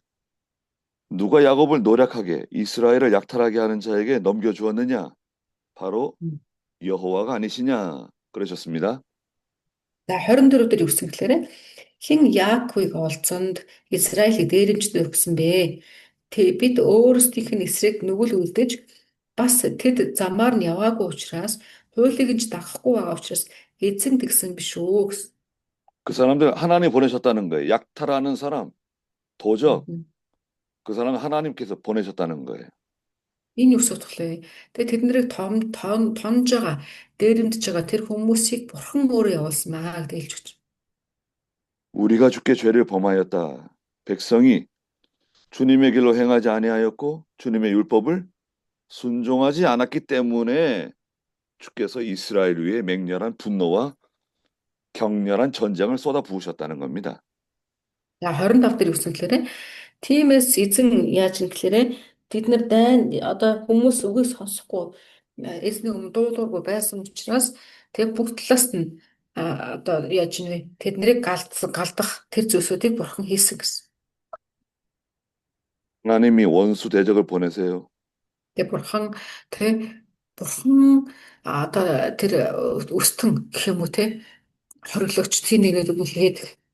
누가 야곱을 노략하게 이스라엘을 약탈하게 하는 자에게 넘겨주었느냐? 바로 여호와가 아니시냐? 그러셨습니다. За 24 дээр юу гэсэн гэхээр хэн Яаковыг олзонд Израилийг дээрэмчд өгсөн бэ? Бид өөрсдийнх нь эсрэг нүгэл үлдэж бас тэд замаар нь яваагүй учраас хуулийг нь ч дагахгүй байгаа учраас эзэн тэгсэн биш үү гэсэн. 그 사람들 하나님 보내셨다는 거예요. 약탈하는 사람, 도적, 그 사람 하나님께서 보내셨다는 거예요. Энэ юу утгатай вэ? Тэгээ тэднийг тонж байгаа, дээрэмдэж байгаа тэр хүмүүсийг бурхан өөрөө явуулсан маа гэж хэлж өгч. 우리가 주께 죄를 범하였다. 백성이 주님의 길로 행하지 아니하였고 주님의 율법을 순종하지 않았기 때문에 주께서 이스라엘 위에 맹렬한 분노와 격렬한 전쟁을 쏟아 부으셨다는 겁니다. За 25 дээр үгсэн гэхээр тиймээс эзэн яаж юм гэхээр бид нар дайн одоо хүмүүс үгийг сонсохгүй эзний өмнө дуулуургүй байсан учраас тэг бүгд талаас нь одоо яаж юм вэ? Тэднийг галдах тэр зүйлсүүдийг бурхан хийсэн гэсэн. 하나님이 원수 대적을 보내세요. Тэг бурхан одоо тэр өстөн гэх юм уу те хориглогч тийм нэгэд үлгээд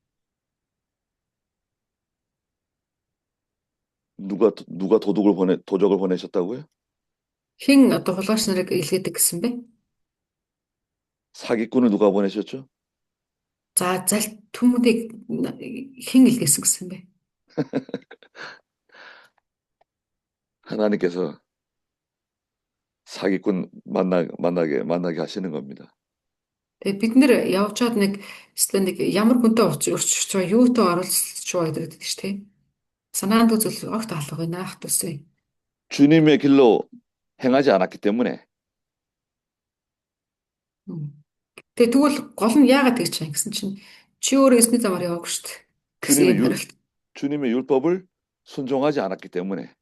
누가 도적을 보내셨다고요? хэн одоо хулгайч нарыг илгээдэг гэсэн бэ? 사기꾼을 누가 보내셨죠? За залт хүмүүнийг хэн илгээсэн гэсэн бэ? 하나님께서 사기꾼 만나게 하시는 겁니다. Тэгээ бид нэр явжгаад нэг ямар хүнтэй урьдчилж байгаа юутай оролцож байгаа гэдэг чинь тийм. Санаанд үзэл огт алга байна ах тусаа. 주님의 길로 행하지 않았기 때문에 Тэгээ тэгвэл гол нь яагаад тэгж байгаа гэсэн чинь чи өөрөө эсний замаар яваагүй шүү дээ. Гэсэн юм хариулт. 주님의 율법을 순종하지 않았기 때문에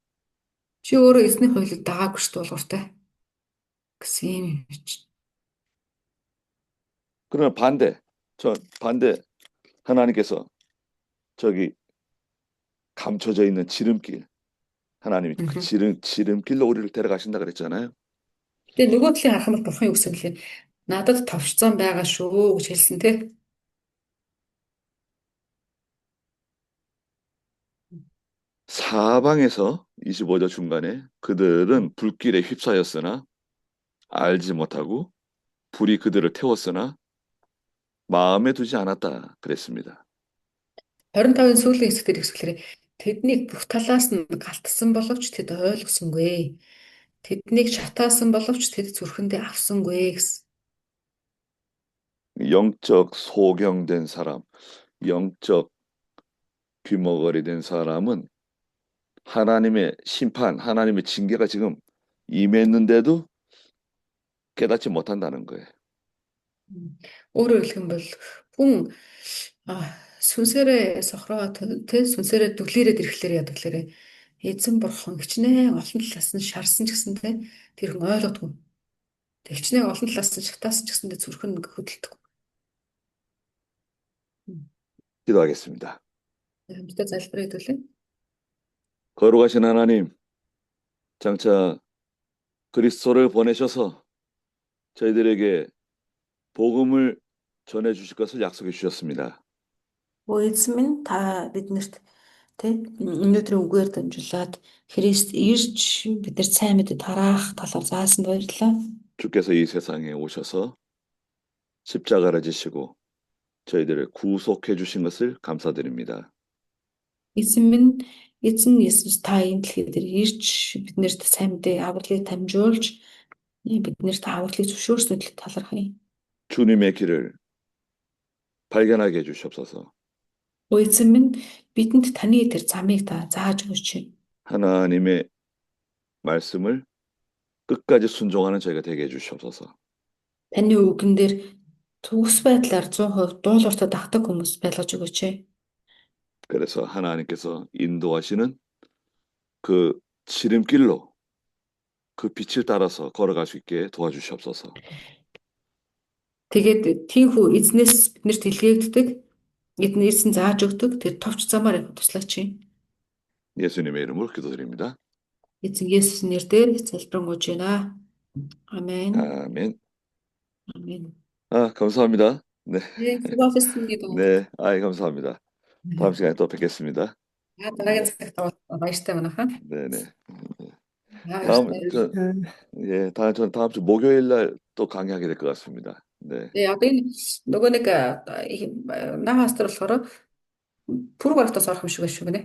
Чи өөрөө эзний хуулийг дагаагүй шүү дээ болгоортой. Гэсэн юм чи. 그러나 반대 하나님께서 저기 감춰져 있는 지름길. 하나님이 그 지름길로 우리를 데려가신다 그랬잖아요. Тэгээ нөгөө талыг харах юм бол бурхан юу гэсэн бэлээ. Надад товчцон байгаа шүү гэж хэлсэн тий. 사방에서 25절 중간에 그들은 불길에 휩싸였으나 알지 못하고 불이 그들을 태웠으나 마음에 두지 않았다 그랬습니다. 25-ын сүүлийн хэсгээр ихсгэлээ тэднийг бүх талаас нь галтсан боловч тэд ойлгосонгүй. Тэднийг шатаасан боловч тэд зүрхэндээ авсангүй гэсэн. 영적 소경된 사람, 영적 귀머거리 된 사람은 하나님의 심판, 하나님의 징계가 지금 임했는데도 깨닫지 못한다는 거예요. Өөрөөр хэлэх юм бол хүн сүнсээрээ сохроо тэ сүнсээрээ дүглээрээд ирэхлээр яадаг лээрээ эзэн бурхан хичнээн олон талаас нь шарсан ч гэсэн тэ тэр хүн ойлгодгүй. Тэг хичнээн олон талаас нь шатаасан ч гэсэн зүрх нь хөдөлдөг. 기도하겠습니다. Хамтдаа залбирая хэвлээ. 거룩하신 하나님, 장차 그리스도를 보내셔서 저희들에게 복음을 전해 주실 것을 약속해 주셨습니다. Эзэн минь та биднэрт өнөөдрийн үгээр дамжуулаад Христ ирж биднэрт сайн мэдээ тараах талаар заасан баярлалаа. 주께서 이 세상에 오셔서 십자가를 지시고 저희들을 구속해 주신 것을 감사드립니다. Эзэн Есүс та энэ дэлхий дээр ирж биднэрт сайн мэдээ авралыг дамжуулж биднэрт авралыг зөвшөөрснөд талархъя. 주님의 길을 발견하게 해 주시옵소서. Эзэн минь бидэнд таны тэр замыг та зааж өгөөч. 하나님의 말씀을 끝까지 순종하는 저희가 되게 해 주시옵소서. Таны үгэн дээр төгс байдлаар 100% дуулууртаа дагдаг хүмүүс байлгаж өгөөч. 그래서 하나님께서 인도하시는 그 지름길로 그 빛을 따라서 걸어갈 수 있게 도와주시옵소서. Тэгээд тийхүү эзнээс биднэрт илгээгддэг эзнээс нь зааж өгдөг тэр товч замаар явах туслаач. 예수님의 이름으로 기도드립니다. Эзэн Есүс нэрээр залбирanгуйж байна. Амен. 아멘. Амен. 감사합니다. 네. 수고하셨습니다. 네. 감사합니다. 다음 시간에 또 뵙겠습니다. дараагийн цагт баяртай манайхаа. 네네. 다음 저는 다음 주 목요일 날 또 강의하게 될 것 같습니다. 네. яг энэ нөгөө нэг наагастар болохоор пүрэв барахтаас орох юм шиг байна шүү гэнэ.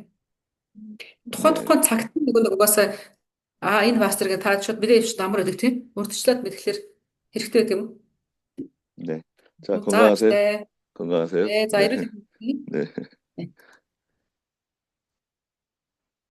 Тухайн цагт нөгөө нэг угаасаа энэ пастор гэ та шууд мэдээж намар өгдөг тийм. Урдчлаад мэдэхлээр хэрэгтэй байх юм уу? 네. 자, 건강하세요. 건강하세요. 네, 자, 이렇게. 네.